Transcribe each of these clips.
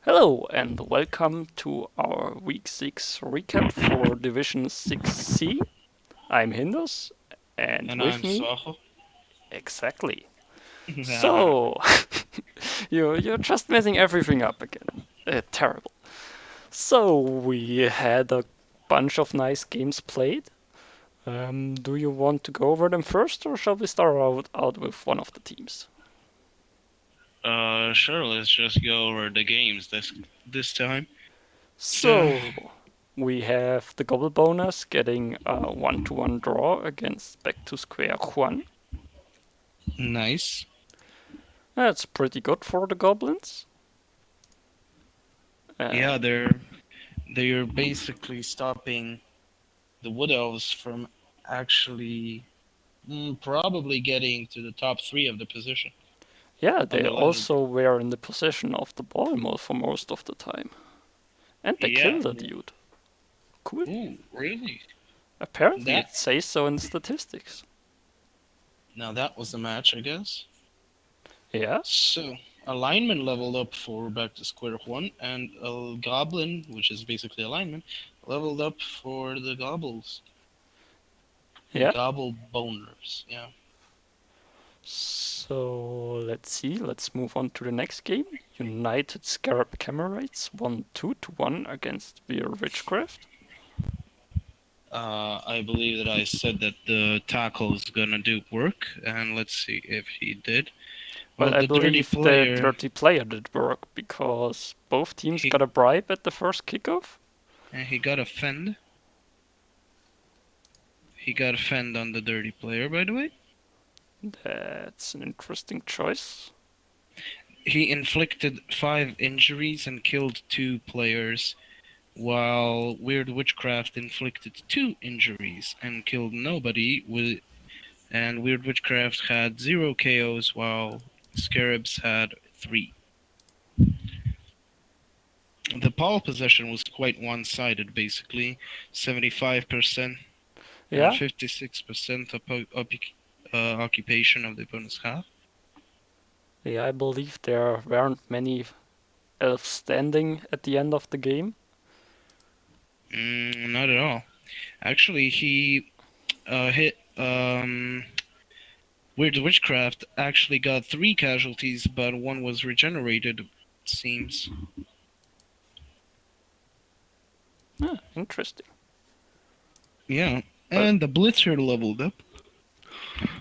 Hello and welcome to our Week 6 recap for Division 6C. I'm Hindus and And with I'm me, Saho. exactly. So, you're just messing everything up again. Terrible. So, we had a bunch of nice games played. Do you want to go over them first or shall we start out with one of the teams? Sure, let's just go over the games this time. So, So, we have the Gobble Bonus getting a 1-1 draw against Back to Square Juan. nice. That's pretty good for the Goblins. Yeah, Uh, they're basically stopping the Wood Elves from actually probably getting to the top three of the position yeah, of they the legend. also were in the possession of the ball for most of the time. And they Yeah. killed a dude. Cool. Ooh, really? Apparently, That it says so in the statistics. Now that was the match, I guess. Yeah, So, alignment leveled up for back to square one, and a goblin, which is basically alignment, leveled up for the gobbles. yeah. Gobble boners, yeah. So let's see. Let's move on to the next game. United Scarab Camarates won 2-1 against Beer Witchcraft. I believe that I said that the tackle is gonna do work, and let's see if he did. Well, Well, I the dirty believe the player, dirty player did work because both teams got he a bribe at the first kickoff. and he got a fend. He got a fend on the dirty player, by the way. That's an interesting choice. He inflicted 5 injuries and killed 2 players, while Weird Witchcraft inflicted 2 injuries and killed nobody. And Weird Witchcraft had 0 KOs, while Scarabs had 3. The ball possession was quite one-sided, basically, 75% and Yeah, 56% occupation of the opponent's half. yeah, I believe there weren't many elves standing at the end of the game. Not at all. Actually, he hit Weird Witchcraft actually got 3 casualties, but 1 was regenerated, it seems. Ah, interesting. Yeah, Well, and the Blitzer leveled up.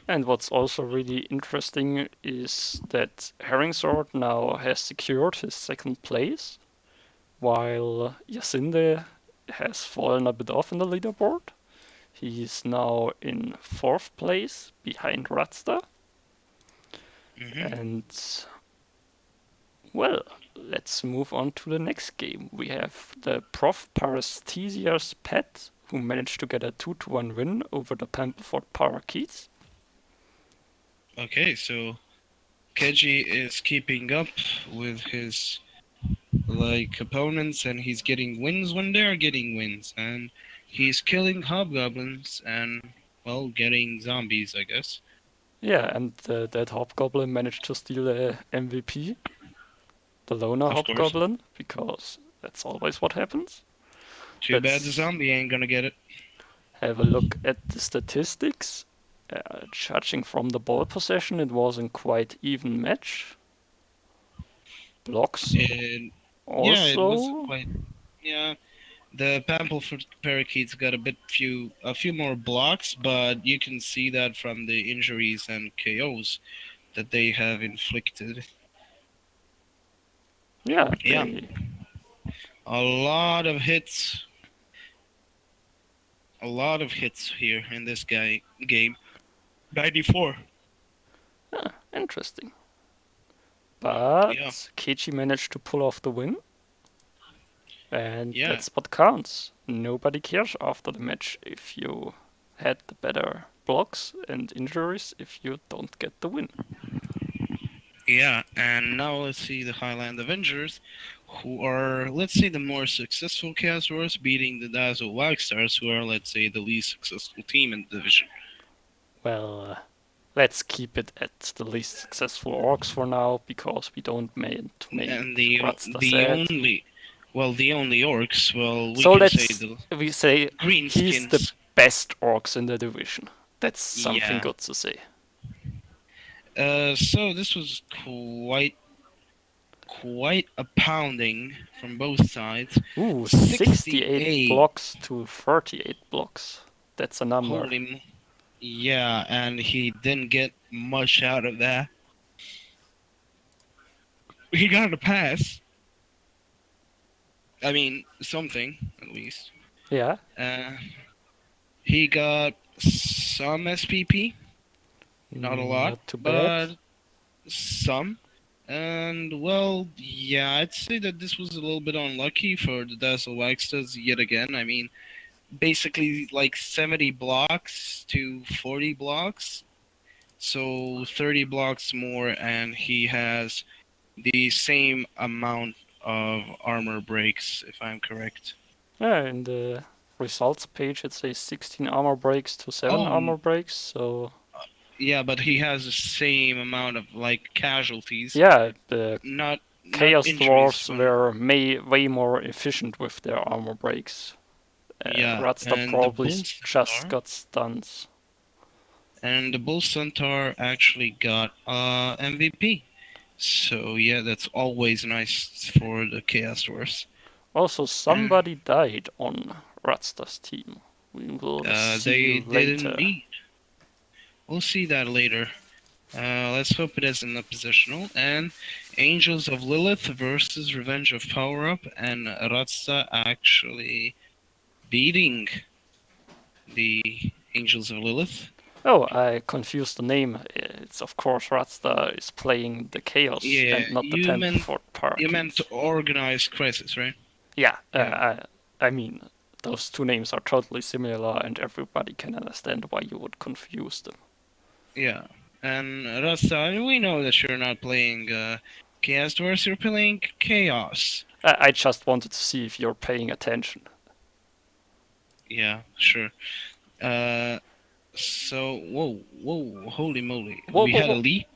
and what's also really interesting is that Herringsword now has secured his second place, while Yacinde has fallen a bit off in the leaderboard. He's now in fourth place behind Radsta. Hmm. And well, let's move on to the next game. We have the Prof Paresthesia's Pet, who managed to get a 2-1 win over the Pampleford Parakeets. Okay, so Keji is keeping up with his opponents, and he's getting wins when they're getting wins, and he's killing hobgoblins and getting zombies, I guess. Yeah, and that Hobgoblin managed to steal the MVP, the Loner Of course. Hobgoblin, because that's always what happens. Too bad the Let's zombie ain't gonna get it. have a look at the statistics. Judging from the ball possession, it was a quite even match. Blocks And yeah, it was also. quite. Yeah, the Pampleford Parakeets got a few more blocks, but you can see that from the injuries and KOs that they have inflicted. Yeah, Yeah, a lot of hits, a lot of hits here in this game. 94. interesting. Yeah, But Keiji managed to pull off the win, and yeah, that's what counts. Nobody cares after the match if you had the better blocks and injuries if you don't get the win. yeah. And now let's see the Highland Avengers, who are, let's say, the more successful Chaos Wars, beating the Dazzle Wildstars, who are, let's say, the least successful team in the division. Well, Let's keep it at the least successful orcs for now, because we don't mean to make And Radsta the sad. only, well, the only orcs, well, we So can say let's the we say he's the greenskins. best orcs in the division. That's something Yeah. good to say. So this was quite a pounding from both sides. Ooh, 68 68. blocks to 38 blocks. That's a number. Yeah, and he didn't get much out of that. He got a pass. I mean, something at least. Yeah. Uh, he got some SPP, not a lot, Not too bad. but some. And well, yeah, I'd say that this was a little bit unlucky for the Dazzle Waxtas yet again. I mean, basically like 70 blocks to 40 blocks. So 30 blocks more, and he has the same amount of armor breaks, if I'm correct. Yeah, in the results page it says 16 armor breaks to 7 Oh, armor breaks, so yeah, but he has the same amount of like casualties, yeah, the not Chaos injuries Dwarfs from. were way more efficient with their armor breaks. Yeah, Radsta and the probably Bull just Centaur, got stuns. and the Bull Centaur actually got MVP. So yeah, that's always nice for the Chaos Dwarfs. Also, And somebody died on Radsta's team. We will see they did later. indeed. We'll see that later. Let's hope it isn't a positional. And Angels of Lilith versus Revenge of Power Up, and Ratsta actually beating the Angels of Lilith. Oh, I confused the name. It's of course Radsta is playing the Chaos Yeah, and not the 10th for you meant parties. Organized Crisis, right? Yeah, Yeah, I mean, those two names are totally similar, and everybody can understand why you would confuse them. yeah. And Ratsta, we know that you're not playing Chaos Dwarfs, you're playing Chaos. I just wanted to see if you're paying attention. Yeah, sure. Uh, so, whoa, holy moly. Whoa, We whoa, had a whoa. leap.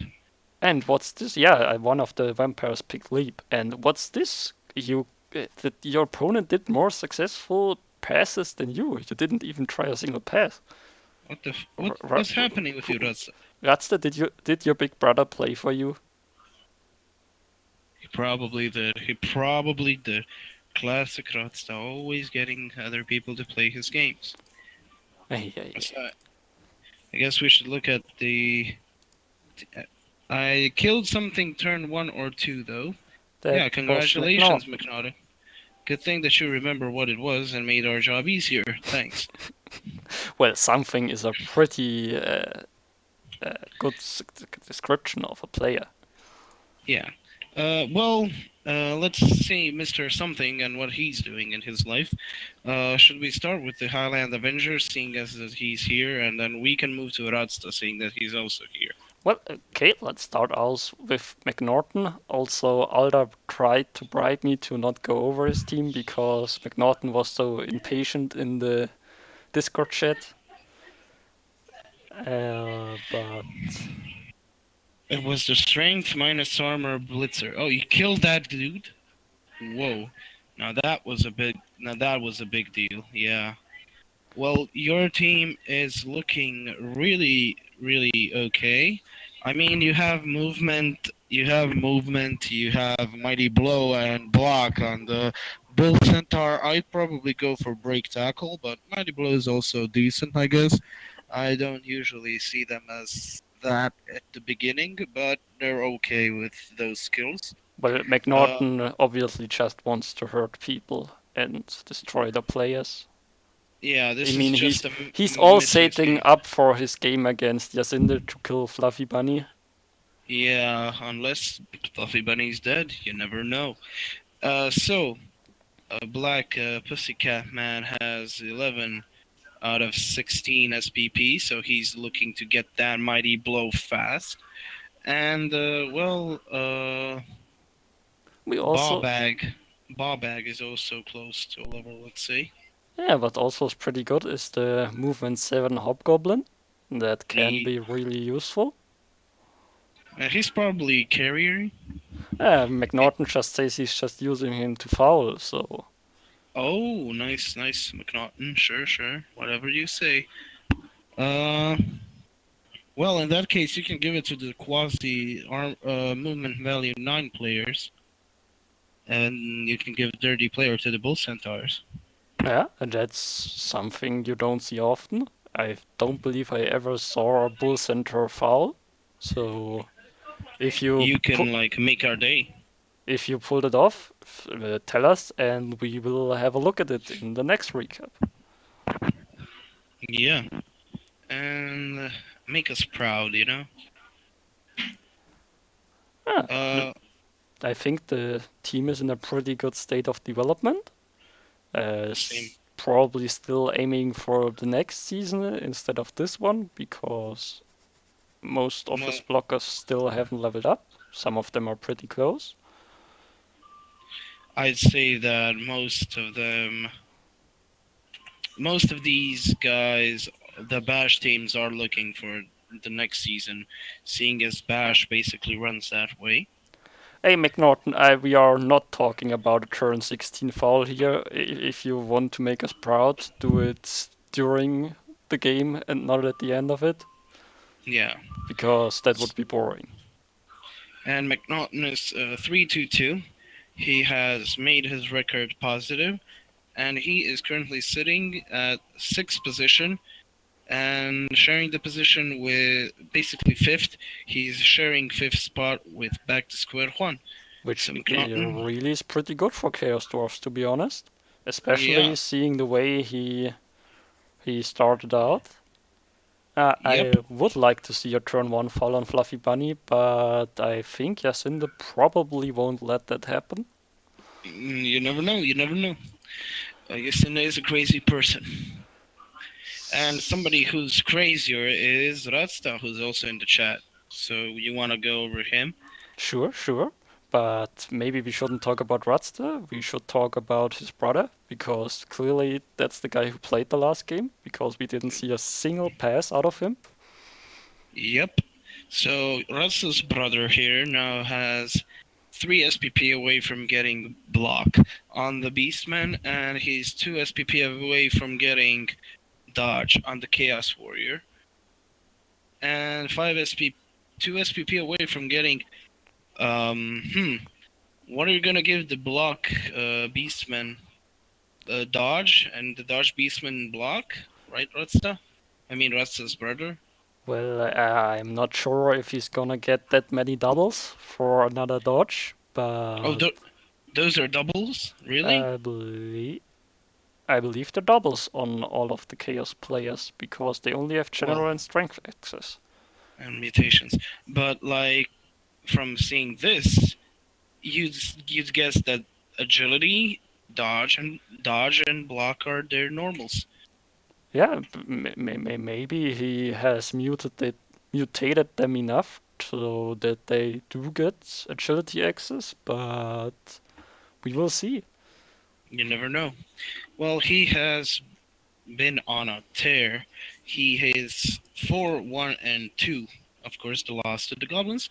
And what's this? Yeah, one of the vampires picked Leap. And what's this? That your opponent did more successful passes than you. You didn't even try a single pass. What's happening with you, Ratsa? Ratsta, did your big brother play for you? He probably did. He probably did. Classic Ratsa, always getting other people to play his games. Ay, ay, ay. So, I guess we should look at the. I killed something turn 1 or 2, though. That Yeah, was congratulations, McNaughton. McNaughton. Good thing that you remember what it was and made our job easier. Thanks. Well, something is a pretty good description of a player. Yeah. Let's see Mr. Something and what he's doing in his life. Should we start with the Highland Avenger, seeing as that he's here, and then we can move to Radsta, seeing that he's also here. Well, okay, let's start out with McNaughton. Also, Alda tried to bribe me to not go over his team because McNaughton was so impatient in the Discord chat. But It was the strength minus armor blitzer. Oh, you killed that dude? Whoa. Now that was a big deal. Yeah. Well, your team is looking really, really okay. I mean, you have movement, you have Mighty Blow and Block on the Bull Centaur. I'd probably go for Break Tackle, but Mighty Blow is also decent, I guess. I don't usually see them as that at the beginning, but they're okay with those skills. well, McNaughton obviously just wants to hurt people and destroy the players. Yeah, I this is mean, just he's all mystery setting game. up for his game against Yacinder to kill Fluffy Bunny. Yeah, unless Fluffy Bunny's dead, you never know. So, Black Pussycat Man has 11 out of 16 SPP, so he's looking to get that mighty blow fast. And, We also Bawbag is also close to a level, let's say. Yeah, what also is pretty good is the Movement 7 Hobgoblin. That can He, be really useful. He's probably carrier. Eh, McNaughton just says he's just using him to foul, so Oh, nice, nice, McNaughton. Sure, sure. Whatever you say. Uh, well, in that case, you can give it to the quasi movement value 9 players, and you can give dirty player to the Bull Centaurs. yeah, and that's something you don't see often. I don't believe I ever saw a Bull Center foul. So if you You put can like make our day. if you pulled it off, tell us, and we will have a look at it in the next recap. Yeah, and make us proud, you know. Yeah, Uh, I think the team is in a pretty good state of development. same. Probably still aiming for the next season instead of this one because most of Well, his blockers still haven't leveled up. Some of them are pretty close. I'd say that most of these guys, the Bash teams are looking for the next season, seeing as Bash basically runs that way. Hey McNaughton, we are not talking about a turn 16 foul here. If you want to make us proud, do it during the game and not at the end of it, Yeah. because that would be boring. And McNaughton is 3-2-2. He has made his record positive, and he is currently sitting at sixth position and sharing the position with basically fifth. He's sharing fifth spot with Back to Square One. Which So McNaughton, really is pretty good for Chaos Dwarfs, to be honest. Especially yeah, seeing the way he started out. yep. I would like to see a turn 1 fall on Fluffy Bunny, but I think Yacinda probably won't let that happen. You never know. You never know. Yasinda is a crazy person. And somebody who's crazier is Radsta, who's also in the chat. So you want to go over him? Sure, sure. But maybe we shouldn't talk about Radster. We should talk about his brother, because clearly that's the guy who played the last game, because we didn't see a single pass out of him. Yep. So Radsta's brother here now has 3 SPP away from getting block on the Beastman, and he's 2 SPP away from getting dodge on the Chaos Warrior, and 2 SPP away from getting what are you gonna give the block Beastman? Dodge and the Dodge Beastman block, right, Radsta? I mean Radsta's brother. Well, I'm not sure if he's gonna get that many doubles for another dodge, Oh, but those are doubles, really? I believe I believe the doubles on all of the Chaos players because they only have Well, general and strength access. and mutations. But like from seeing this, you'd guess that agility, dodge and block are their normals. Yeah, maybe he has mutated them enough so that they do get agility access, but we will see. You never know. Well, he has been on a tear. He is 4-1-2. Of course, the loss to the Goblins,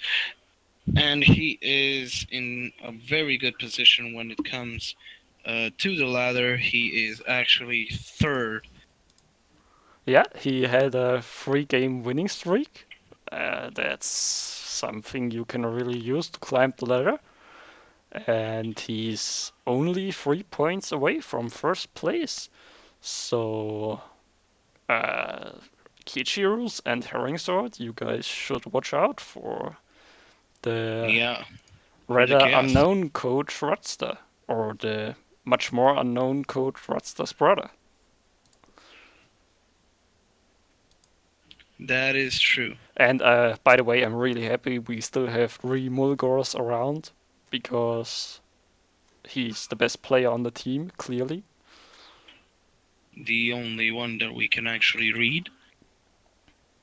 and he is in a very good position when it comes to the ladder. He is actually third. Yeah, he had a 3 game winning streak. That's something you can really use to climb the ladder. And he's only 3 points away from first place. So, uh, Kichiru's and Herring Sword, you guys should watch out for the Yeah, for the rather chaos. unknown coach Rodster, or the much more unknown coach Rodster's brother. That is true. And by the way, I'm really happy we still have 3 Mulgors around because he's the best player on the team, clearly. The only one that we can actually read.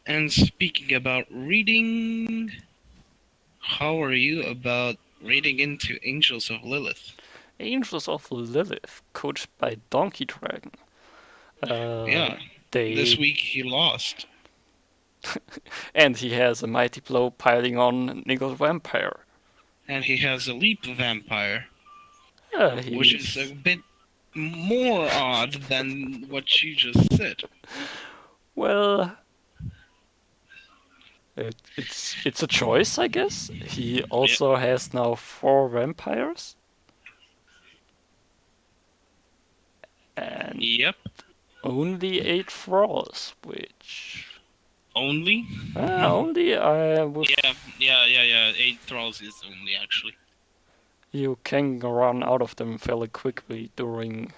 And speaking about reading, how are you about reading into Angels of Lilith? Angels of Lilith, coached by Donkey Dragon. Uh, Yeah, this they week he lost. And he has a mighty blow piling on Nigel Vampire. And he has a leap vampire, Yeah, which is he's a bit more odd than what you just said. well. It's a choice, I guess. He Yep. also has now 4 vampires and Yep. only 8 thralls, which Only? only Yeah, with yeah. 8 thralls is only, actually. you can run out of them fairly quickly during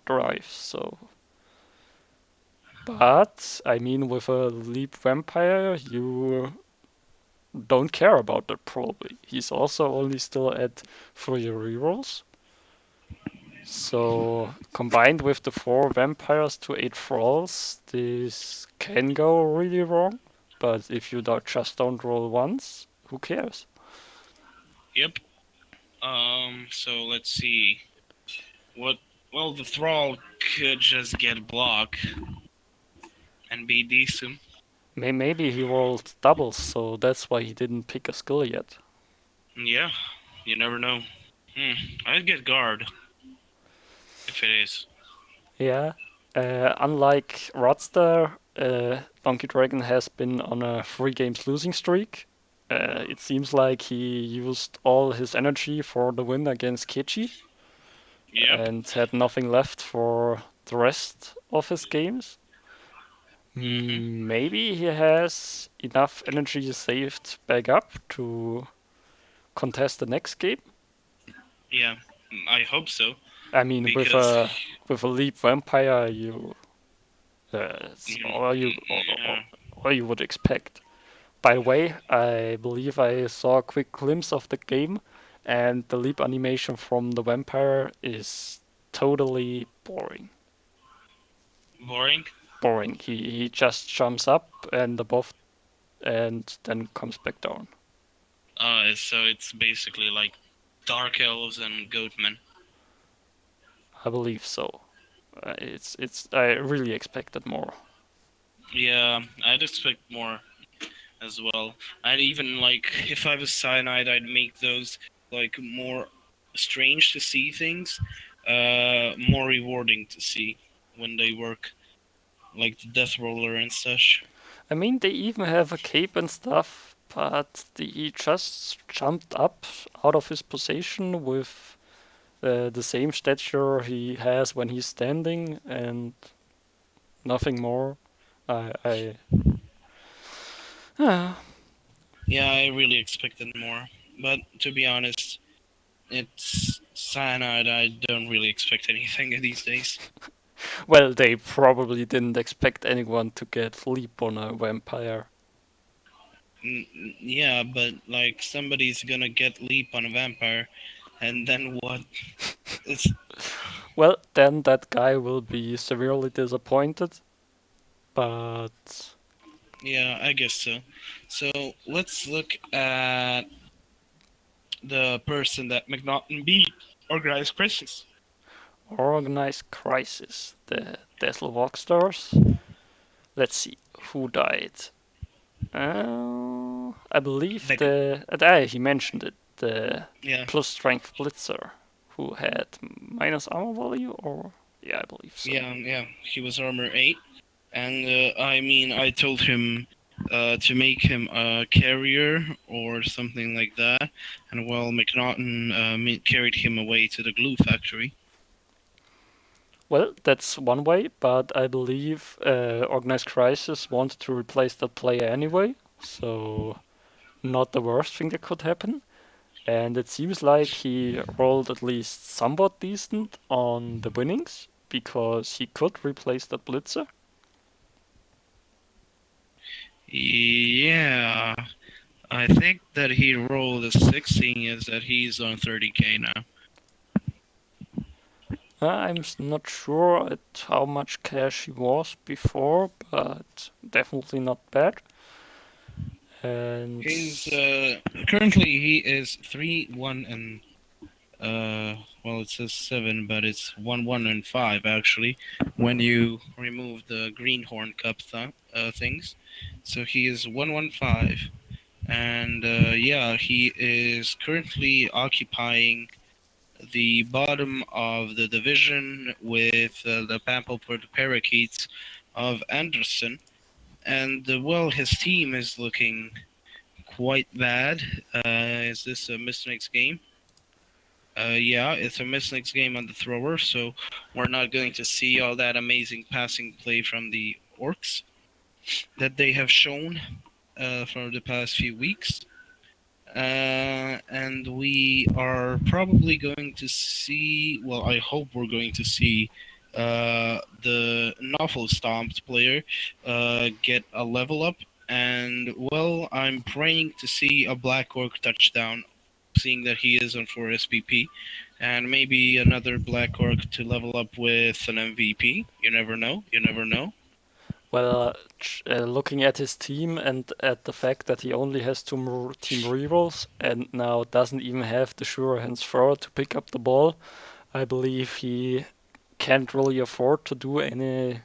drives. So, but I mean, with a leap vampire, you don't care about that probably. He's also only still at 3 rerolls. So combined with the 4 vampires to 8 thralls, this can go really wrong. But if you just don't roll once, who cares? Yep. So let's see. What? Well, the thrall could just get block and be decent. Maybe he rolled doubles, so that's why he didn't pick a skill yet. Yeah, you never know. I'd get guard if it is. Yeah. Unlike Rodster, Donkey Dragon has been on a 3 games losing streak. It seems like he used all his energy for the win against Kichi Yep. and had nothing left for the rest of his games. Mm-hmm. Maybe he has enough energy saved back up to contest the next game. Yeah, I hope so. I mean, Because with a leap vampire, you it's mm, yeah, all you would expect. By the way, I believe I saw a quick glimpse of the game, and the leap animation from the vampire is totally boring. boring. Boring. He just jumps up and above and then comes back down. So it's basically like dark elves and goatmen. I believe so. It's I really expected more. Yeah, I'd expect more as well. I'd even like if I was cyanide, I'd make those like more strange to see things, more rewarding to see when they work, like the death roller and such. I mean, they even have a cape and stuff, but he just jumped up out of his position with the same stature he has when he's standing and nothing more. I ah, Yeah, I really expected more, but to be honest, it's cyanide. I don't really expect anything these days. well, they probably didn't expect anyone to get leap on a vampire. Yeah, but like somebody's gonna get leap on a vampire, and then what? It's Well, then that guy will be severely disappointed. But yeah, I guess so. So let's look at the person that McNaughton beat, Organized Christians. organized crisis, the Tesla Rockstars. Let's see who died. I believe Like, he mentioned it. The yeah, plus strength blitzer who had minus armor value, or yeah, I believe so. yeah. He was armor 8, and I mean, I told him to make him a carrier or something like that, and well, McNaughton carried him away to the glue factory. Well, that's one way, but I believe Organized Crisis wanted to replace that player anyway, so not the worst thing that could happen. And it seems like he rolled at least somewhat decent on the winnings because he could replace that blitzer. Yeah, I think that he rolled a 16 is that he's on 30k now. I'm not sure at how much cash he was before, but definitely not bad. And He's currently he is 3-1 and well, it says 7, but it's 1, 1, and 5 actually. When you remove the Greenhorn Cup things, so he is 115, and yeah, he is currently occupying the bottom of the division with the Pampelport Parakeets of Anderson. And well, his team is looking quite bad. Is this a Miss Nick's game? Yeah, it's a Miss Nick's game on the thrower, so we're not going to see all that amazing passing play from the Orcs that they have shown for the past few weeks. And we are probably going to see, well, I hope we're going to see the Novel Stomped player get a level up. And, well, I'm praying to see a Black Orc touchdown, seeing that he is on for SPP, and maybe another Black Orc to level up with an MVP. You never know. You never know. Well, looking at his team and at the fact that he only has two team rerolls and now doesn't even have the sure hands thrower to pick up the ball, I believe he can't really afford to do any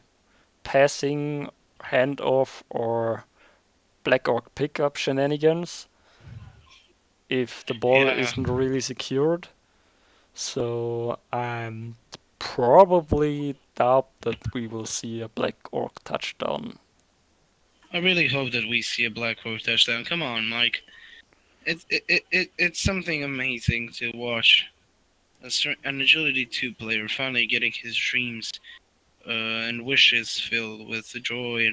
passing, handoff, or Black Orc pickup shenanigans if the ball Yeah, isn't really secured. So I'm probably doubt that we will see a Black Orc touchdown. I really hope that we see a Black Orc touchdown. Come on, Mike. It's something amazing to watch. An Agility 2 player finally getting his dreams and wishes filled with joy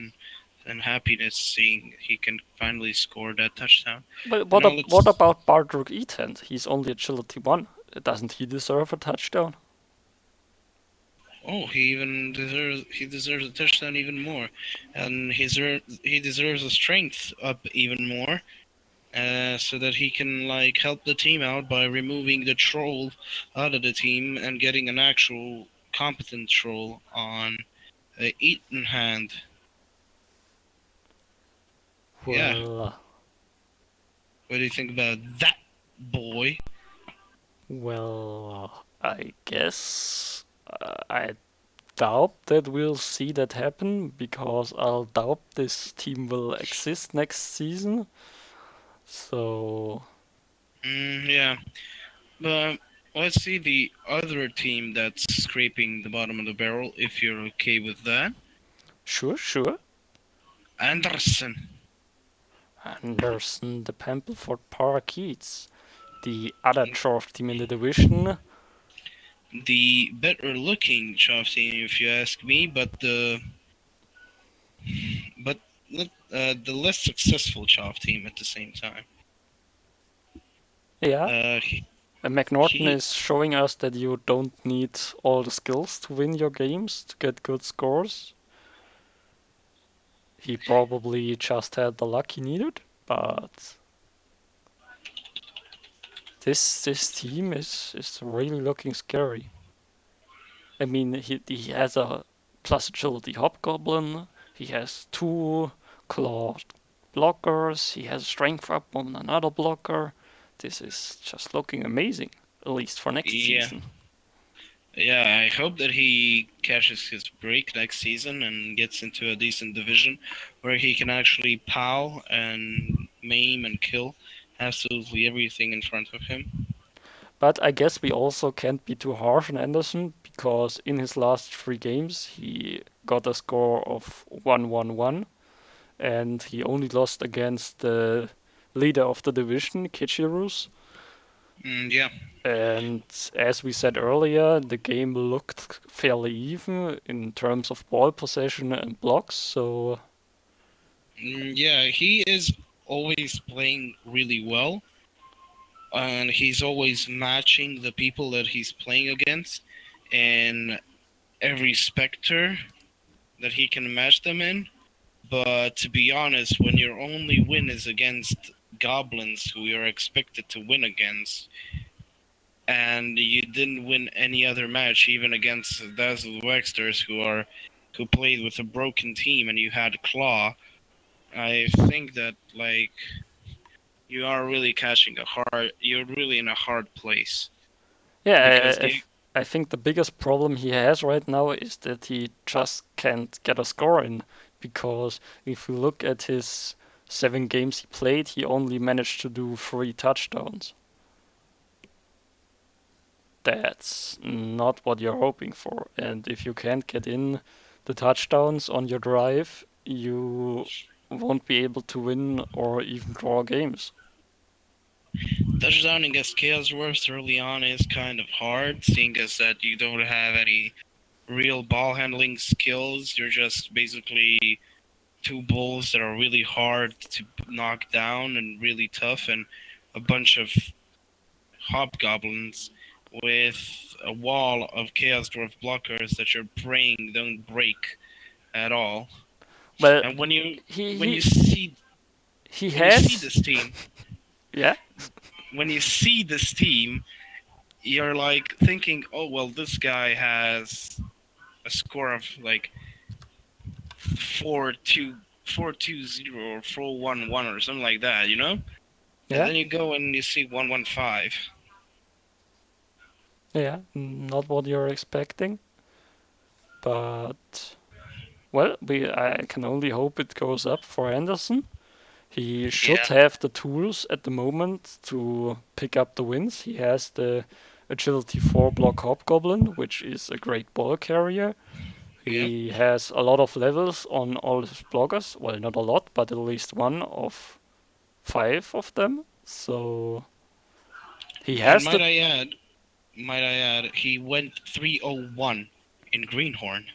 and happiness, seeing he can finally score that touchdown. But And all what it's about Bardruk Etent? He's only agility 1. Doesn't he deserve a touchdown? oh, he deserves a touchdown even more, and he deserves a strength up even more. So that he can like help the team out by removing the troll out of the team and getting an actual competent troll on Eaton hand. Yeah, Well, what do you think about that, boy? I guess I doubt that we'll see that happen because I'll doubt this team will exist next season. So, Yeah, but let's see the other team that's scraping the bottom of the barrel. If you're okay with that, sure. Anderson, Anderson, the Pampleford Parakeets, the other dwarf team in the division. the better-looking Chav team, if you ask me, but the less successful Chav team at the same time. Yeah, Uh, he, McNorton he is showing us that you don't need all the skills to win your games to get good scores. He probably just had the luck he needed, but this team is really looking scary. I mean, he has a plus agility hobgoblin. He has two clawed blockers. He has strength up on another blocker. This is just looking amazing, at least for next yeah, season. yeah. I hope that he catches his break next season and gets into a decent division where he can actually pow and maim and kill absolutely everything in front of him. But I guess we also can't be too harsh on Anderson because in his last three games he got a score of 1-1-1 and he only lost against the leader of the division, Kichirus. Yeah, And as we said earlier, the game looked fairly even in terms of ball possession and blocks. So yeah. He is always playing really well, and he's always matching the people that he's playing against in every specter that he can match them in. But to be honest, when your only win is against goblins who you're expected to win against, and you didn't win any other match, even against Dazzle Wexters who played with a broken team, and you had Claw, I think that you are really catching you're really in a hard place. Yeah, because the I think the biggest problem he has right now is that he just can't get a score in. Because if you look at his 7 games he played, he only managed to do 3 touchdowns. That's not what you're hoping for. And if you can't get in the touchdowns on your drive, you won't be able to win or even draw games. touchdown against Chaosworth early on is kind of hard, seeing as that you don't have any real ball handling skills. You're just basically two bulls that are really hard to knock down and really tough, and a bunch of hobgoblins with a wall of Chaos Dwarf blockers that you're praying don't break at all. Well, And when you he when you he see he when you see has, this team, yeah, when you see this team, you're like thinking, oh well, this guy has a score of like 4-2, 4-2-0 or 4-1-1 or something like that, you know? And yeah, then you go and you see 1-1-5. yeah, not what you're expecting, but well, I can only hope it goes up for Anderson. He should Yeah, have the tools at the moment to pick up the wins. He has the Agility 4 block Hobgoblin, which is a great ball carrier. yeah. He has a lot of levels on all his blockers. Well, not a lot, but at least one of 5 of them. So he And has the. might I add, he went 301 in Greenhorn.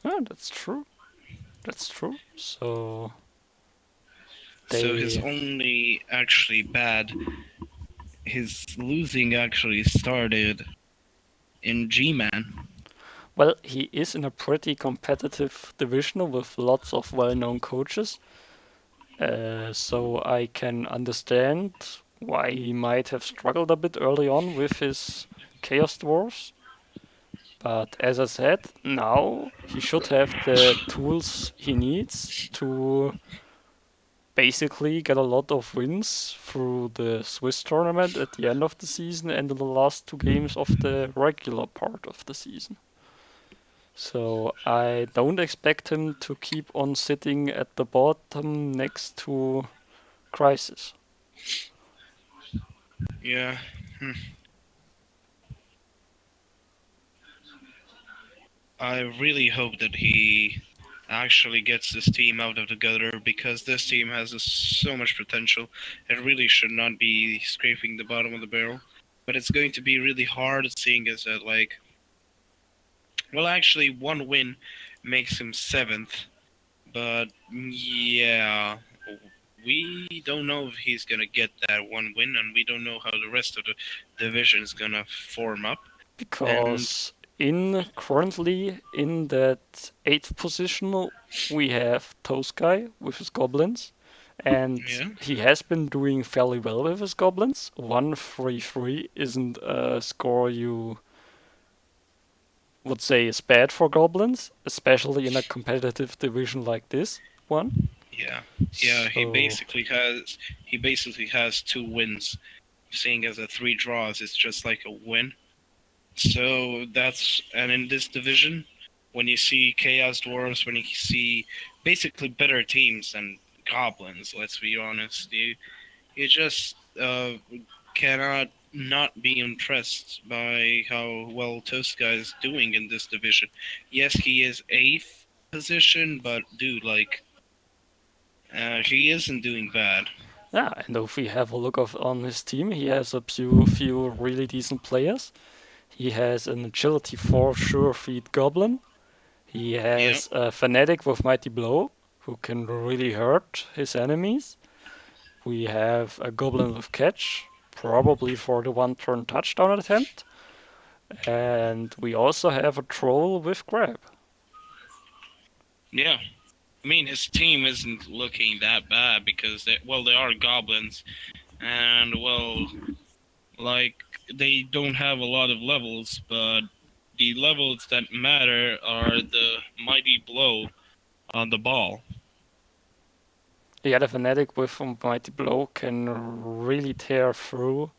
Oh, that's true. That's true. So So his they. only actually bad, his losing actually started in G-Man. Well, he is in a pretty competitive division with lots of well known coaches. So I can understand why he might have struggled a bit early on with his Chaos Dwarfs. But as I said, now he should have the tools he needs to basically get a lot of wins through the Swiss tournament at the end of the season and in the last 2 games of the regular part of the season. So I don't expect him to keep on sitting at the bottom next to Crisis. Yeah. I really hope that he actually gets this team out of the gutter, because this team has so much potential. It really should not be scraping the bottom of the barrel. But it's going to be really hard, seeing as that, like, well, actually, one win makes him seventh. But yeah, we don't know if he's gonna get that one win, and we don't know how the rest of the division is gonna form up. And Because in currently in that 8th position we have Toskai with his goblins, and yeah, he has been doing fairly well with his goblins. 1-3-3 isn't a score you would say is bad for goblins, especially in a competitive division like this one. yeah, yeah. So He basically has two wins, seeing as a three draws is just like a win. So that's, and in this division, when you see Chaos Dwarves, when you see basically better teams than goblins, let's be honest, you just cannot not be impressed by how well Tosca is doing in this division. Yes, he is eighth position, but dude, like, he isn't doing bad. yeah, and if we have a look on his team, he has a few really decent players. He has an agility 4 sure feet goblin. He Yeah, has a fanatic with mighty blow who can really hurt his enemies. We have a goblin with catch, probably for the 1 turn touchdown attempt. And we also have a troll with grab. yeah. I mean, his team isn't looking that bad because they are goblins, and well, like, they don't have a lot of levels, but the levels that matter are the mighty blow on the ball. Yeah, the Fnatic with a Mighty Blow can really tear through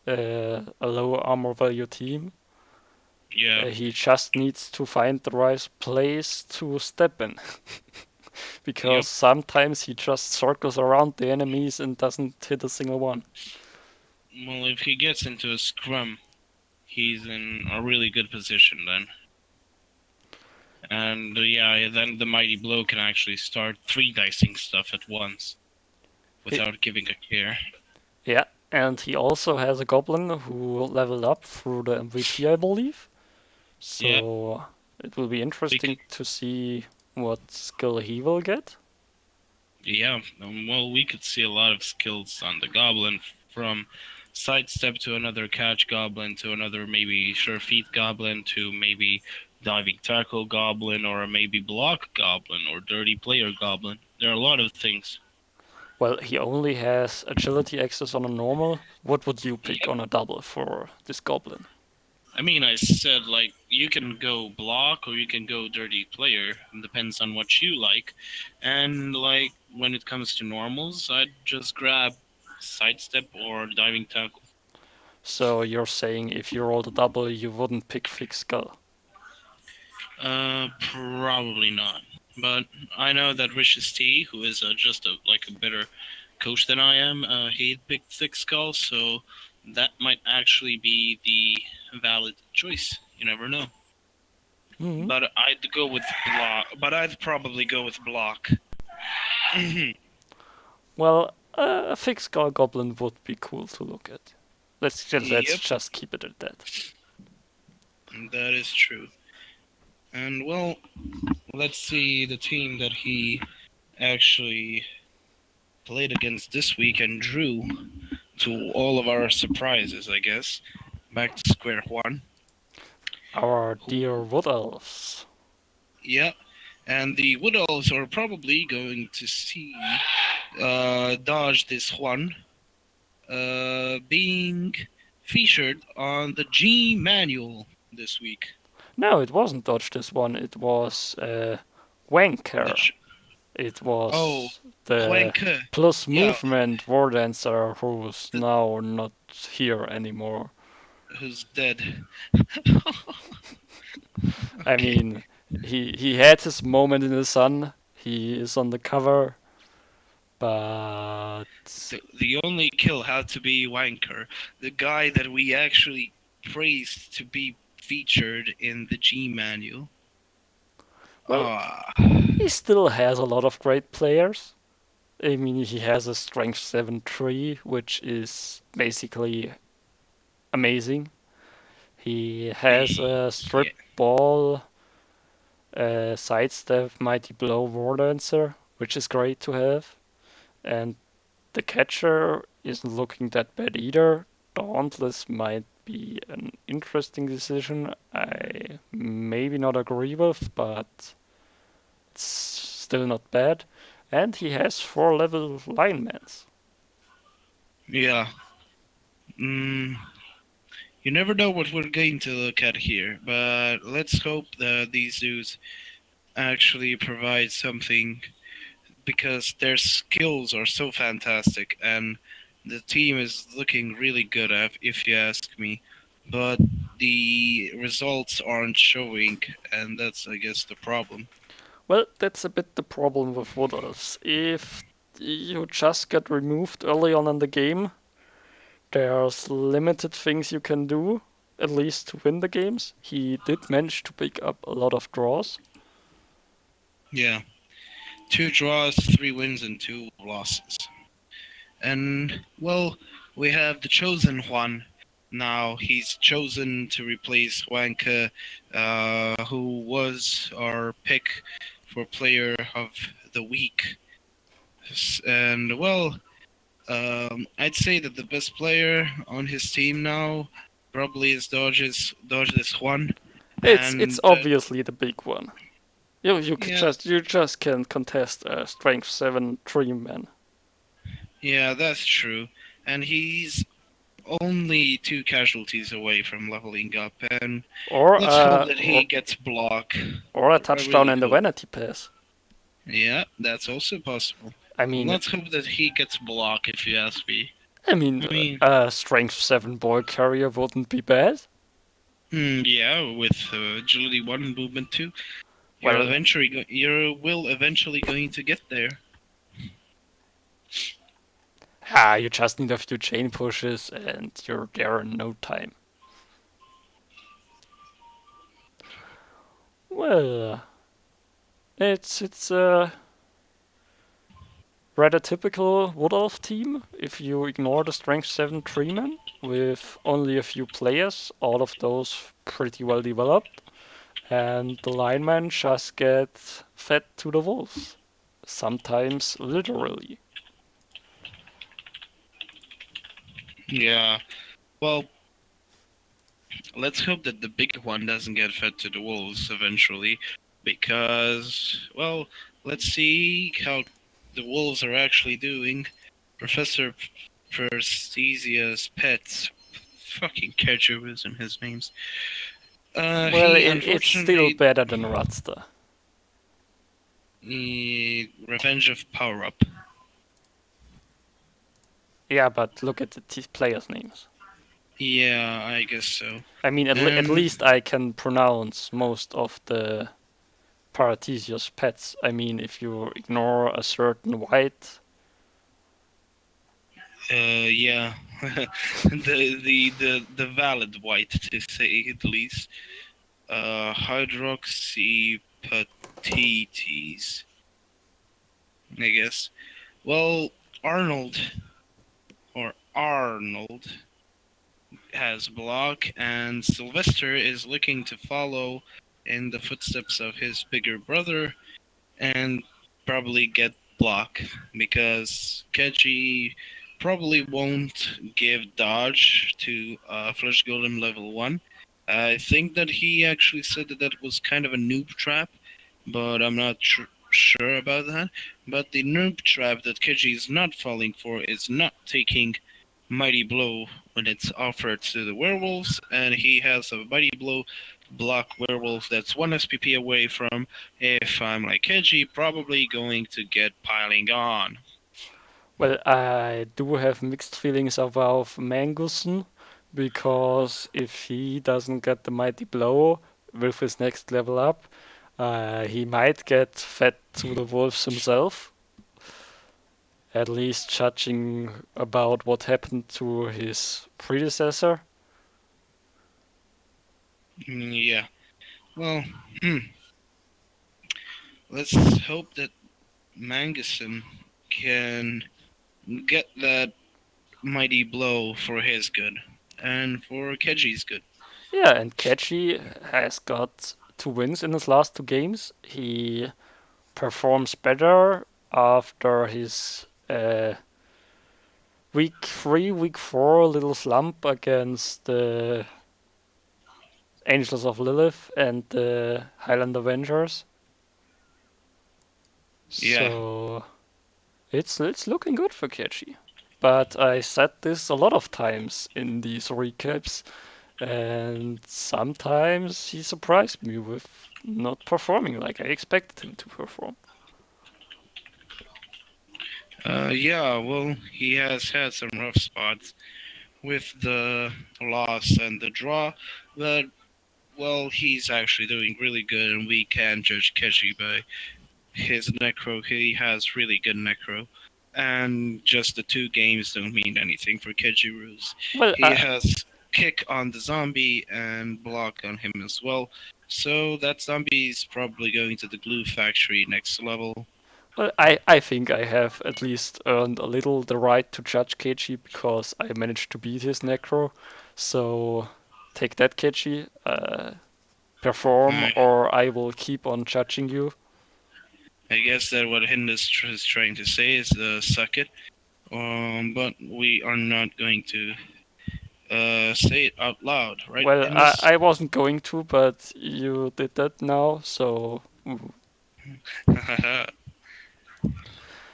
a low armor value team. Yeah, He just needs to find the right place to step in. Because yep. sometimes he just circles around the enemies and doesn't hit a single one. Well, if he gets into a scrum, he's in a really good position then. And yeah, then the Mighty Blow can actually start three-dicing stuff at once He, without giving a care. yeah, and he also has a goblin who leveled up through the MVP, I believe. Yeah, So it will be we interesting can, to see what skill he will get. yeah. Well, we could see a lot of skills on the Goblin from sidestep to another catch Goblin to another maybe sure feet Goblin to maybe diving tackle Goblin or maybe block Goblin or dirty player Goblin. There are a lot of things. Well, he only has agility access on a normal. What would you pick Yep. on a double for this goblin? I mean, I said like you can go block or you can go dirty player. It depends on what you like. And like when it comes to normals, I'd just grab sidestep or diving tackle. So you're saying if you rolled a double, you wouldn't pick fixed skull. Probably not. But I know that Rishis T, who is just like a better coach than I am, he picked thick skull, so that might actually be the valid choice. You never know. Hmm. But I'd go with block. But I'd probably go with block. Well, a fixed skull goblin would be cool to look at. Let's Yep, just keep it at that. that is true. And well, let's see the team that he actually played against this week and drew to all of our surprises, I guess. Back to square one. Our Who, dear wood elves. yeah, and the Wood Elves are probably going to see dodge this one being featured on the G manual this week. No, it wasn't dodge this one. It was The Wanker. It oh, was the Huenke, plus yeah, movement war dancer who's the, now not here anymore. who's dead. I Okay. mean, he had his moment in the sun. He is on the cover, but The only kill had to be Wanker, the guy that we actually praised to be featured in the G manual. well, Ah, he still has a lot of great players. I mean, he has a strength 7 tree, which is basically amazing. He has a yeah, strip ball, sidestep, mighty blow, war dancer, which is great to have. And the catcher isn't looking that bad either. Dauntless might be an interesting decision. I maybe not agree with, but it's still not bad. And he has 4 level linemans. yeah. Mm, you never know what we're going to look at here, but let's hope that these dudes actually provide something because their skills are so fantastic and the team is looking really good, if you ask me. But the results aren't showing, and that's, I guess, the problem. Well, that's a bit the problem with Wood Elves. If you just get removed early on in the game, there's limited things you can do, at least to win the games. He did manage to pick up a lot of draws. Yeah, 2 draws, 3 wins, and 2 losses. And, well, we have the chosen one. Now he's chosen to replace Wanka, who was our pick for player of the week. And, well, I'd say that the best player on his team now probably is Dodges Juan. It's And, obviously the big one. yeah, You just can't contest a strength 7 3 man. yeah, that's true. And he's only 2 casualties away from leveling up, and Or let's hope a that he gets block. or a I touchdown really in the hope. vanity pass. Yeah, that's also possible. I mean, Let's hope that he gets blocked, if you ask me. I mean, I mean, a strength 7 ball carrier wouldn't be bad. yeah, with agility 1 and movement 2, Well, you're will eventually going to get there. you just need a few chain pushes and you're there in no time. Well, it's a rather typical Wood Elf team if you ignore the strength 7 Treeman with only a few players, all of those pretty well developed, and the linemen just get fed to the wolves. Sometimes literally. Yeah. Well, let's hope that the big one doesn't get fed to the wolves eventually, because, well, let's see how the wolves are actually doing. Professor Persesia's pets, fucking Keju in his names. Well, He it's still unfortunately, better than Radster. Revenge of Power Up. Yeah, but look at the players' names. Yeah, I guess so. I mean, at And least I can pronounce most of the Paratesios pets. I mean, if you ignore a certain white. yeah, the valid white to say the least. Hydroxypatites, I guess. Well, Arnold Arnold has block, and Sylvester is looking to follow in the footsteps of his bigger brother and probably get block because Keji probably won't give dodge to Flesh Golem level 1. I think that he actually said that that was kind of a noob trap, but I'm not sure about that. But the noob trap that Keji is not falling for is not taking Mighty Blow when it's offered to the werewolves, and he has a Mighty Blow block werewolf that's 1 SPP away from, if I'm like Keji, probably going to get piling on. Well, I do have mixed feelings about Manguson because if he doesn't get the mighty blow with his next level up, he might get fed to the wolves himself. At least judging about what happened to his predecessor. Yeah. Well, let's hope that Manguson can get that mighty blow for his good and for Keji's good. Yeah, and Kechi has got 2 wins in his last 2 games. He performs better after his week 3, week 4 little slump against the Angels of Lilith and the Highland Avengers. Yeah. So it's looking good for Kechi. But I said this a lot of times in these recaps, and sometimes he surprised me with not performing like I expected him to perform. Yeah, well, he has had some rough spots with the loss and the draw, but, well, he's actually doing really good, and we can judge Keji by his Necro. He has really good Necro. And just the 2 games don't mean anything for Kejiru's. Well, He has kick on the zombie and block on him as well. So that zombie is probably going to the glue factory next level. I think I have at least earned a little the right to judge Keiji because I managed to beat his Necro. So take that, Keiji. Perform, I, or I will keep on judging you. I guess that what Hindus is trying to say is suck it. But we are not going to say it out loud, right, Well, Hindus? I wasn't going to, but you did that now, so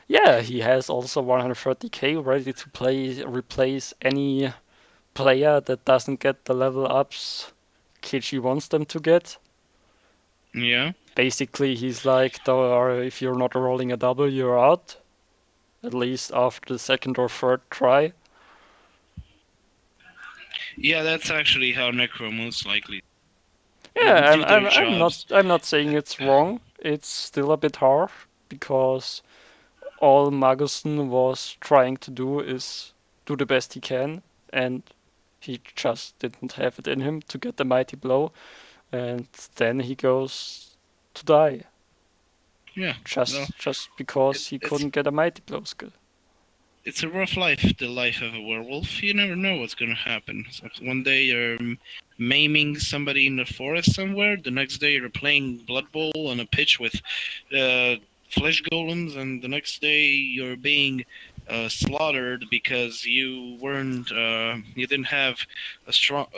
yeah, he has also 130k ready to play replace any player that doesn't get the level ups Keiji wants them to get. Yeah. Basically, he's like, if you're not rolling a double, you're out. at least after the second or third try. Yeah, that's actually how Necro most likely Yeah, do their jobs. I'm not saying it's wrong. It's still a bit harsh because all Magusten was trying to do is do the best he can, and he just didn't have it in him to get the mighty blow, and then he goes to die Yeah, well, just because it's he it's couldn't get a mighty blow skill. it's a rough life, the life of a werewolf. You never know what's gonna happen. So one day you're maiming somebody in the forest somewhere. The next day you're playing Blood Bowl on a pitch with uh, flesh golems, and the next day you're being slaughtered because you didn't have a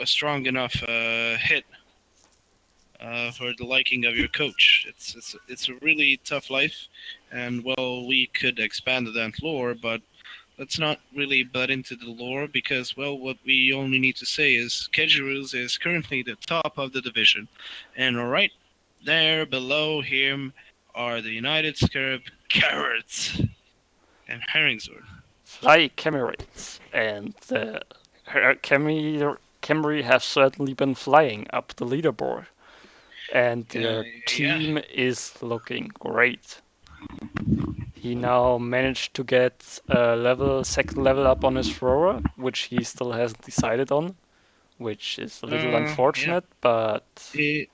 strong enough hit for the liking of your coach. It's a really tough life, and well, we could expand that lore, but let's not really butt into the lore because, well, what we only need to say is Kejirus is currently the top of the division, and right there below him are the United Scarab Carrots and Herringsword. Fly Camarates, and Camry have certainly been flying up the leaderboard, and their Yeah. team is looking great. He now managed to get a second level up on his thrower, which he still hasn't decided on, which is a little Yeah. unfortunate, but It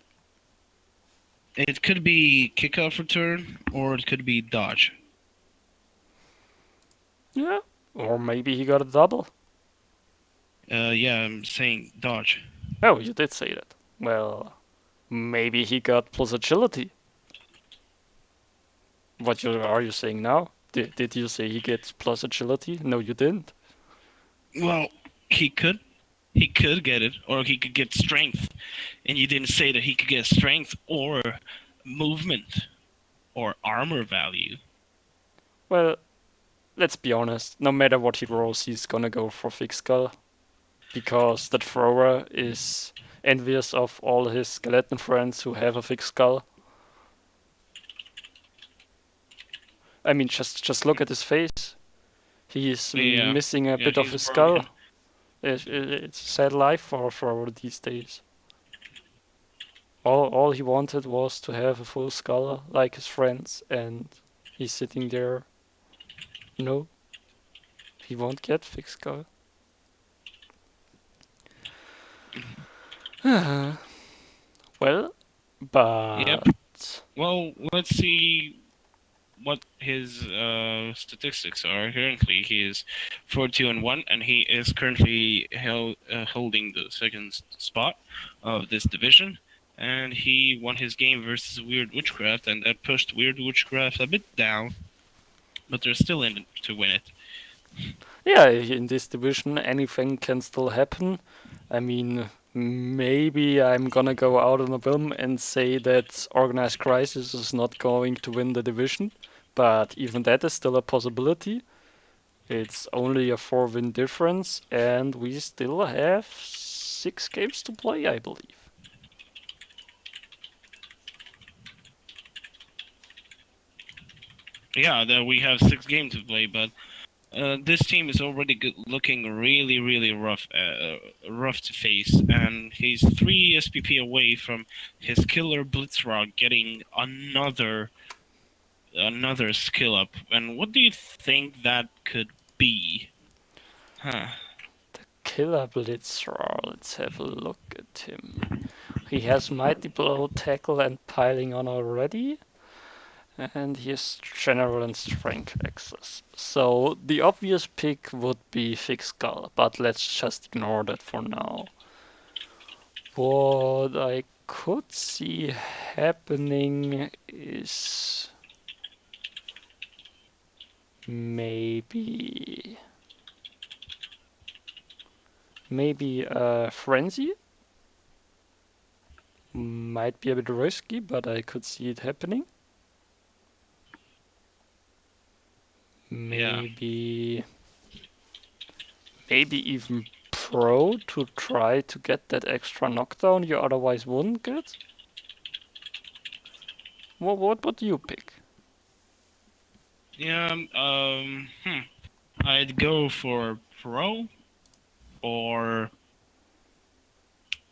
it could be kickoff return or it could be dodge. yeah, or maybe he got a double. Yeah, I'm saying dodge. Oh, you did say that. Well, maybe he got plus agility. Are you saying now? Did you say he gets plus agility? No, you didn't. Well, he could. He could get it, or he could get strength. And you didn't say that he could get strength or movement or armor value. Well, let's be honest. No matter what he rolls, he's gonna go for thick skull because that thrower is envious of all his skeleton friends who have a thick skull. I mean, just look at his face. He's Yeah, missing a yeah, bit of he's his broken. skull. It's a sad life for a thrower these days. All he wanted was to have a full skull like his friends, and he's sitting there. No, he won't get thick skull. Well, Yep. but Well, let's see what his statistics are currently. He is 4-2-1, and he is currently holding the second spot of this division. And he won his game versus Weird Witchcraft, and that pushed Weird Witchcraft a bit down, but they're still in it to win it. yeah, in this division, anything can still happen. I mean, maybe I'm gonna go out on a whim and say that Organized Crisis is not going to win the division, but even that is still a possibility. It's only a 4-win difference, and we still have 6 games to play, I believe. Yeah, we have 6 games to play, but this team is already looking really, really rough to face, and he's 3 SPP away from his killer Blitzrock getting another skill up. And what do you think that could be? Huh? Killer Blitzer, let's have a look at him. He has Mighty Blow, Tackle, and Piling on already. And he has General and Strength access. So the obvious pick would be Thick Skull, but let's just ignore that for now. What I could see happening is maybe a Frenzy. Might be a bit risky, but I could see it happening. Maybe even Pro to try to get that extra knockdown you otherwise wouldn't get. What would you pick? Yeah, I'd go for Pro or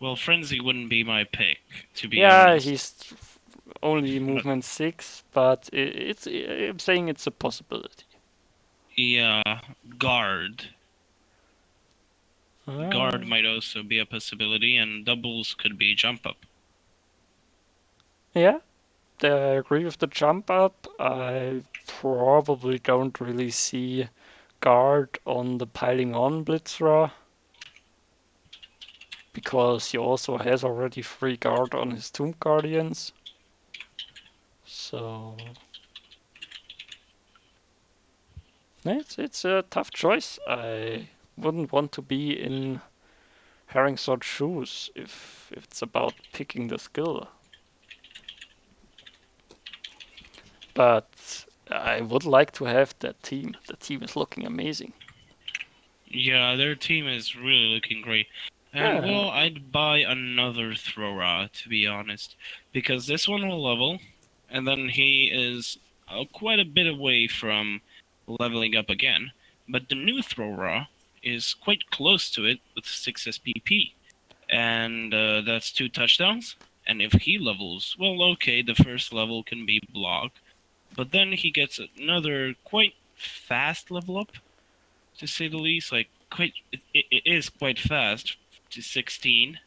well, Frenzy wouldn't be my pick, to be Yeah, honest. he's only But movement 6, but I'm saying it's a possibility. yeah, Guard. Uh, Guard might also be a possibility, and doubles could be jump up. yeah, I agree with the jump up. I probably don't really see guard on the piling on Blitzer because he also has already free guard on his Tomb Guardians. So it's a tough choice. I wouldn't want to be in Herringsword's shoes if it's about picking the skill. But I would like to have that team. The team is looking amazing. Yeah, their team is really looking great. And Yeah, well, I'd buy another Thrower, to be honest, because this one will level, and then he is quite a bit away from leveling up again. But the new Thrower is quite close to it with 6 SPP, and that's 2 touchdowns. And if he levels, well, okay, the first level can be blocked, but then he gets another quite fast level up, to say the least. Like it is quite fast to 16,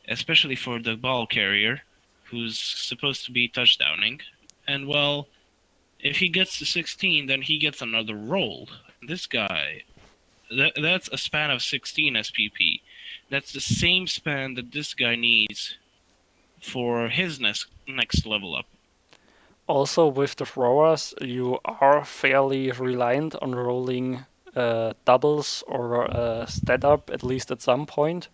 especially for the ball carrier, who's supposed to be touchdowning. And well, if he gets to 16, then he gets another roll. This guy, that's a span of 16 SPP. That's the same span that this guy needs for his next level up. also with the throwers, you are fairly reliant on rolling doubles or stat up at least at some point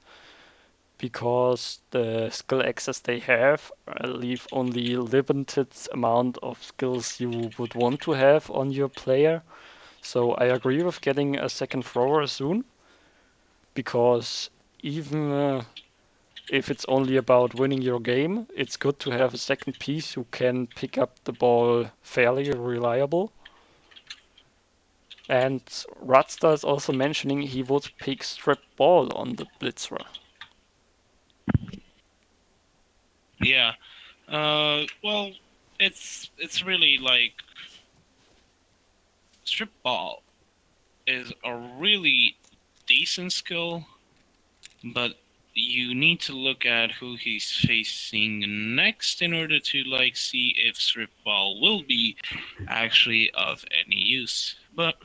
because the skill access they have leave only limited amount of skills you would want to have on your player. So I agree with getting a second thrower soon because even if it's only about winning your game, it's good to have a second piece who can pick up the ball fairly reliable. And Radsta is also mentioning he would pick strip ball on the Blitzer. Yeah. Well, it's really like strip ball is a really decent skill, but you need to look at who he's facing next in order to like see if strip ball will be actually of any use. But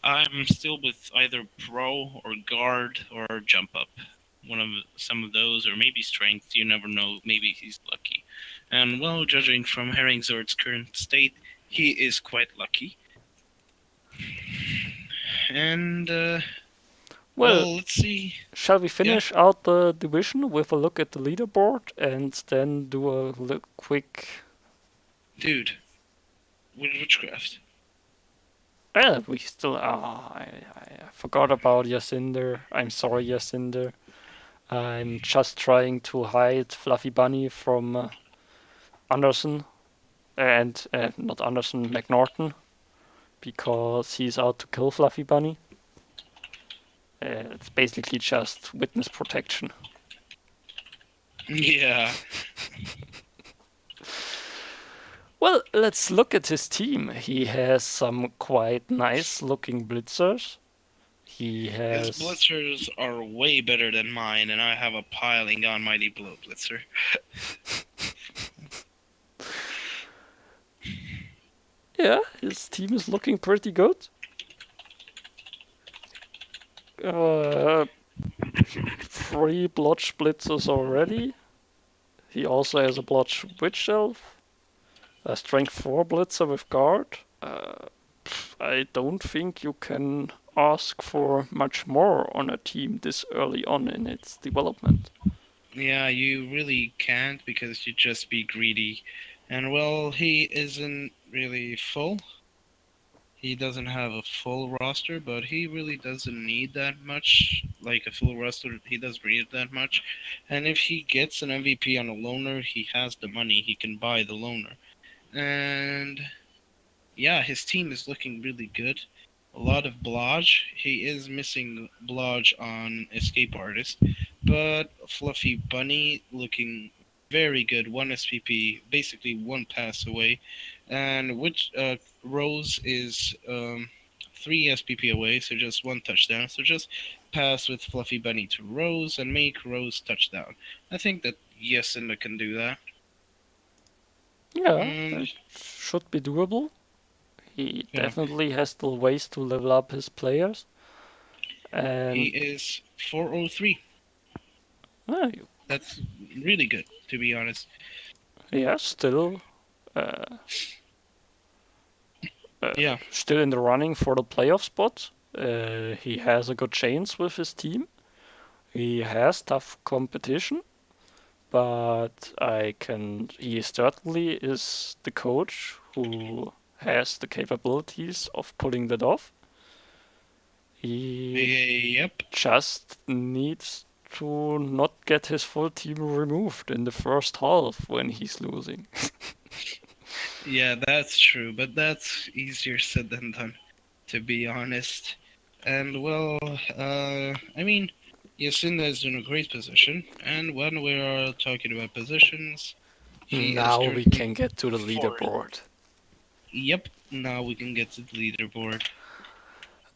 I'm still with either pro or guard or jump up. One of some of those, or maybe strength. You never know. Maybe he's lucky. And well, judging from Herringzord's current state, he is quite lucky. And Well, let's see. shall we Yeah, finish out the division with a look at the leaderboard and then do a quick. dude, with witchcraft. We still. I forgot about Yacinder. I'm sorry, Yacinder. I'm just trying to hide Fluffy Bunny from Anderson and not Anderson, McNorton because he's out to kill Fluffy Bunny. It's basically just witness protection. Yeah, Well, let's look at his team. He has some quite nice looking blitzers. He his has. blitzers are way better than mine, and I have a piling on mighty blow blitzer. Yeah, his team is looking pretty good. Uh, 3 blotch blitzers already. He also has a blotch witch elf, a strength 4 blitzer with guard. I don't think you can ask for much more on a team this early on in its development. Yeah, you really can't because you'd just be greedy. And well, he isn't really full. He doesn't have a full roster, but he really doesn't need that much. Like a full roster, he doesn't need that much. And if he gets an MVP on a loner, he has the money. He can buy the loner. And yeah, his team is looking really good. A lot of Blodge. He is missing Blodge on Escape Artist, but Fluffy Bunny looking very good. 1 SPP, basically 1 pass away, and which Rose is 3 SPP away, so just 1 touchdown. So just pass with Fluffy Bunny to Rose and make Rose touchdown. I think that Yesinda can do that. Yeah, And it should be doable. He yeah, definitely has still ways to level up his players. he And is 403. uh, That's really good, to be honest. yeah, still uh, Yeah, still in the running for the playoff spot. He has a good chance with his team. He has tough competition, but he certainly is the coach who has the capabilities of pulling that off. He yep. just needs to not get his full team removed in the first half when he's losing. Yeah, that's true, but that's easier said than done, to be honest. And well, I mean, Yacinda is in a great position, and when we are talking about positions, he is Now we currently can get to the fourth. leaderboard. Yep, now we can get to the leaderboard.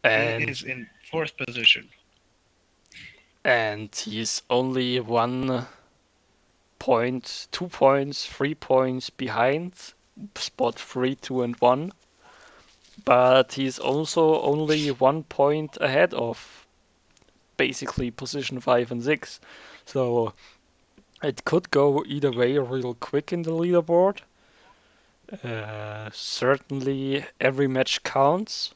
He And is in fourth position. and he's only 1 point, 2 points, 3 points behind spot 3, 2, and 1. But he's also only 1 point ahead of basically position 5 and 6. So it could go either way real quick in the leaderboard. Certainly every match counts.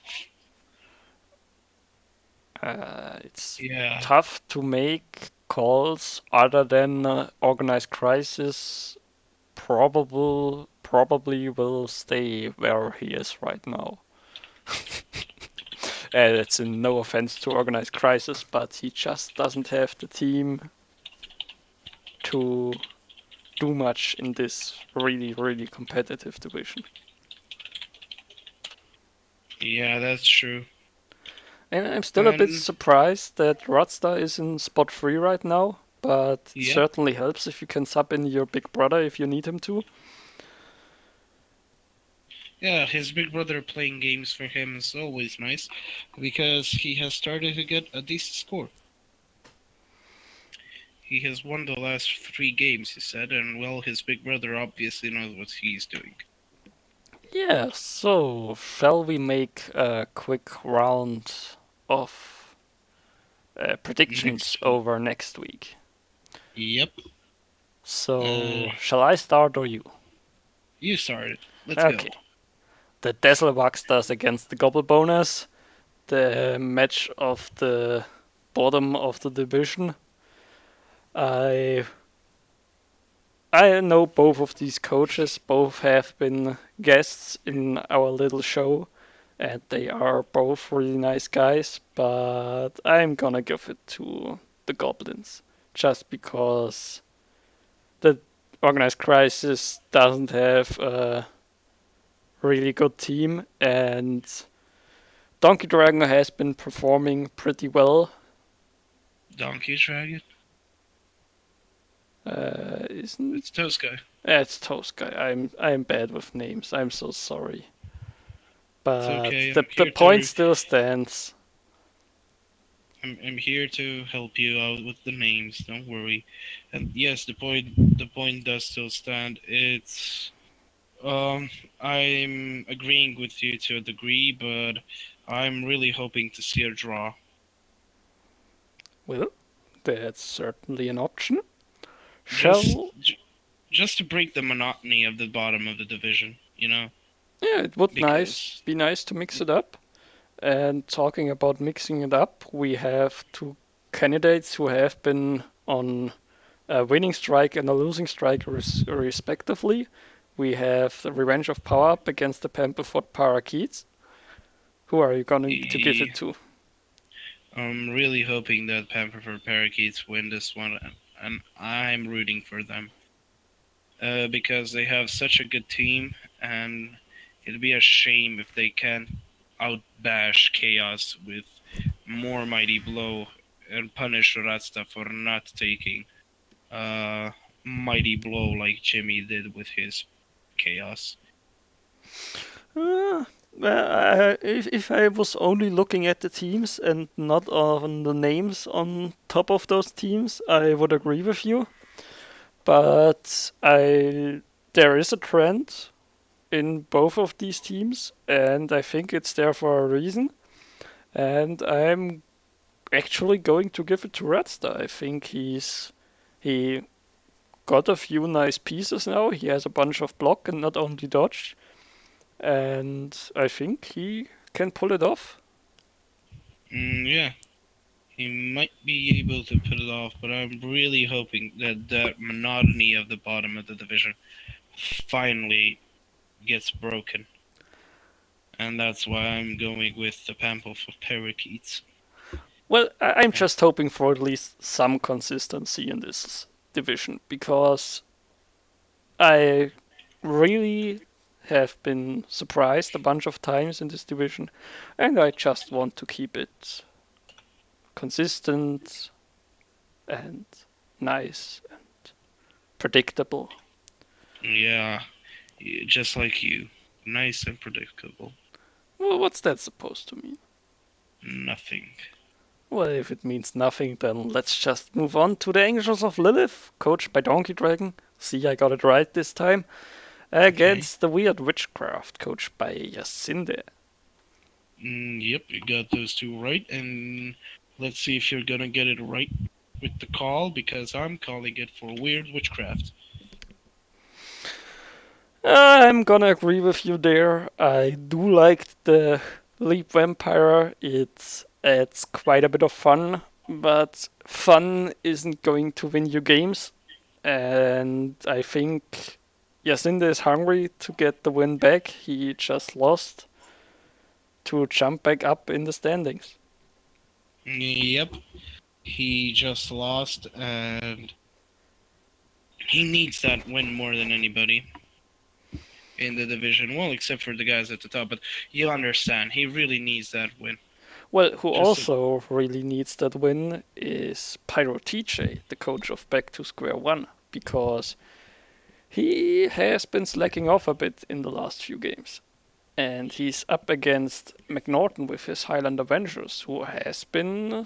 It's Yeah, tough to make calls other than organized crisis probably will stay where he is right now. It's no offense to organized crisis, but he just doesn't have the team to do much in this really competitive division. yeah, that's true. And I'm still a bit And surprised that Rodstar is in spot 3 right now, but it yep, certainly helps if you can sub in your big brother if you need him to. yeah, his big brother playing games for him is always nice because he has started to get a decent score. He has won the last 3 games, he said, and well, his big brother obviously knows what he's doing. Yeah, so shall we make a quick round of predictions Next week. over next week? Yep. Uh, So, shall I start or you? you started. Let's go. Okay. The Dazzle Waxsters against the Gobbleboners, the match of the bottom of the division. I I know both of these coaches. Both have been guests in our little show, and they are both really nice guys. But I'm gonna give it to the Goblins, just because the Organized Crisis doesn't have a really good team, and Donkey Dragon has been performing pretty well. Donkey Dragon? Isn't It's Tosca. it's Tosca. I'm bad with names. I'm so sorry. It's But okay. the point still stands. I'm here to help you out with the names. Don't worry. And yes, the point does still stand. It's I'm agreeing with you to a degree, but I'm really hoping to see a draw. Well, that's certainly an option. Just Shall just to break the monotony of the bottom of the division, Yeah, it would because be nice to mix it up. And talking about mixing it up, we have two candidates who have been on a winning strike and a losing strike respectively. We have the Revenge of Power Up against the Pamperford Parakeets. Who are you going to give the it to? I'm really hoping that Pamperford Parakeets win this one, and I'm rooting for them because they have such a good team, and It'd be a shame if they can't outbash Chaos with more Mighty Blow and punish Rasta for not taking Mighty Blow like Jimmy did with his Chaos. Uh, if I was only looking at the teams and not on the names on top of those teams, I would agree with you. But there is a trend in both of these teams, and I think it's there for a reason. And I'm actually going to give it to Redster. I think he got a few nice pieces now. He has a bunch of block and not only dodge, and I think he can pull it off. Yeah, he might be able to put it off, but I'm really hoping that that monotony of the bottom of the division finally gets broken. And that's why I'm going with the Pample for Parakeets. Well, I'm just hoping for at least some consistency in this division because I really have been surprised a bunch of times in this division, and I just want to keep it consistent and nice and predictable. Yeah, just like you. Nice and predictable. Well, what's that supposed to mean? Nothing. Well, if it means nothing, then let's just move on to the Angels of Lilith, coached by Donkey Dragon. See, I got it right this time. Okay. Against the Weird Witchcraft, coached by Yacinde. Yep, you got those two right, and let's see if you're gonna get it right with the call, because I'm calling it for Weird Witchcraft. I'm gonna agree with you there. I do like the Leap Vampire. It adds quite a bit of fun, but fun isn't going to win you games. And I think Yacinde is hungry to get the win back. He just lost to jump back up in the standings. Yep, he just lost, and he needs that win more than anybody in the division. Well, except for the guys at the top, but you understand, he really needs that win. Well, who Just also really needs that win is Pyro TJ, the coach of Back to Square One, because he has been slacking off a bit in the last few games. And he's up against McNaughton with his Highland Avengers, who has been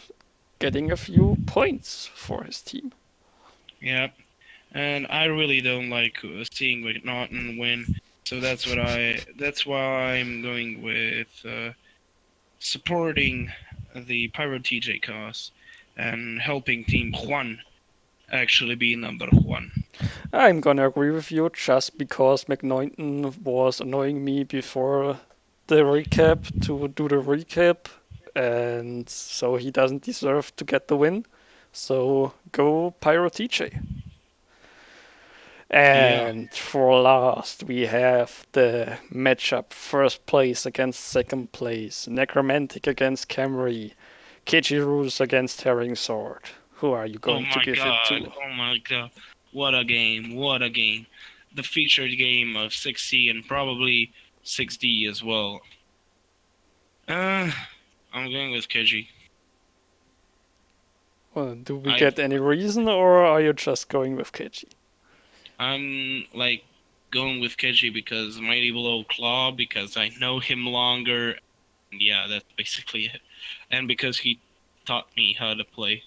getting a few points for his team. yeah, and I really don't like seeing McNaughton win. So that's why I'm going with supporting the Pyro TJ cause and helping Team Juan actually be number one. I'm gonna agree with you just because McNaughton was annoying me before the recap to do the recap, and so he doesn't deserve to get the win. So go Pyro TJ. Yeah. And for last, we have the matchup first place against second place, Necromantic against Camry, Kichirus against Herring Sword. Who are you Oh going to my give it god. to? Oh my god. What a game. What a game. The featured game of 6C and probably 6D as well. I'm going with Keji. Well, do we I get any reason, or are you just going with Kichi? I'm like going with Keji because Mighty Blow Claw, because I know him longer. Yeah, that's basically it. And because he taught me how to play.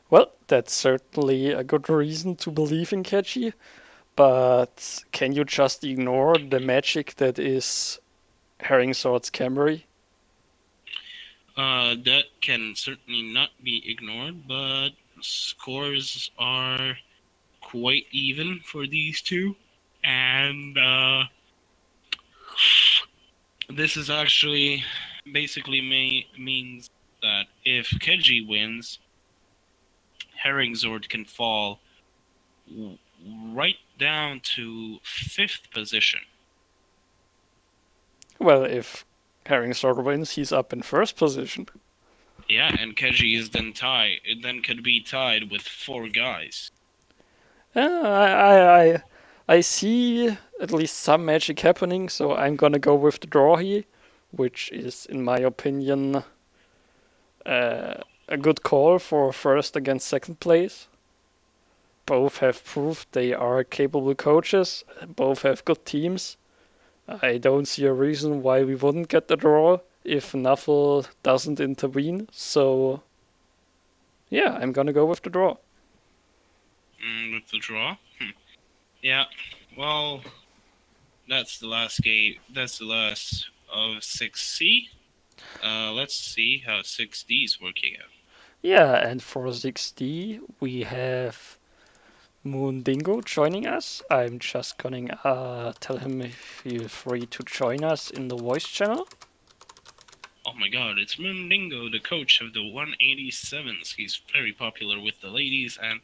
Well, that's certainly a good reason to believe in Kechi, but can you just ignore the magic that is Herring Sword's Camry? That can certainly not be ignored, but scores are quite even for these two. And this is actually basically means that if Keji wins, Herringzord can fall right down to 5th position. Well, if Herring Sword wins, he's up in first position. Yeah, and Keji is then tied. It then could be tied with 4 guys. I see at least some magic happening, so I'm gonna go with the draw here, which is, in my opinion, a good call for first against second place. Both have proved they are capable coaches, both have good teams. I don't see a reason why we wouldn't get the draw if Nuffle doesn't intervene, so yeah, I'm gonna go with the draw. With the draw? Yeah, well, that's the last game. That's the last of 6C. Let's see how 6D is working out. Yeah, and for 6D, we have Moondingo joining us. I'm just gonna tell him if feel free to join us in the voice channel. Oh my god, it's Moondingo, the coach of the 187s. He's very popular with the ladies, and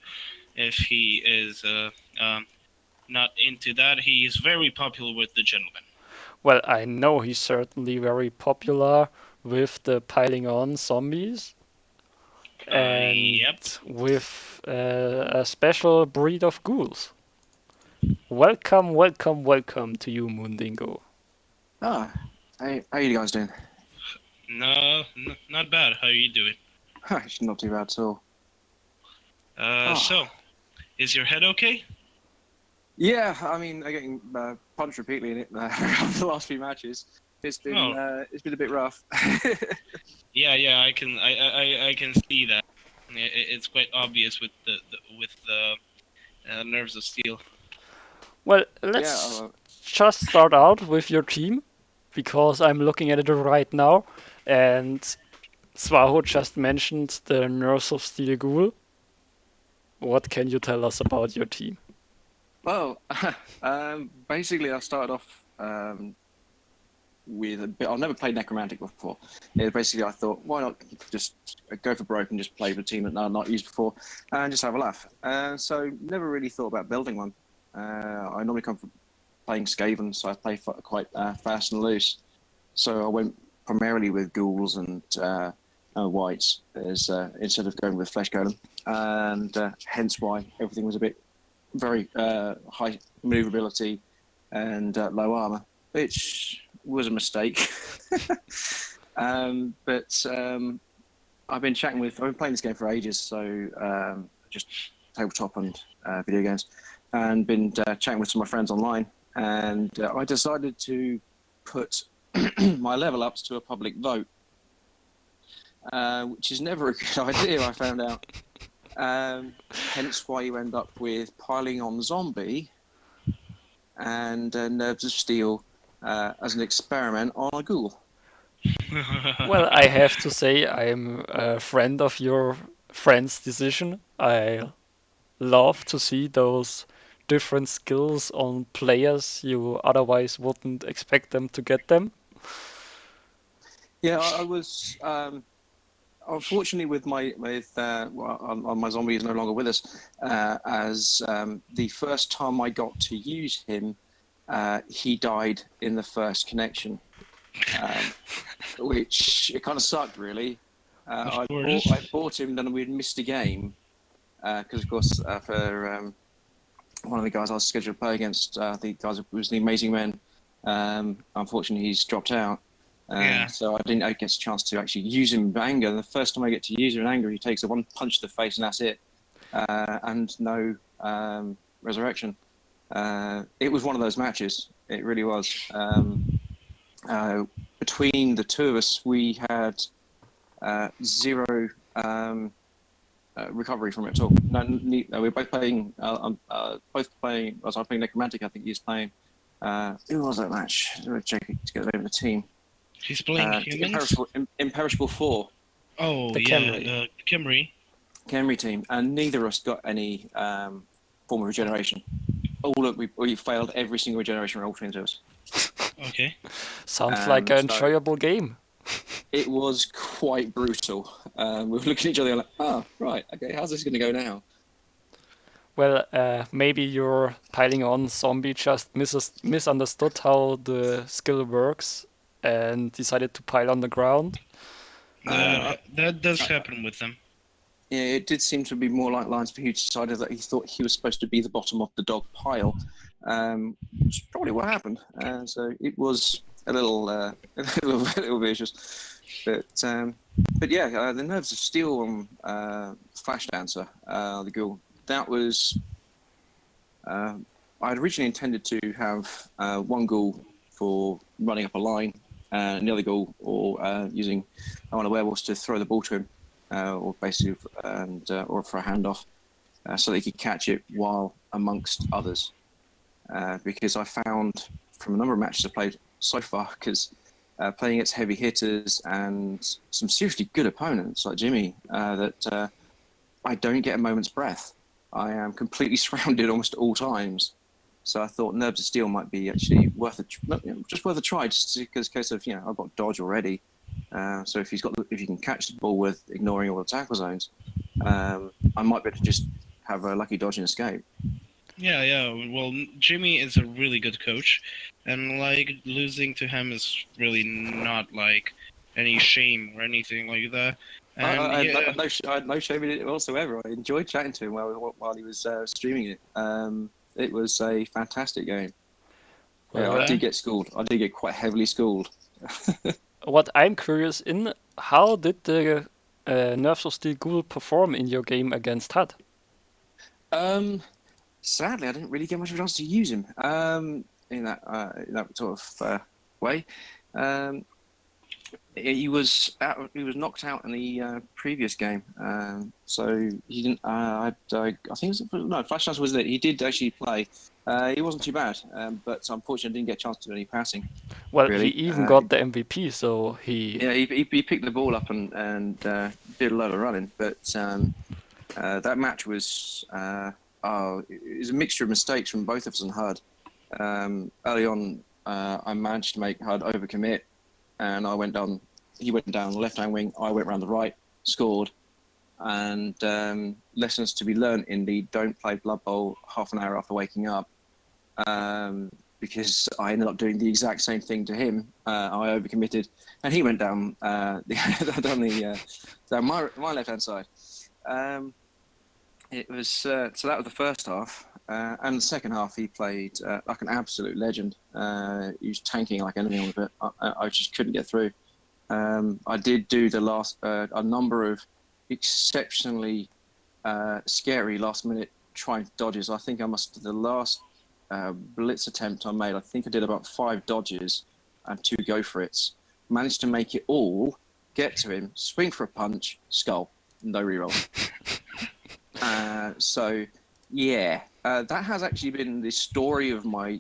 if he is not into that, he's very popular with the gentlemen. Well, I know he's certainly very popular with the piling on zombies and Yep. with a special breed of ghouls. Welcome, welcome, welcome to you, Moondingo. Ah, hey, how you guys doing? No, not bad. How are you doing? Actually, not too bad at all. So, is your head okay? Yeah, I mean, I'm getting punched repeatedly in it over the last few matches. It's been a bit rough. Yeah, I can see that. It's quite obvious with the nerves of steel. Well, let's just start out with your team, because I'm looking at it right now, and Swaho just mentioned the Nerves of Steel Ghoul. What can you tell us about your team? Well, basically, I started off with a bit. I've never played Necromantic before. Basically, I thought, why not just go for broke and just play with a team that I've not used before and just have a laugh. So, never really thought about building one. I normally come from playing Skaven, so I play quite fast and loose. So I went primarily with ghouls and whites instead of going with flesh golem, and hence why everything was a bit very high maneuverability and low armor, which was a mistake. But I've been playing this game for ages, so just tabletop and video games, and been chatting with some of my friends online, and I decided to put my level ups to a public vote, which is never a good idea, I found out. Hence why you end up with piling on zombie and nerves of steel as an experiment on a ghoul. Well, I have to say I'm a friend of your friend's decision. I love to see those different skills on players you otherwise wouldn't expect them to get them. Yeah, I was unfortunately with my zombie is no longer with us. As the first time I got to use him, he died in the first connection, which it kind of sucked really. I bought him, then we'd missed a game because of course for one of the guys I was scheduled to play against, the guys was the Amazing Men. Unfortunately, he's dropped out. So I didn't get a chance to actually use him in anger. And the first time I get to use him in anger, he takes a one punch to the face and that's it. And no resurrection. It was one of those matches. It really was. Between the two of us, we had zero recovery from it at all. We were both playing. As I was playing Necromantic, I think he was playing. Who was that match? Check to get the name of the team. He's playing humans? Imperishable 4. Oh, the Khemri. Khemri team, and neither of us got any form of regeneration. We failed every single regeneration roll between us. Okay. Sounds like an enjoyable game. It was quite brutal. We were looking at each other like, oh, right, okay, how's this going to go now? Well, maybe your piling on zombie just misunderstood how the skill works and decided to pile on the ground. That does happen with them. Yeah, it did seem to be more like lines for he decided that he thought he was supposed to be the bottom of the dog pile, which is probably what happened. So it was a little, a little vicious, but yeah, the Nerves of Steel on Flash Dancer, the ghoul. That was. I'd originally intended to have one ghoul for running up a line, and the other ghoul or using one of the werewolves to throw the ball to him. Or basically, or for a handoff, so they could catch it while amongst others. Because I found from a number of matches I've played so far, because playing against heavy hitters and some seriously good opponents like Jimmy, that I don't get a moment's breath. I am completely surrounded almost at all times. So I thought Nerves of Steel might be actually worth a try, just because case of I've got dodge already. So if you can catch the ball with ignoring all the tackle zones, I might be able to just have a lucky dodge and escape. Yeah. Well, Jimmy is a really good coach, and like losing to him is really not like any shame or anything like that. And I had no shame in it whatsoever. I enjoyed chatting to him while he was streaming it. It was a fantastic game. Well, I did get schooled. I did get quite heavily schooled. what I'm curious in, how did the Nerves of Steel Ghoul perform in your game against Hud? Sadly, I didn't really get much of a chance to use him in that sort of way. He was knocked out in the previous game, so he didn't. I think Flash Dance was it. He did actually play. He wasn't too bad, but unfortunately, didn't get a chance to do any passing. Well, Really. he even got the MVP, so he. Yeah, he picked the ball up and did a lot of running, but that match was it was a mixture of mistakes from both of us and HUD. Early on, I managed to make HUD overcommit, and he went down the left-hand wing, I went around the right, scored, and lessons to be learnt in the don't play Blood Bowl half an hour after waking up, because I ended up doing the exact same thing to him. I overcommitted, and he went down down my left-hand side. It was so that was the first half, and the second half he played like an absolute legend. He was tanking like anything on the bit. I just couldn't get through. I did do a number of exceptionally scary last-minute trying dodges. I think the last blitz attempt I made, I think I did about 5 dodges and 2 go for it's. Managed to make it all, get to him, swing for a punch, skull, no reroll. So yeah, that has actually been the story of my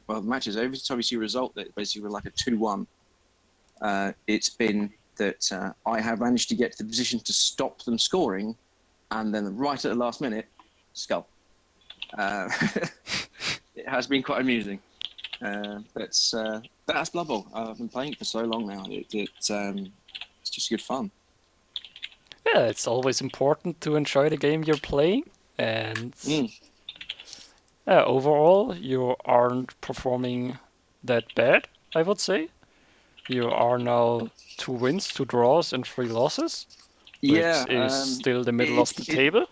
matches. Every time you see a result that basically was like a 2-1, it's been that I have managed to get to the position to stop them scoring, and then right at the last minute, skull. It has been quite amusing. But that's Blood Bowl. I've been playing it for so long now. It's just good fun. Yeah, it's always important to enjoy the game you're playing, and overall, you aren't performing that bad, I would say. You are now 2 wins, 2 draws, and 3 losses, which is still the middle of the table.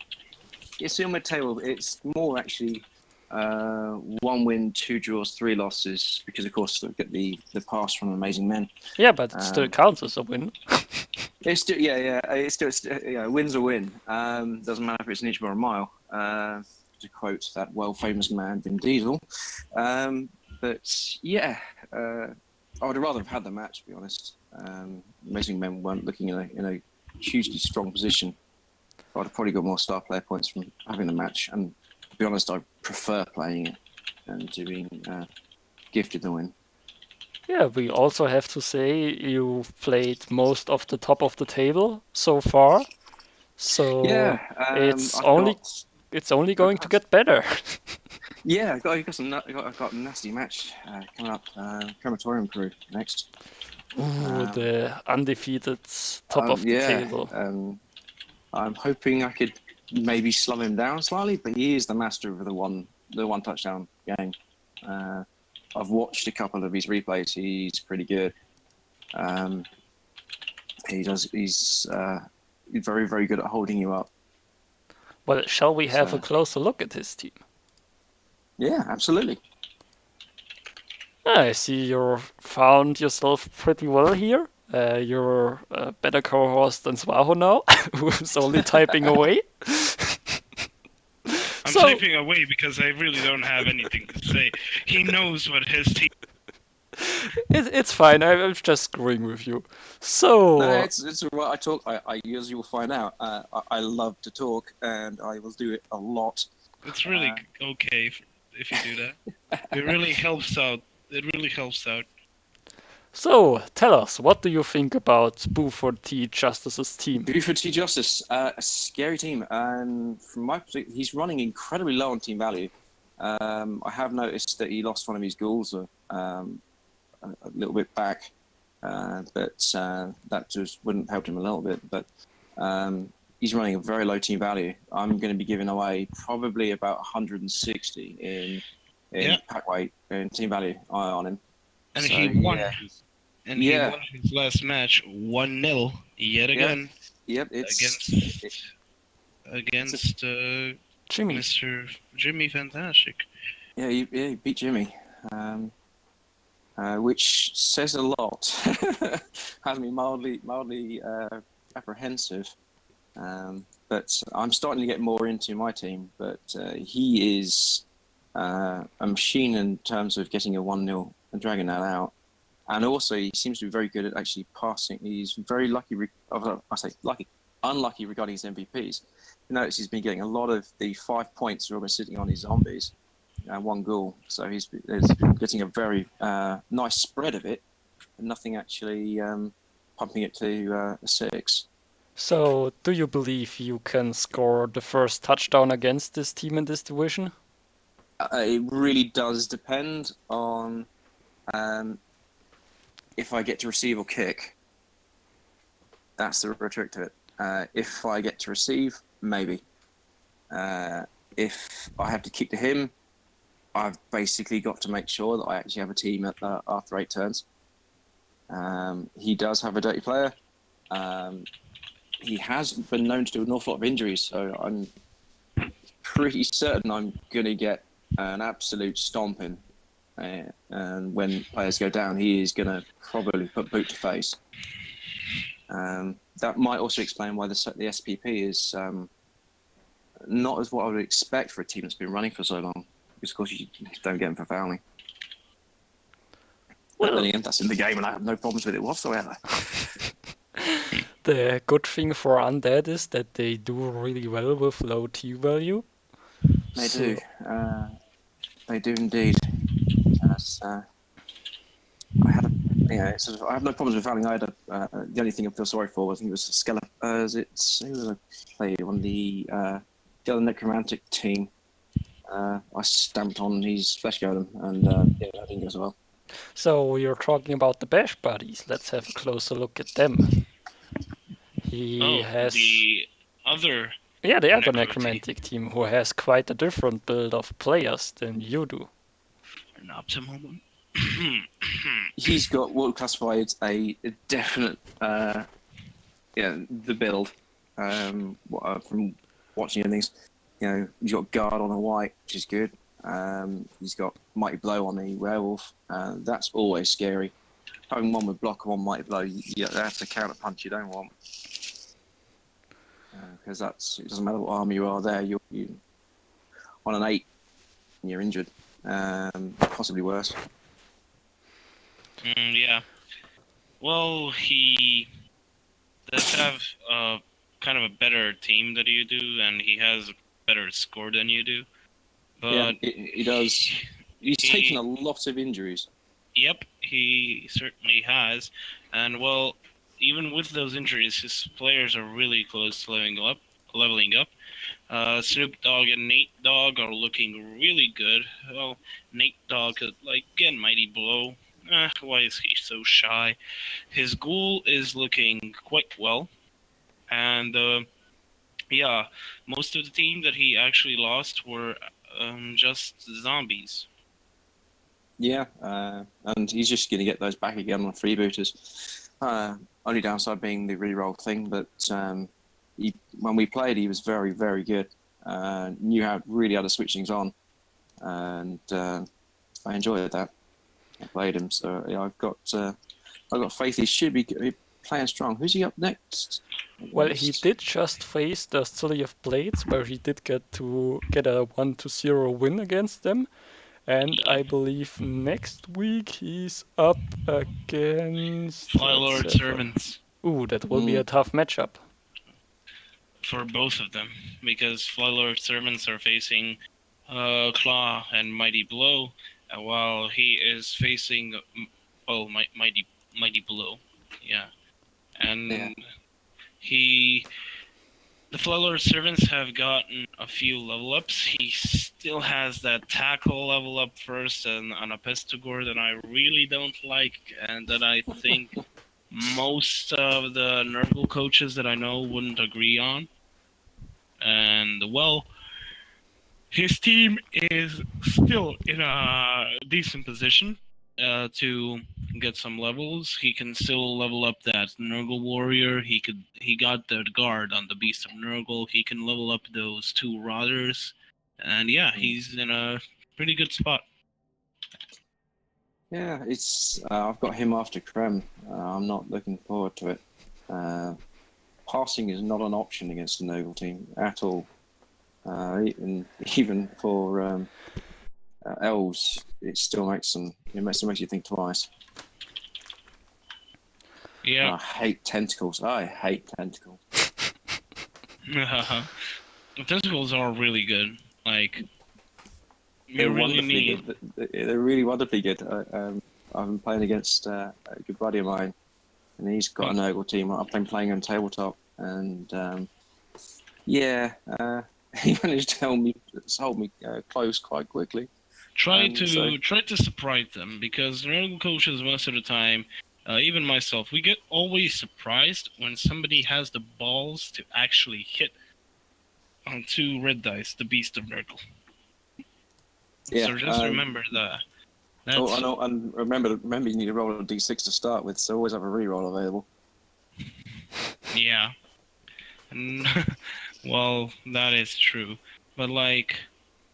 It's still mid-table. It's more actually 1 win, 2 draws, 3 losses, because of course look at the pass from Amazing Men. Yeah, but it still counts as a win. It's still It's still win's a win. Doesn't matter if it's an inch or a mile. To quote that world-famous man Vin Diesel. But yeah, I would rather have had the match, to be honest. Amazing Men weren't looking in a hugely strong position. I'd have probably got more star player points from having the match. And to be honest, I prefer playing it and to being gifted the win. Yeah, we also have to say you've played most of the top of the table so far. So it's only going to get better. Yeah, I've got a nasty match coming up. Crematorium Crew next. Ooh, the undefeated top of the table. I'm hoping I could maybe slow him down slightly, but he is the master of the one touchdown game. I've watched a couple of his replays. He's pretty good. He's very, very good at holding you up Well, shall we have a So, closer look at his team? yeah, absolutely. I see you found yourself pretty well here. You're a better co-host than Swaho now, who's only typing away. I'm So, typing away because I really don't have anything to say. He knows what his team. it's fine. I'm just screwing with you. No, So, it's all right. I talk. As you will find out, I love to talk, and I will do it a lot. It's really okay if you do that. It really helps out. It really helps out. so tell us, what do you think about Buford T. Justice's team? Buford T Justice, a scary team, and from my perspective, he's running incredibly low on team value. I have noticed that he lost one of his ghouls a little bit back, but that just wouldn't help him a little bit. But he's running a very low team value. I'm going to be giving away probably about 160 in pack weight in team value on him. And So, he won. yeah. And he won his last match 1-0 yet again. Yep, against Jimmy. Mr. Jimmy Fantastic. Yeah, he beat Jimmy, which says a lot. Has me mildly apprehensive. But I'm starting to get more into my team. But he is a machine in terms of getting a 1-0 and dragging that out. And also, he seems to be very good at actually passing. He's very lucky. I say lucky, unlucky regarding his MVPs. You notice he's been getting a lot of the 5 points are almost sitting on his zombies and one ghoul. So he's been getting a very nice spread of it, and nothing actually pumping it to a 6. So, do you believe you can score the first touchdown against this team in this division? It really does depend on if I get to receive or kick. That's the trick to it. If I get to receive, maybe. If I have to kick to him, I've basically got to make sure that I actually have a team after 8 turns. He does have a dirty player. He has been known to do an awful lot of injuries, so I'm pretty certain I'm going to get an absolute stomping. And when players go down, he is going to probably put boot to face. That might also explain why the SPP is not as what I would expect for a team that's been running for so long. Because, of course, you don't get him for fouling. Well, then again, that's in the game, and I have no problems with it whatsoever. The good thing for Undead is that they do really well with low T value. They do. They do indeed. I had I have no problems with fouling either. The only thing I feel sorry for was I think it was Skella. Who was I played on the other necromantic team? I stamped on his flesh golem, and that didn't go so well. So you're talking about the Bash Buddies. Let's have a closer look at them. He has the other. Yeah, the other necromantic team who has quite a different build of players than you do. An optimal one. He's got what would classify as a definite, the build. From watching things, he's got guard on a white, which is good. He's got mighty blow on the werewolf. That's always scary. Having one with block and one mighty blow, that's a counter punch you don't want. Because it doesn't matter what armor you are there, you on an 8 and you're injured. Possibly worse. Yeah. Well, he does have kind of a better team than you do, and he has a better score than you do. But yeah, he does. He's taken a lot of injuries. Yep, he certainly has. And, well, even with those injuries, his players are really close to leveling up. Snoop Dogg and Nate Dogg are looking really good. Well, Nate Dogg could, get Mighty Blow. Why is he so shy? His ghoul is looking quite well. And, most of the team that he actually lost were just zombies. Yeah, and he's just going to get those back again on freebooters. Only downside being the reroll thing, but when we played, he was very, very good. knew how to switch things on, and I enjoyed that. I played him, so yeah, I've got faith he should be playing strong. Who's he up next? Well, he did just face the City of Blades, where he did get a 1-0 win against them. And I believe next week he's up against Flylord Servants. Ooh, that will be a tough matchup. For both of them, because Flylord Servants are facing Claw and Mighty Blow, while he is facing Mighty Blow. Yeah. And the Flylord Servants have gotten a few level ups. He still has that tackle level up first and on a Pestigore that I really don't like, and that I think most of the Nurgle coaches that I know wouldn't agree on. And, well, his team is still in a decent position to get some levels. He can still level up that Nurgle warrior. He got the guard on the Beast of Nurgle. He can level up those 2 Rotters. And yeah, he's in a pretty good spot. Yeah, it's I've got him after Krem. I'm not looking forward to it. Passing is not an option against the Nurgle team at all. Even for elves, it still makes you think twice. Yeah. I hate tentacles. Tentacles are really good. Like, they're really wonderfully good. I've been playing against a good buddy of mine, and he's got a Nurgle team. I've been playing on tabletop, and he managed to hold me close quite quickly. Try to surprise them, because Nurgle coaches most of the time, even myself, we get always surprised when somebody has the balls to actually hit on 2 red dice, the Beast of Nurgle. Yeah, so just remember that. I know, and remember you need to roll a d6 to start with, so always have a reroll available. Yeah. And, well, that is true. But, like,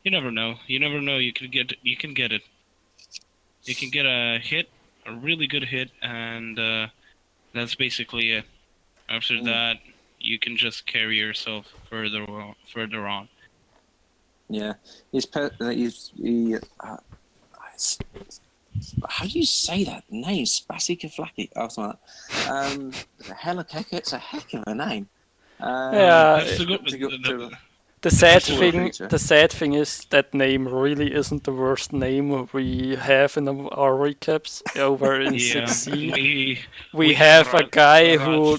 you never know. You can get it. You can get a hit, a really good hit, and that's basically it. After that, you can just carry yourself further on. Yeah, how do you say that name? Spasikaflaki. Oh, something like that. Helakeka, it's a heck of a name. The sad thing is that name really isn't the worst name we have in our recaps over in 6C. We have a guy who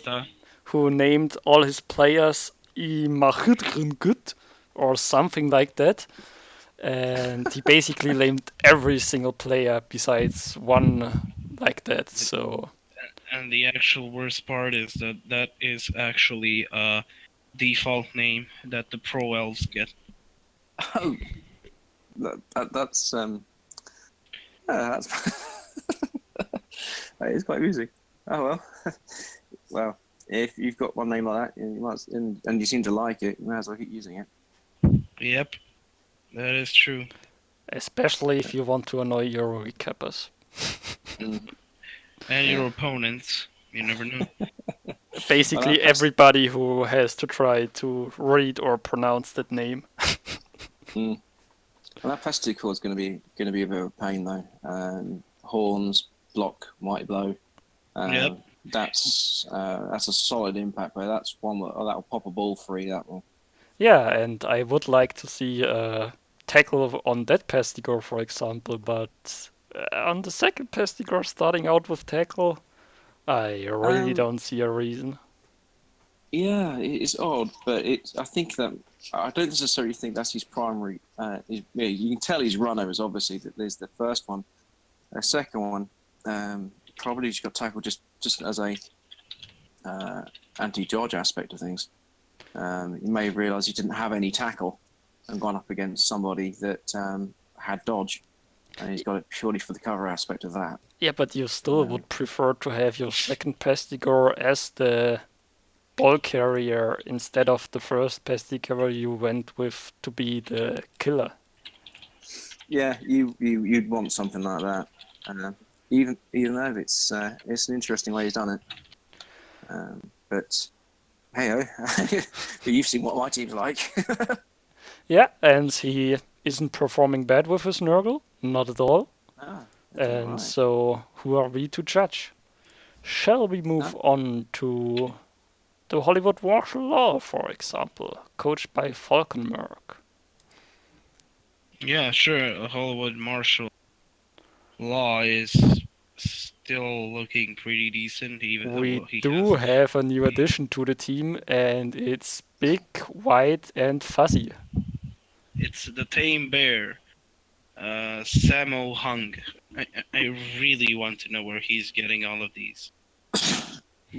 named all his players Imachudrungut or something like that. And he basically named every single player besides one like that. So. And the actual worst part is that is actually a default name that the pro elves get. Oh, that's that is quite amusing. Oh well, well, if you've got one name like that, and you seem to like it, you might as well keep using it. Yep, that is true. Especially if you want to annoy your recappers. And your opponents, you never know. Basically everybody who has to try to read or pronounce that name. Well, that Pestigore is going to be a bit of a pain though. Horns, block, mighty blow. Yep. That's a solid impact, but that's one that'll pop a ball free. That will. Yeah, and I would like to see tackle on that Pestigore, for example, but on the second Pestigore starting out with tackle, I really don't see a reason. Yeah, it's odd, but I think that I don't necessarily think that's his primary. You can tell his runners obviously that there's the first one, a second one. Probably just got tackled just as a anti-dodge aspect of things. He may have realised he didn't have any tackle and gone up against somebody that had dodge, and he's got it purely for the cover aspect of that. Yeah, but you still would prefer to have your second Pestigore as the ball carrier instead of the first pesty carrier you went with to be the killer. Yeah, you'd want something like that. Even though it's an interesting way he's done it. But hey, you've seen what my team's like. Yeah, and he isn't performing bad with his Nurgle, not at all. And right. so, who are we to judge? Shall we move on to the Hollywood martial law, for example, coached by Falkenberg? Yeah, sure. Hollywood martial law is still looking pretty decent, even We though he do has. have a new addition to the team, and it's big, white, and fuzzy. It's the tame bear, Sammo Hung. I really want to know where he's getting all of these.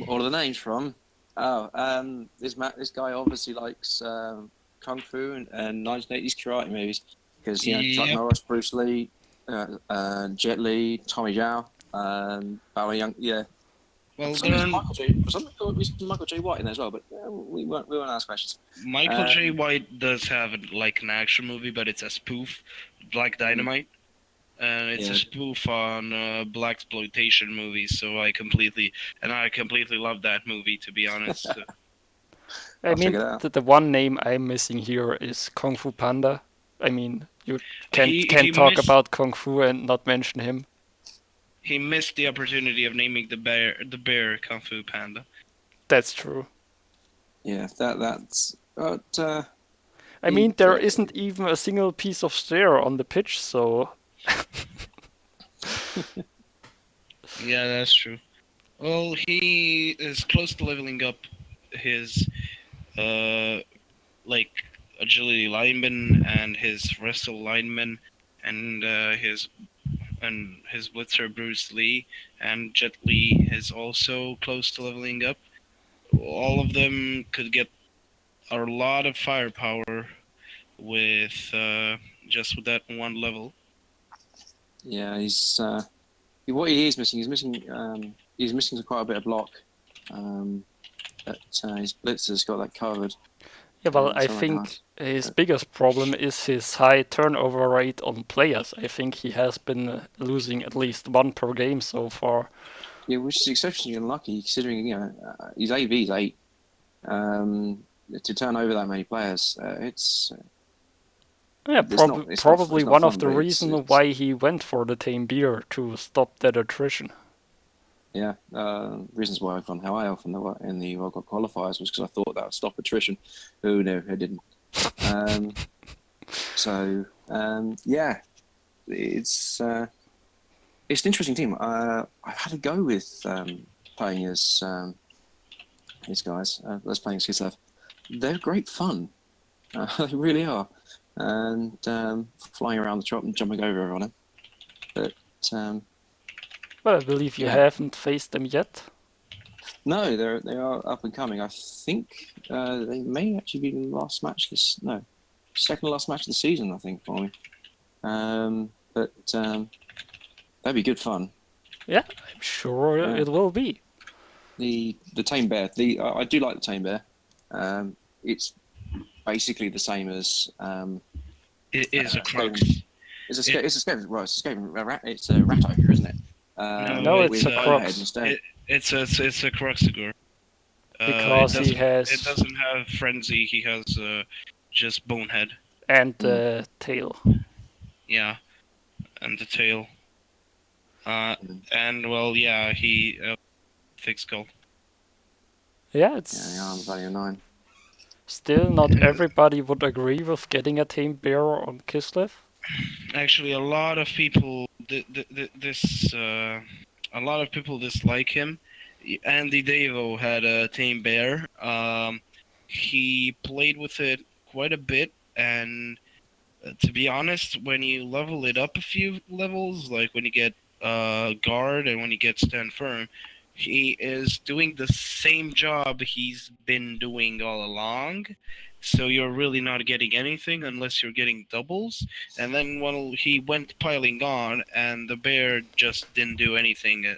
All of the names from. This guy obviously likes kung fu and 1980s karate movies because Chuck Yep. Norris, Bruce Lee, Jet Li, Tommy Zhao, Bala Young. Yeah. Well, For Michael J. White in there as well, but we won't ask questions. Michael J. White does have like an action movie, but it's a spoof, Black Dynamite, and it's a spoof on blaxploitation movies. So I completely love that movie, to be honest. I mean, the one name I'm missing here is Kung Fu Panda. I mean, you can't talk about Kung Fu and not mention him. He missed the opportunity of naming the bear Kung Fu Panda. That's true. Yeah, that's. But, I mean, there isn't even a single piece of stair on the pitch, so. Yeah, that's true. Well, he is close to leveling up his like agility lineman and his wrestle lineman and his blitzer Bruce Lee, and Jet Li is also close to leveling up. All of them could get a lot of firepower with just with that one level. Yeah, he's what he is missing. He's missing quite a bit of block. But his blitzer's got that covered. Yeah, well, I think his biggest problem is his high turnover rate on players. I think he has been losing at least one per game so far. Yeah, which is exceptionally unlucky considering his AV is 8. To turn over that many players, it's. Yeah, probably one of the reasons why he went for the tame bear to stop that attrition. Yeah, reasons why I've gone how I often in the World Cup qualifiers was because I thought that would stop attrition. Oh no, it didn't. Yeah, it's an interesting team. I've had to go with playing as these guys. Let's playing as Kislev. They're great fun. They really are. And flying around the top and jumping over everyone. But well, I believe you haven't faced them yet. No, they are up and coming. I think they may actually be the last match. Second to last match of the season, I think, for me. But that'd be good fun. Yeah, I'm sure it will be. The tame bear. I do like the tame bear. It's basically the same as. It is a crux. It's a rat ogre, isn't it? No, it's a crux. It's a Cruxigur. Because it doesn't have frenzy. He has just bonehead and the tail. Yeah, and the tail. And well, yeah, he thick skull. Yeah, it's. Yeah, the arm value 9. Still, not everybody would agree with getting a tame bear on Kislev. Actually, a lot of people dislike him. Andy Davo had a tame bear. He played with it quite a bit, and to be honest, when you level it up a few levels, like when you get guard and when you get stand firm, he is doing the same job he's been doing all along. So you're really not getting anything unless you're getting doubles. And then when he went piling on, and the bear just didn't do anything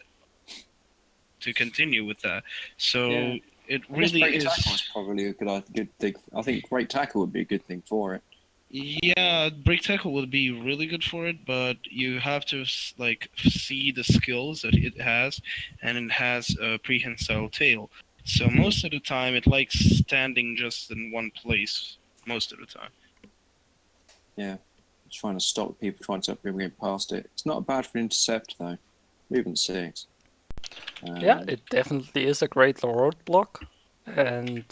to continue with that. So It I guess really break tackle is. is probably a good thing. I think break tackle would be a good thing for it. Yeah, break tackle would be really good for it, but you have to like see the skills that it has, and it has a prehensile tail. So most of the time, it likes standing just in one place. Most of the time. Yeah, trying to stop people trying to bring past it. It's not bad for intercept though. Movement 6. Yeah, it definitely is a great roadblock, and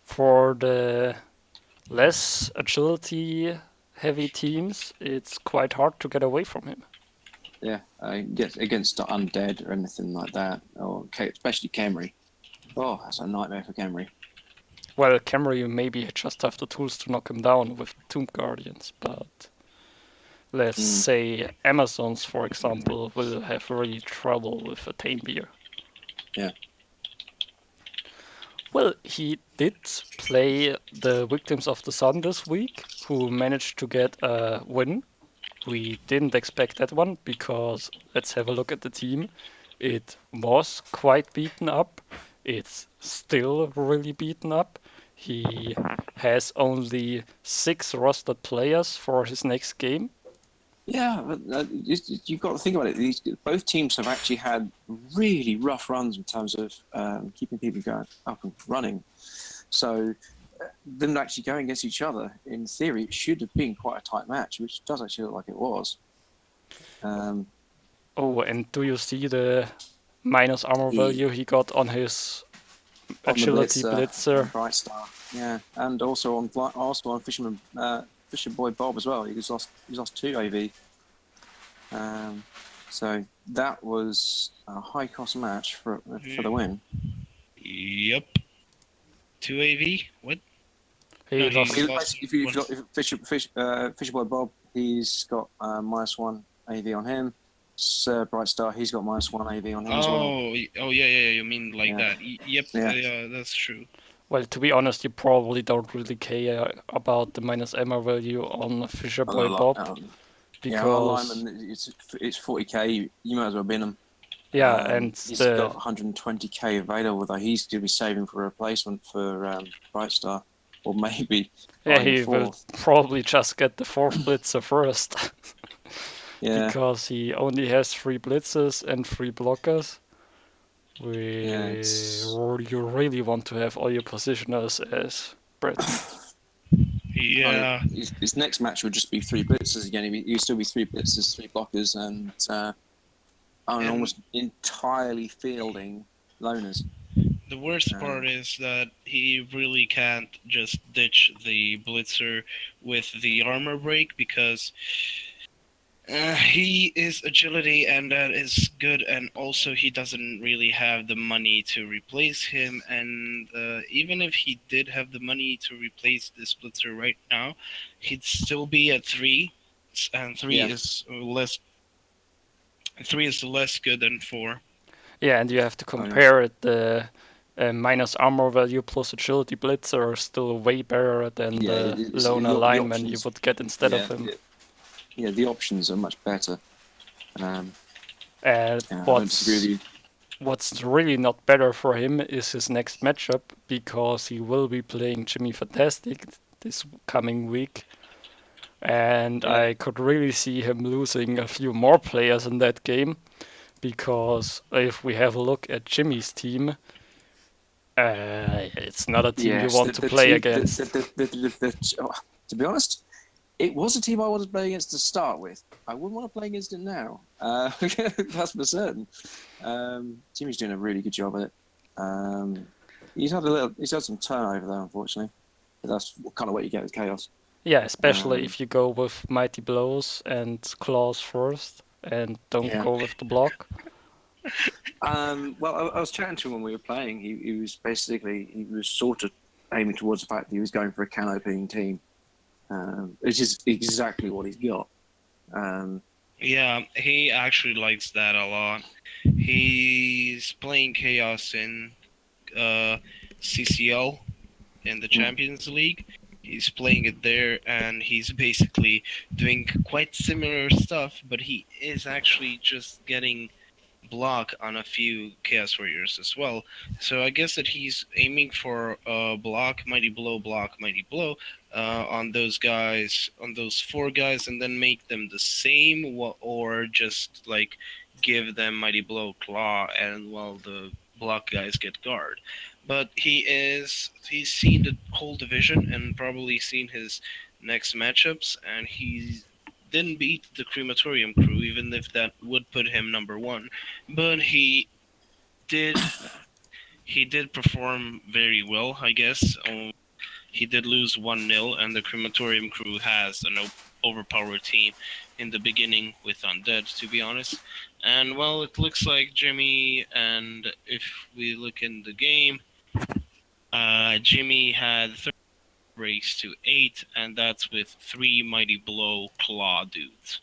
for the less agility heavy teams, it's quite hard to get away from him. Yeah, against the undead or anything like that, or especially Camry. Oh, that's a nightmare for Camry. Well, Camry maybe just have the tools to knock him down with Tomb Guardians, but let's say Amazons, for example, will have really trouble with a Tame Beer. Yeah. Well, he did play the Victims of the Sun this week, who managed to get a win. We didn't expect that one because let's have a look at the team. It was quite beaten up. It's still really beaten up. He has only 6 rostered players for his next game. Yeah, but you've got to think about it. Both teams have actually had really rough runs in terms of keeping people going up and running. So them actually going against each other, in theory, it should have been quite a tight match, which does actually look like it was. Oh, and do you see the minus armor value he got on his agility blitzer? Bright Star, yeah, and also on Fisher Boy Bob as well. He's lost 2 AV. So that was a high cost match for the win. Yep. 2 AV? What? He No, lost. Fisher Boy Bob, he's got -1 AV on him. Sir Bright Star, he's got -1 AV on him as well. Oh yeah, you mean like that. Yep, Yeah. that's true. Well, to be honest, you probably don't really care about the minus armor value on Fisher Boy Bob. Because lineman, it's 40k. You might as well bin him. Yeah, and he's got 120k available. Though he's going to be saving for a replacement for Bright Star, or maybe he will probably just get the 4th blitzer first. Yeah, because he only has 3 blitzes and 3 blockers. You really want to have all your positioners as Brett. Yeah. His next match would just be 3 blitzers again. He'd still be 3 blitzers, 3 blockers, and almost entirely fielding loners. The worst part is that he really can't just ditch the blitzer with the armor break because he is agility and that is good, and also he doesn't really have the money to replace him, and even if he did have the money to replace this blitzer right now, he'd still be at 3, and 3 is less. 3 is less good than 4. Yeah, and you have to compare it. The minus armor value plus agility blitzer are still way better than the loner lineman you would get instead of him. Yeah, the options are much better. What's really not better for him is his next matchup, because he will be playing Jimmy Fantastic this coming week. And I could really see him losing a few more players in that game, because if we have a look at Jimmy's team, it's not a team you want to play against. To be honest, it was a team I wanted to play against to start with. I wouldn't want to play against it now. That's for certain. Jimmy's doing a really good job at it. He's had some turnover though, unfortunately. But that's kind of what you get with Chaos. Yeah, especially if you go with Mighty Blows and Claws first and don't go with the block. Well, I was chatting to him when we were playing. He was sort of aiming towards the fact that he was going for a canopying team. Which is exactly what he's got. Yeah, he actually likes that a lot. He's playing Chaos in CCL in the Champions League. He's playing it there, and he's basically doing quite similar stuff, but he is actually just getting block on a few Chaos Warriors as well. So I guess that he's aiming for block, mighty blow, on those guys, on those 4 guys, and then make them the same, or just like give them mighty blow, claw, and while the block guys get guard. But he's seen the whole division and probably seen his next matchups, and he didn't beat the Crematorium crew, even if that would put him number 1. But did he did perform very well, I guess. He did lose 1-0, and the Crematorium crew has an overpowered team in the beginning with Undead, to be honest. And, well, it looks like Jimmy, and if we look in the game, Jimmy had 30 breaks to 8, and that's with 3 Mighty Blow Claw dudes.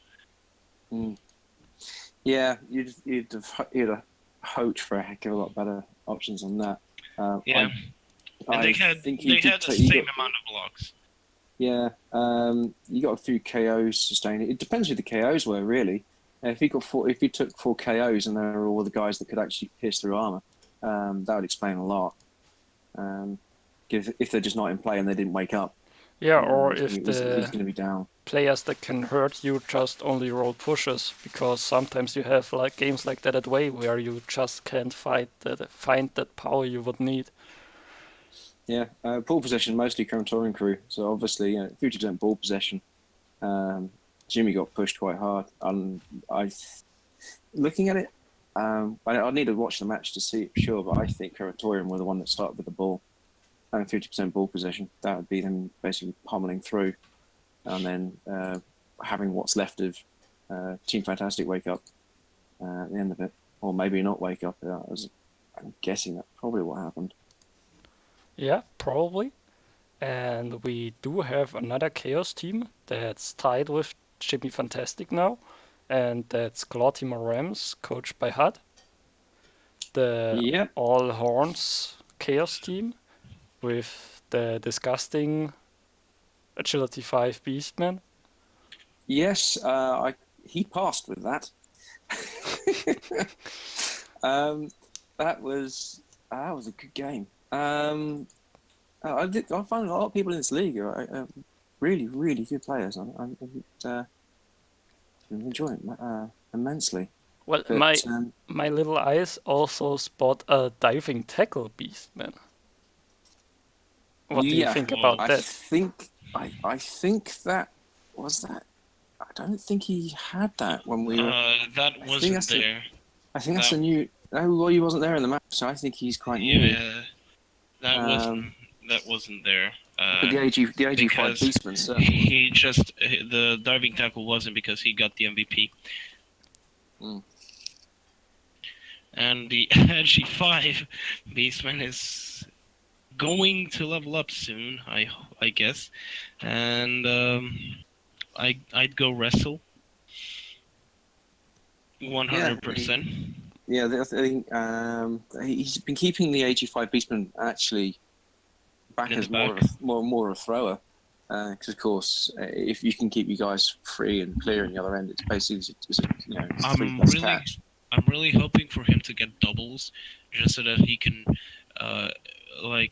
Yeah, you'd have hoped for a heck of a lot better options on that. Yeah. And they had the same amount of blocks. Yeah, you got a few KOs sustained. It depends who the KOs were, really. If you took 4 KOs and they were all the guys that could actually pierce through armor, that would explain a lot. If they're just not in play and they didn't wake up. Yeah, or if he's going to be down. Players that can hurt you just only roll pushes, because sometimes you have like games like that at Way where you just can't find that power you would need. Yeah, ball possession, mostly Crematorium crew. So obviously, 50% ball possession. Jimmy got pushed quite hard. Looking at it, I need to watch the match to see it for sure, but I think Crematorium were the one that started with the ball. And 50% ball possession, that would be them basically pummeling through. And then having what's left of Team Fantastic wake up at the end of it. Or maybe not wake up. I'm guessing that's probably what happened. Yeah, probably. And we do have another Chaos team that's tied with Jimmy Fantastic now. And that's Glortimer Rams, coached by Hud. The All Horns Chaos team with the disgusting Agility 5 Beastman. Yes, he passed with that. That was a good game. I find a lot of people in this league are really, really good players. I'm enjoying it immensely. Well, but, my little eyes also spot a diving tackle Beastman. What do you think about that? I think that was that. I don't think he had that when we were. That wasn't there. I think that's a new. Oh, well, he wasn't there in the match, so I think he's quite new. Yeah, that wasn't there. But the AG5 Beastman, certainly. The diving tackle wasn't because he got the MVP. And the AG5 Beastman is going to level up soon, I guess. And I'd go wrestle. 100%. Yeah, I think he's been keeping the AG5 Beastman actually back as more of a thrower. Because of course, if you can keep you guys free and clear in the other end, it's basically it's a 3+ catch. I'm really hoping for him to get doubles, just so that he can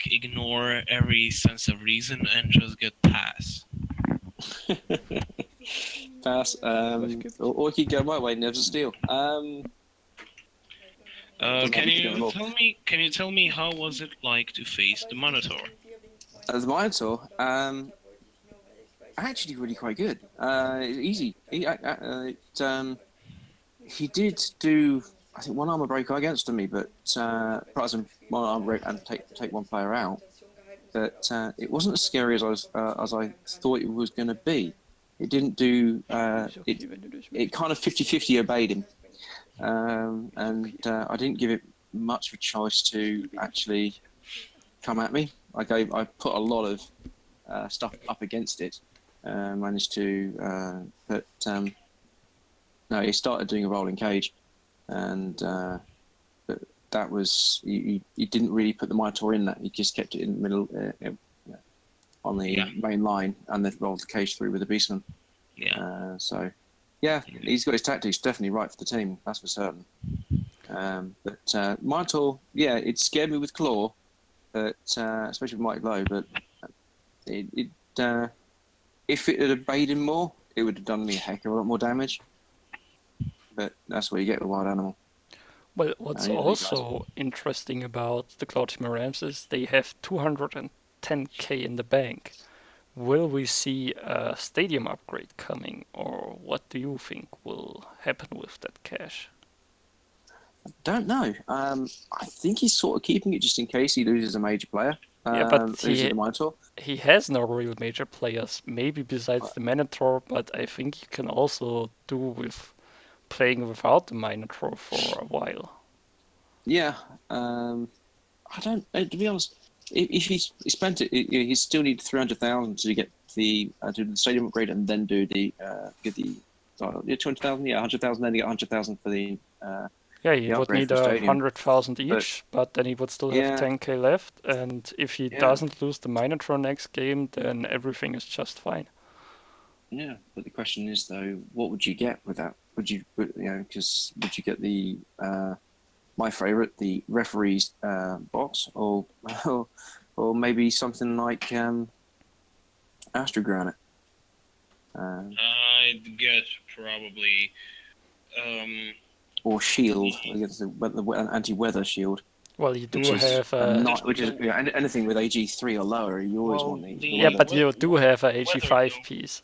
ignore every sense of reason and just get pass. Pass. Or he could go my way, Nevs of Steel. Can you tell me how was it like to face the Minotaur? The Minotaur, actually really quite good. Easy. He did do, I think, 1 armor break against me, but prize him 1 armor break and take 1 player out. But it wasn't as scary as I thought it was going to be. It didn't do. It kind of 50-50 obeyed him, and I didn't give it much of a choice to actually come at me. I put a lot of stuff up against it. Managed to put. No, he started doing a rolling cage, and but that was he didn't really put the Minotaur in that. He just kept it in the middle on the main line, and then rolled the cage through with the Beastman. Yeah. So, yeah, he's got his tactics definitely right for the team. That's for certain. But Minotaur, yeah, it scared me with Claw, but especially with Mighty Blow. But if it had obeyed him more, it would have done me a heck of a lot more damage. But that's what you get with Wild Animal. Well, what's You guys. also interesting about the Cloudtimir Rams is they have 210k in the bank. Will we see a stadium upgrade coming, or what do you think will happen with that cash? Don't know. I think he's sort of keeping it just in case he loses a major player. Yeah, but Loses the Minotaur. he has no real major players, maybe besides the Minotaur, but I think you can also do with playing without the Minotaur for a while. Yeah. I don't. To be honest, if he spent it, he still need 300,000 to get the do the stadium upgrade and then do the get the 200,000, 100,000, then you get 100,000 for the Yeah, he the would upgrade need for the stadium. 100,000 each, but then he would still have Yeah. 10k left, and if he Yeah. doesn't lose the Minotaur next game, then everything is just fine. Yeah, but the question is though, what would you get with that? Would you because would you get the my favorite, the referee's box, or maybe something like Astro Granite? I'd guess probably. Or shield, I guess the anti-weather shield. Well, you do Which is have anything with AG3 or lower, you always want the yeah, weather. but you do have a AG5 piece.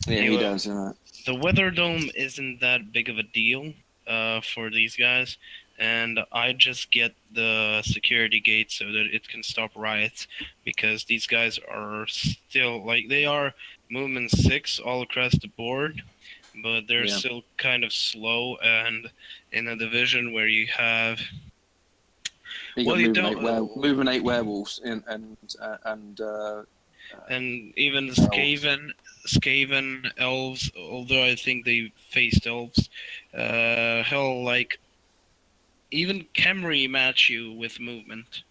Yeah, he does. The weather dome isn't that big of a deal for these guys, and I just get the security gate so that it can stop riots, because these guys are still they are movement 6 all across the board, but they're still kind of slow, and in a division where you have movement 8 werewolves and even the Skaven elves, although I think they faced elves, even Camry match you with movement.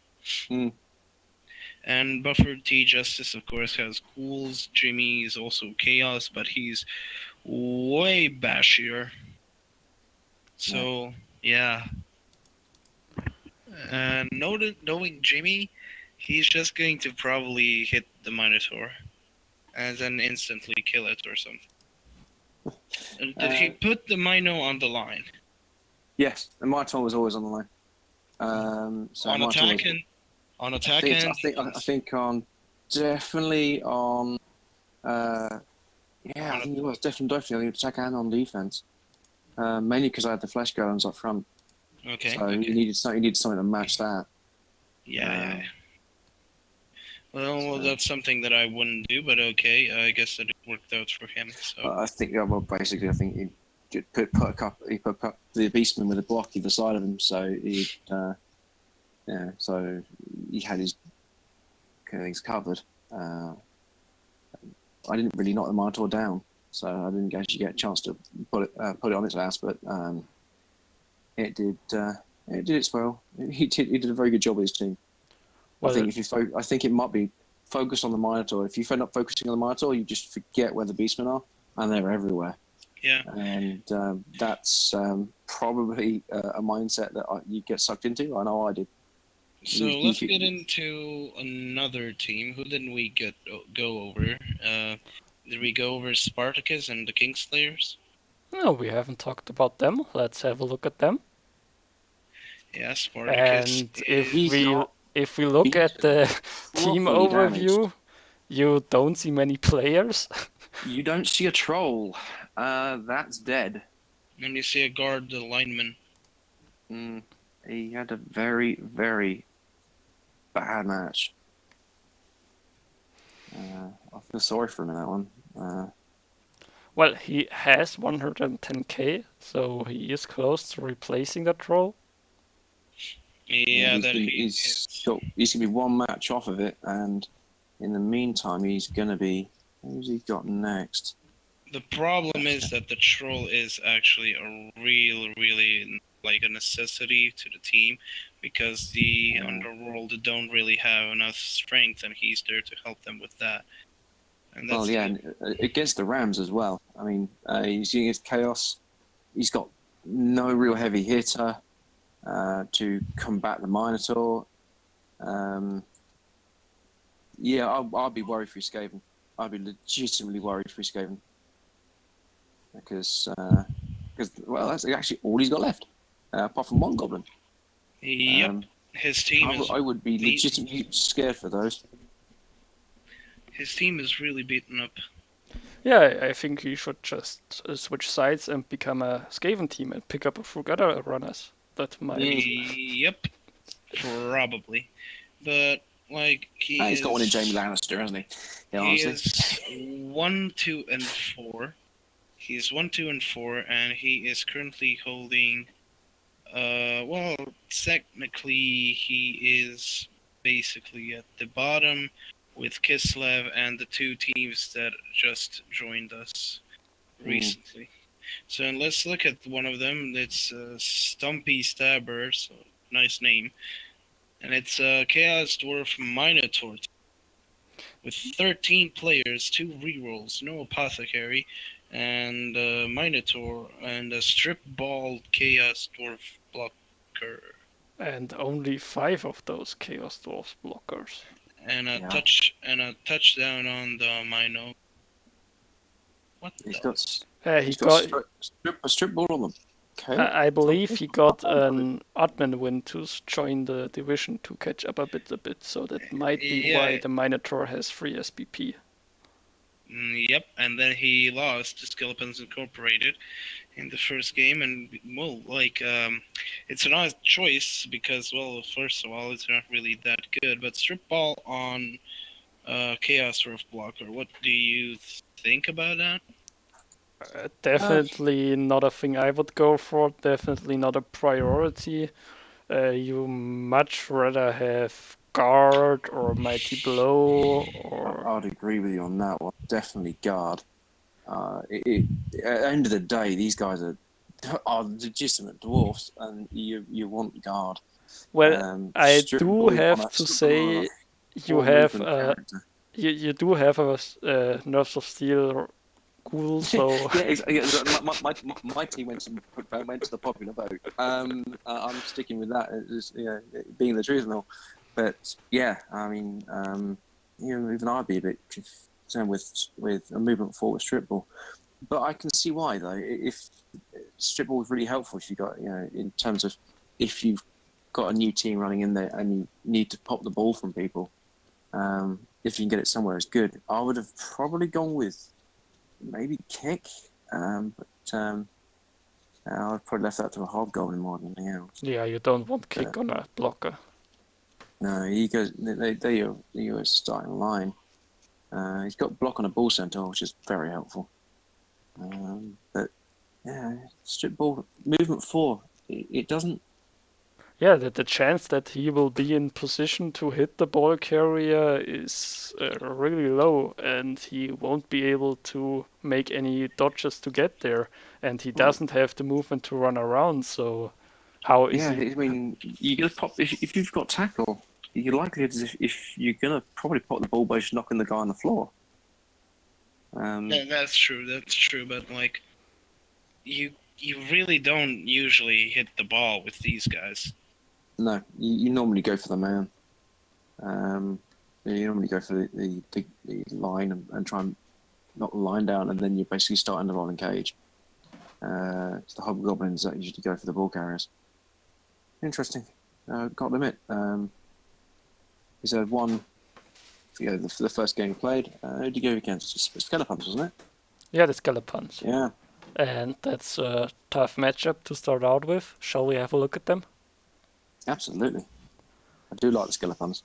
And Buffer T Justice, of course, has Ghouls. Jimmy is also Chaos, but he's way bashier. So, yeah. And knowing Jimmy, he's just going to probably hit the Minotaur and then instantly kill it or something. Did he put the Mino on the line? Yes, and Minotaur was always on the line. On attack end? On attack end? I think on definitely on. I think it was definitely on attack and on defense. Mainly because I had the flesh golems up front. Okay. So you needed something to match that. Yeah. Well, that's something that I wouldn't do, but okay. I guess that it worked out for him. So I think he put the beastman with a block either side of him, so so he had his things covered. I didn't really knock the Minotaur down, so I didn't actually get a chance to put it on its ass, but it did its well. He did a very good job with his team. Well, I think it might be focused on the Minotaur. If you end up focusing on the Minotaur, you just forget where the beastmen are, and they're everywhere. Yeah. And that's probably a mindset that you get sucked into. I know I did. So let's get into another team. Who didn't we go over? Did we go over Spartacus and the Kingslayers? No, we haven't talked about them. Let's have a look at them. Yeah, Spartacus. And if we look at the team overview, you don't see many players. You don't see a troll. That's dead. And you see a guard, the lineman. He had a very, very bad match. I feel sorry for him in that one. Well, he has 110k, so he is close to replacing that troll. Yeah, he's gonna be one match off of it, and in the meantime, he's gonna be. Who's he got next? The problem is that the troll is actually a really like a necessity to the team, because the underworld don't really have enough strength, and he's there to help them with that. And and against the Rams as well. I mean, he's against Chaos. He's got no real heavy hitter to combat the Minotaur. Yeah, I'd be worried for Skaven. I'd be legitimately worried for Skaven. Because well, that's actually all he's got left, apart from one goblin. Yep, his team is. I would be legitimately scared for those. His team is really beaten up. Yeah, I think he should just switch sides and become a Skaven team and pick up a few other runners. That might. Yep, probably. But like He's got one in Jaime Lannister, hasn't he? Yeah, he honestly. is 1, 2, and 4. He's 1, 2, and 4, and he is currently holding. Well, technically he is basically at the bottom with Kislev and the 2 teams that just joined us recently. So let's look at one of them. It's Stumpy Stabber, so nice name. And it's Chaos Dwarf Minotaur with 13 players, 2 rerolls, no Apothecary, and Minotaur, and a Strip Ball Chaos Dwarf blocker. And only 5 of those Chaos Dwarfs blockers. And a touchdown on the Mino. What He's the? got a strip ball on them. Okay. I believe he got an admin win to join the division to catch up a bit, so that might be why the Minotaur has 3 SPP. Yep, and then he lost to Skeletons Incorporated in the first game, and well, like, it's an odd choice because, well, first of all, it's not really that good, but Strip Ball on Chaos Dwarf Blocker, what do you think about that? Definitely not a thing I would go for, definitely not a priority. You much rather have Guard or Mighty Blow or... I'd agree with you on that one. Definitely Guard. At the end of the day, these guys are legitimate dwarfs, and you want Guard. Well, I do have to say you have you do have a Nerves of Steel ghoul, so my team went to the popular vote. I'm sticking with that, being the truth and all. But yeah, I mean, even I'd be a bit concerned with a movement forward strip ball. But I can see why though. If strip ball is really helpful, if you got in terms of if you've got a new team running in there and you need to pop the ball from people, if you can get it somewhere, it's good. I would have probably gone with maybe Kick, but I've probably left that to a Hobgoblin more than anything else. Yeah, you don't want Kick on a blocker. No, he goes. They're your starting line. He's got block on a ball centaur, which is very helpful. But yeah, strip ball movement 4. It doesn't. Yeah, the chance that he will be in position to hit the ball carrier is really low, and he won't be able to make any dodges to get there, and he doesn't have the movement to run around, so how is he... I mean, you're going to pop... If you've got tackle, your likelihood is if you're going to probably pop the ball by just knocking the guy on the floor. Yeah, that's true, but like, you really don't usually hit the ball with these guys. No, you normally go for the man. You normally go for the line and try and knock the line down, and then you basically start in the rolling cage. It's the Hobgoblins that usually go for the ball carriers. Interesting. Got to admit, he's had one. The first game played. Who did he go against? Skeletons, wasn't it? Yeah, the Skeletons. Yeah. And that's a tough matchup to start out with. Shall we have a look at them? Absolutely. I do like the Skeletons.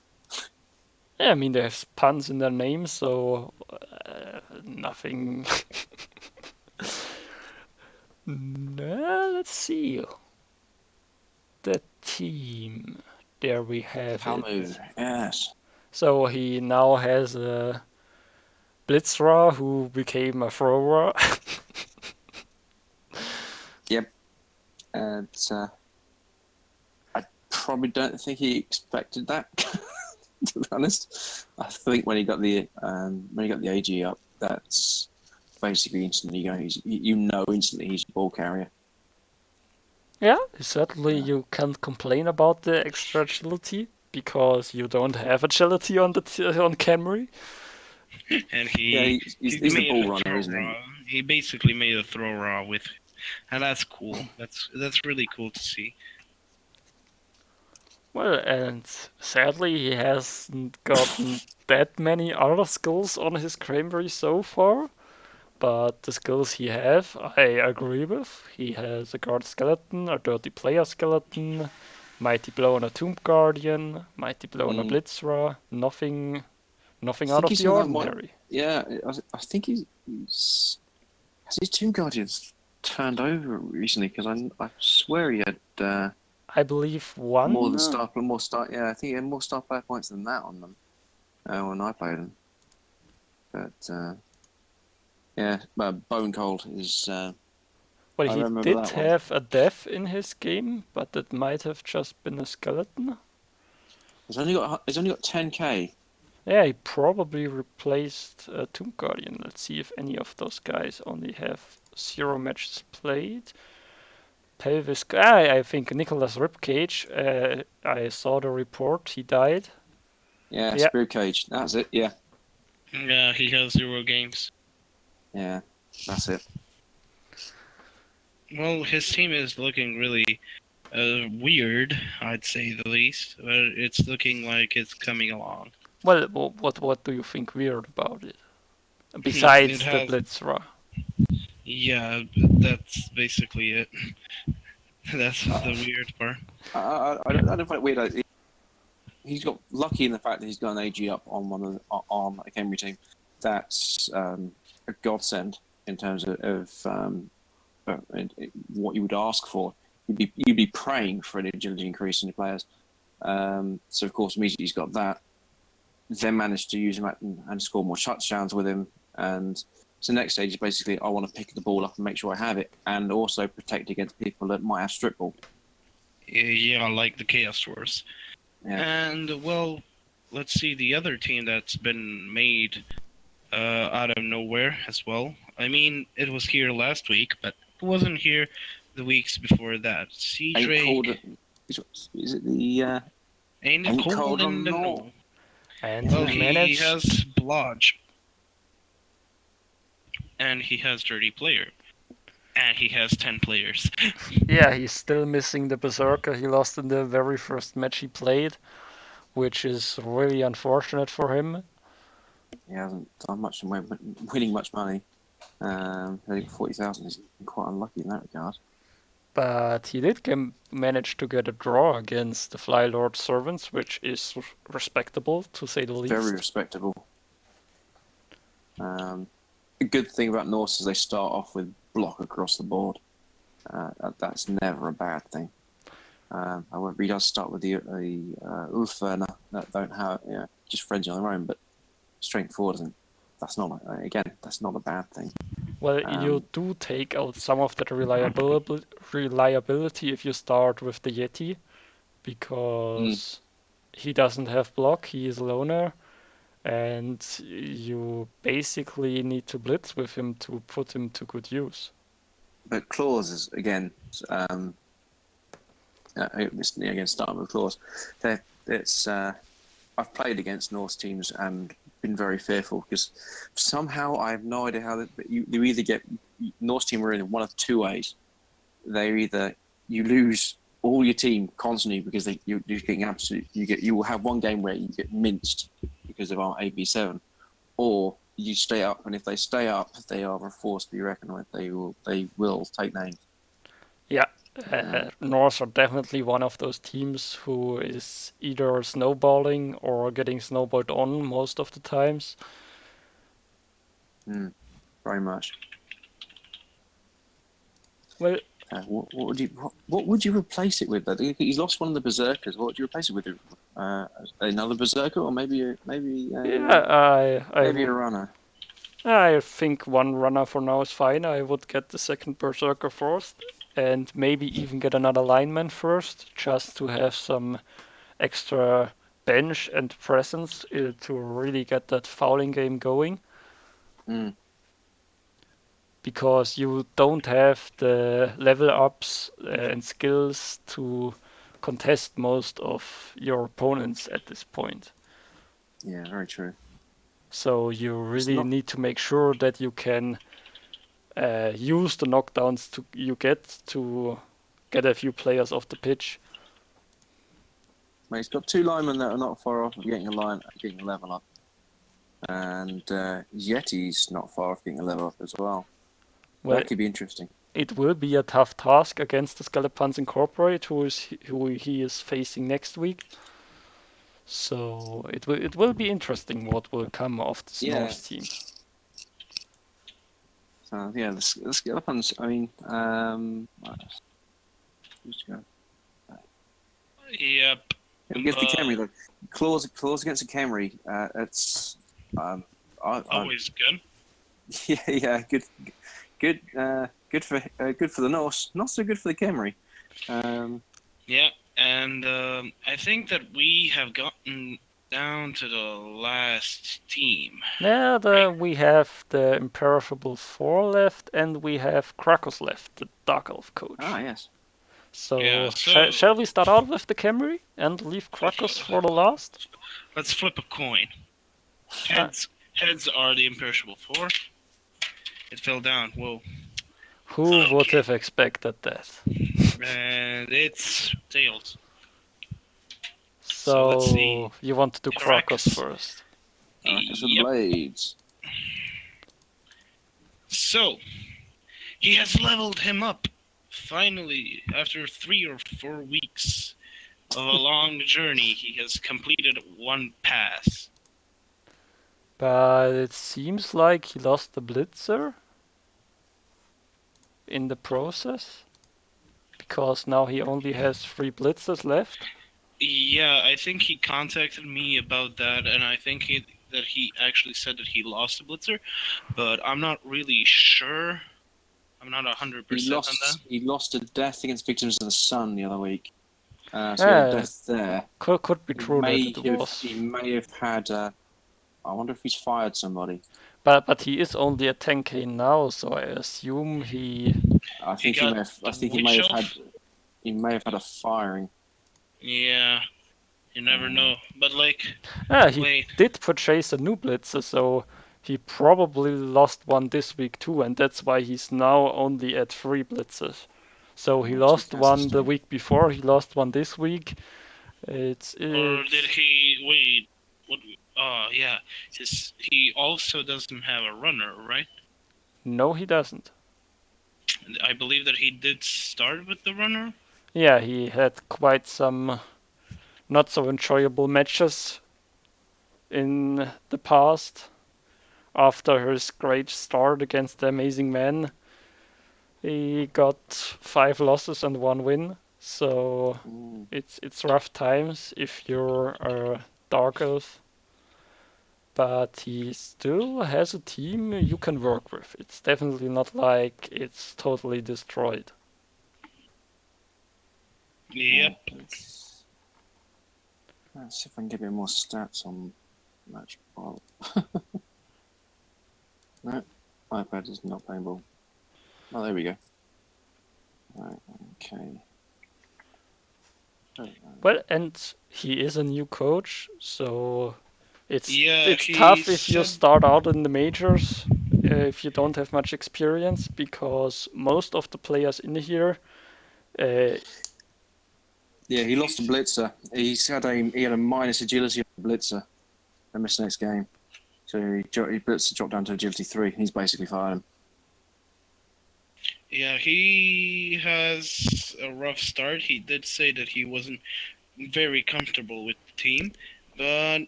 Yeah, I mean, they have puns in their name, so nothing... Let's see. The team. There we have it. Yes. So he now has a Blitzerer who became a thrower. Yep. And I probably don't think he expected that. To be honest, I think when he got the AG up, that's basically instantly going. Instantly he's a ball carrier. Yeah, certainly you can't complain about the extra agility because you don't have agility on on Camry. And Yeah, he he's the made ball a runner, throw isn't he? raw. He basically made a throw raw with, and that's cool. That's really cool to see. Well, and sadly he hasn't gotten that many other skills on his Cranberry so far. But the skills he have, I agree with. He has a guard skeleton, a dirty player skeleton, mighty blow on a tomb guardian, mighty blow on a Mm. blitzra. I Nothing out think of he's the on that one. ordinary. Yeah, I think he's has his Tomb Guardians turned over recently because I swear he had I believe more than one. more star. Yeah, I think he had more star player points than that on them when I played them. But yeah, Bone Cold is. Well, I he remember did that one. have a death in his game, but it might have just been a skeleton. He's only got 10k. Yeah, he probably replaced Tomb Guardian. Let's see if any of those guys only have 0 matches played. Pelvis. I think Nicholas Ribcage. I saw the report. He died. Yeah, Yeah. Spirit Cage. That's it. Yeah, Yeah, he has 0 games. yeah, that's it. Well, his team is looking really weird, I'd say the least. But it's looking like it's coming along. Well, what do you think weird about it? It Besides the has, Blitzra. yeah, that's basically it. That's Uh, the weird part. I don't find it weird. He's got lucky in the fact that he's got an AG up on on a Cambry team. That's a godsend in terms of what you would ask for. You'd be praying for an agility increase in your players. So of course, immediately he's got that. Then managed to use him and score more touchdowns with him. And so the next stage is basically I want to pick the ball up and make sure I have it, and also protect against people that might have strip ball. Yeah, like the Chaos Wars. Yeah. And, well, let's see the other team that's been made out of nowhere as well. I mean, it was here last week, but it wasn't here the weeks before that. Sea Ain't Drake called. Is it the? ain't Ain't cold cold in or the not. know. And Well, he he managed. has Blodge. And he has Dirty Player. And he has 10 players. Yeah, he's still missing the Berserker he lost in the very first match he played, which is really unfortunate for him. He hasn't done much in winning much money. I think 40,000 is quite unlucky in that regard. But he did manage to get a draw against the Flylord Servants, which is respectable to say the least. Very respectable. The good thing about Norse is they start off with block across the board. That's never a bad thing. However, he does start with the Ulfverna that don't have just frenzy on their own, but strength forward isn't. That's not a bad thing. Well, you do take out some of that reliability if you start with the Yeti, because he doesn't have block, he is loner, and you basically need to blitz with him to put him to good use. But claws is again, again starting with claws. It's I've played against Norse teams and been very fearful because somehow I have no idea how you either get Norse team are in one of two ways. They're either you lose all your team constantly because you're getting you will have one game where you get minced because of our AB7, or you stay up, and if they stay up, they are a force to be reckoned with. They will take names. Yeah, Norse are definitely one of those teams who is either snowballing or getting snowballed on most of the times. Very much. Well, what would you replace it with? He's lost one of the berserkers. What would you replace it with? Another berserker, or maybe a runner. I think one runner for now is fine. I would get the second berserker first, and maybe even get another lineman first, just to have some extra bench and presence to really get that fouling game going. because you don't have the level ups and skills to contest most of your opponents at this point. Yeah, very true. So you It's really not. need to make sure that you can use the knockdowns you get to get a few players off the pitch. Mate, he's got 2 linemen that are not far off of getting a level up, and Yeti's not far off getting a level up as well. Well, That could be interesting. it will be a tough task against the Skeletons Incorporate, who he is facing next week. So it will be interesting what will come of this Yeah. Norse team. So yeah, the Skeletons. I mean, who's going? Yep. Against the Camry, though. Claws against the Camry. It's Always good. yeah, good for the Norse. Not so good for the Camry. Yeah, and I think that we have gotten down to the last team. Yeah, we have the Imperishable 4 left, and we have Krakos left, the Dark Elf coach. Yes. So, Yeah, so- shall we start out with the Camry and leave Krakos for the last? Let's flip a coin. Heads are the Imperishable 4. It fell down. Whoa. Who would have expected that? And it's tails. So, let's see. you want to do Krakos Krakos. first? Arcus with Yep. blades. So, he has leveled him up. Finally, after 3 or 4 weeks of a long journey, he has completed 1 pass. But it seems like he lost the Blitzer in the process, because now he only has 3 Blitzers left. Yeah, I think he contacted me about that, and I think that he actually said that he lost a blitzer, but I'm not really sure. I'm not 100% on that. He lost a death against Victims of the Sun the other week. So he had Yeah. a death there. Could be true that it was. He may have had. I wonder if he's fired somebody. But he is only at 10k now, so I assume he. I think he got may have. I the think he witch may have elf? had. He may have had a firing. Yeah, you never know. But like, He wait, did purchase a new Blitzer, so he probably lost one this week too, and that's why he's now only at 3 Blitzers. So he Oh, lost two one passes, the yeah. week before, he lost one this week. or did he wait? What? Oh yeah, he also doesn't have a runner, right? No, he doesn't. I believe that he did start with the runner. Yeah, he had quite some not so enjoyable matches in the past. After his great start against the Amazing Man, he got 5 losses and 1 win. So Ooh. it's rough times if you're a Dark Elf. But he still has a team you can work with. It's definitely not like it's totally destroyed. Yep. Let's see if I can get a bit more stats on match ball. No, iPad is not playing ball. Oh, there we go. Right, okay. Well, and he is a new coach, so it's Yeah, tough he if you said- start out in the majors if you don't have much experience, because most of the players in here. Yeah, he lost a blitzer. He had a minus agility on the blitzer. I missed the next game, so he blitzer dropped down to agility 3. He's basically fired him. Yeah, he has a rough start. He did say that he wasn't very comfortable with the team, but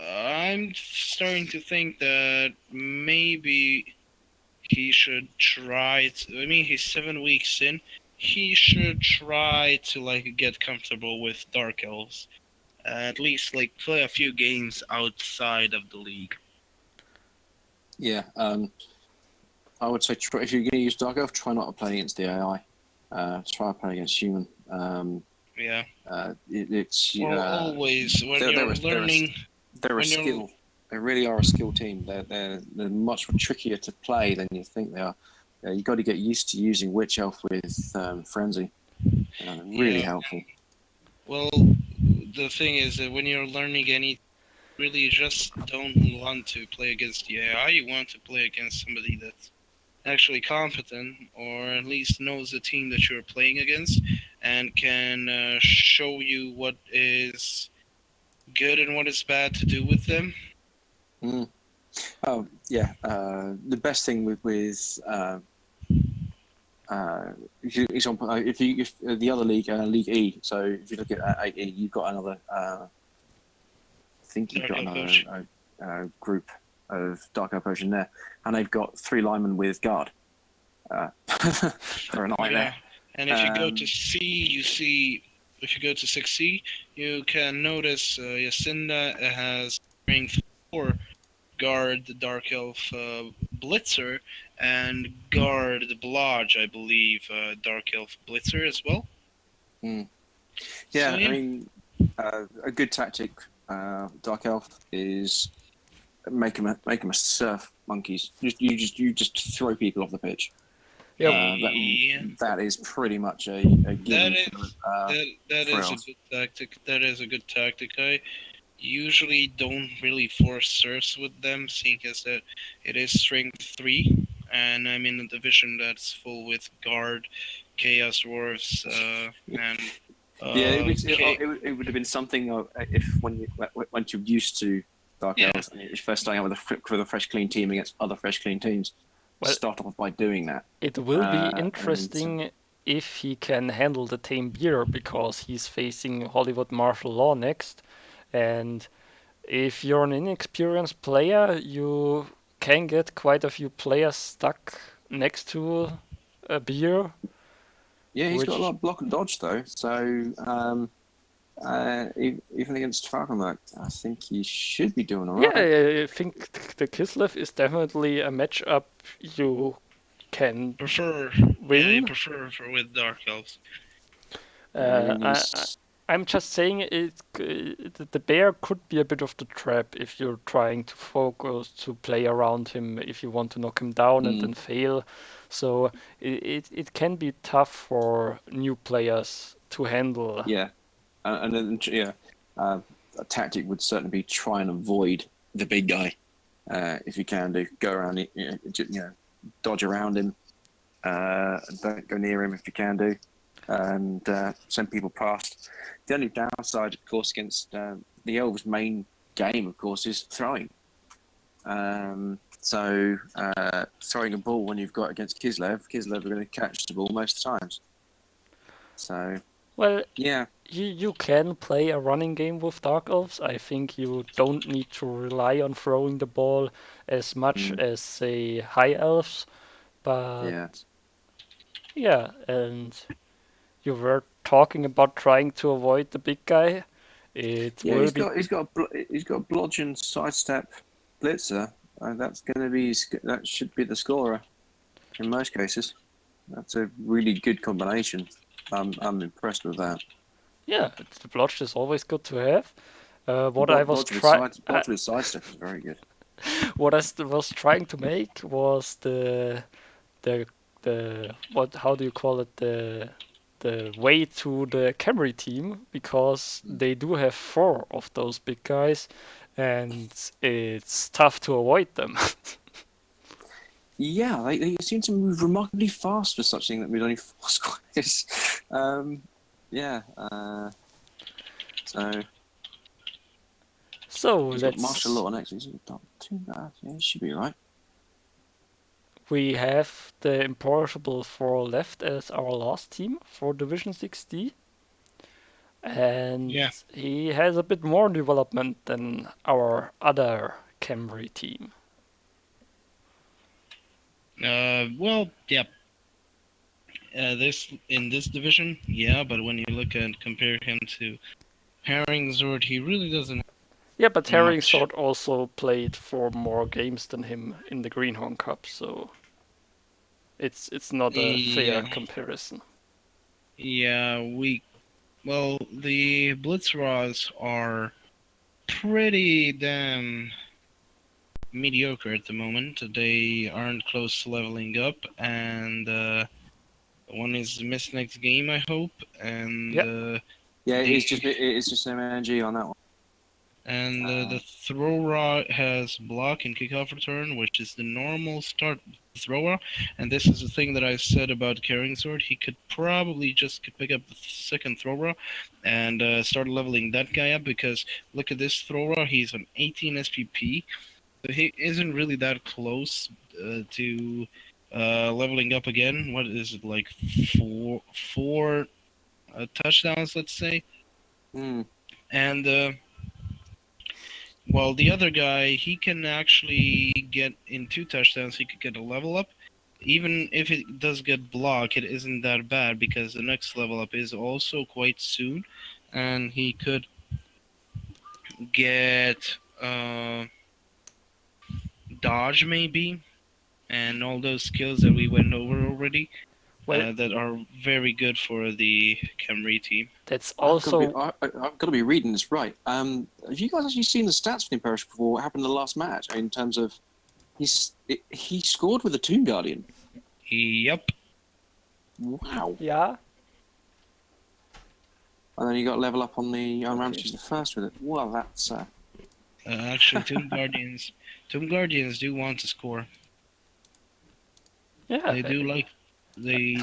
I'm starting to think that maybe he should try to, I mean, he's 7 weeks in. He should try to like get comfortable with Dark Elves. At least like play a few games outside of the league. Yeah, I would say if you're going to use Dark Elf, try not to play against the AI. Try to play against human. Yeah. It's Well, always when they're you're a- they're a- learning. they're a when you're- skill. They really are a skilled team. They're much trickier to play than you think they are. You've got to get used to using Witch Elf with Frenzy. Really helpful. Well, the thing is that when you're learning any, really just don't want to play against the AI. You want to play against somebody that's actually competent, or at least knows the team that you're playing against, and can show you what is good and what is bad to do with them. Mm. Oh yeah, the best thing with if the other league, League E. So if you look at 8E, you've got another. I think you've got another group of Dark Elf Potion there, and they've got 3 linemen with guard. For a nightmare. Yeah. And if you go to C, you see. If you go to 6C, you can notice Yacinda has strength 4, guard the Dark Elf Blitzer, and guard the Blodge, I believe, Dark Elf Blitzer as well. Yeah, So, yeah. I mean, a good tactic, Dark Elf, is make them a surf monkeys. You just throw people off the pitch. Yeah. That is pretty much a given. That is a good tactic. That is a good tactic. I usually don't really force serfs with them, seeing as that it is strength 3, and I'm in a division that's full with guard, chaos dwarves, and it would have been something if once you're used to Dark Elves and you're first starting out with a fresh clean team against other fresh clean teams. Well, start off by doing that. It will be interesting if he can handle the Tame Beer, because he's facing Hollywood Martial Law next, and if you're an inexperienced player, you can get quite a few players stuck next to a beer. Yeah, he's got a lot of block and dodge though, so even against Falconmark, I think he should be doing alright. Yeah, I think the Kislev is definitely a matchup you can prefer. win. Yeah, you prefer with Dark Elves. I'm just saying the bear could be a bit of the trap if you're trying to focus to play around him, if you want to knock him down and then fail. So it can be tough for new players to handle. Yeah, and then a tactic would certainly be try and avoid the big guy if you can do. Go around it, dodge around him. Don't go near him if you can do. And send people past. The only downside, of course, against the Elves' main game, of course, is throwing. So throwing a ball when you've got against Kislev are going to catch the ball most times. So, well, yeah, you can play a running game with Dark Elves. I think you don't need to rely on throwing the ball as much as, say, High Elves. But yeah, and you were talking about trying to avoid the big guy. He's got a blodge and sidestep blitzer. That should be the scorer in most cases. That's a really good combination. I'm impressed with that. Yeah, the blodge is always good to have. Blodge with sidestep is very good. What I was trying to make was the how do you call it, the way to the Camry team, because they do have 4 of those big guys, and it's tough to avoid them. Yeah, they seem to move remarkably fast for such thing that with only 4 squares. So let's got martial law next. He's not too bad. Yeah, he should be right. We have the Imperishable 4 left as our last team for Division 6D. And he has a bit more development than our other Camry team. Well, yeah. In this division, yeah, but when you look and compare him to Herringzord, he really doesn't. Yeah, but Herringzord also played 4 more games than him in the Greenhorn Cup, so it's not a fair comparison. Yeah, the Blitzraws are pretty damn mediocre at the moment. They aren't close to leveling up, and one is missed next game, I hope. And Yeah. Yeah, they it's just an MNG on that one. and the thrower has block and kickoff return, which is the normal start thrower. And this is the thing that I said about Carrying Sword. He could probably just pick up the second thrower and start leveling that guy up, because look at this thrower. He's on 18 SPP. So he isn't really that close to leveling up again. What is it, like four touchdowns, let's say? Hmm. And while the other guy, he can actually get in 2 touchdowns, he could get a level up. Even if it does get blocked, it isn't that bad, because the next level up is also quite soon, and he could get dodge maybe, and all those skills that we went over already, Well, that are very good for the Camry team. that's I've got to be, also I've got to be reading this right. Have you guys actually seen the stats for the Imperial before what happened in the last match? In terms of, he scored with a Tomb Guardian. Yep. Wow. yeah. And then he got level up on the Ramsey's the first with it. Well, that's Actually, Tomb Guardians do want to score. Yeah. They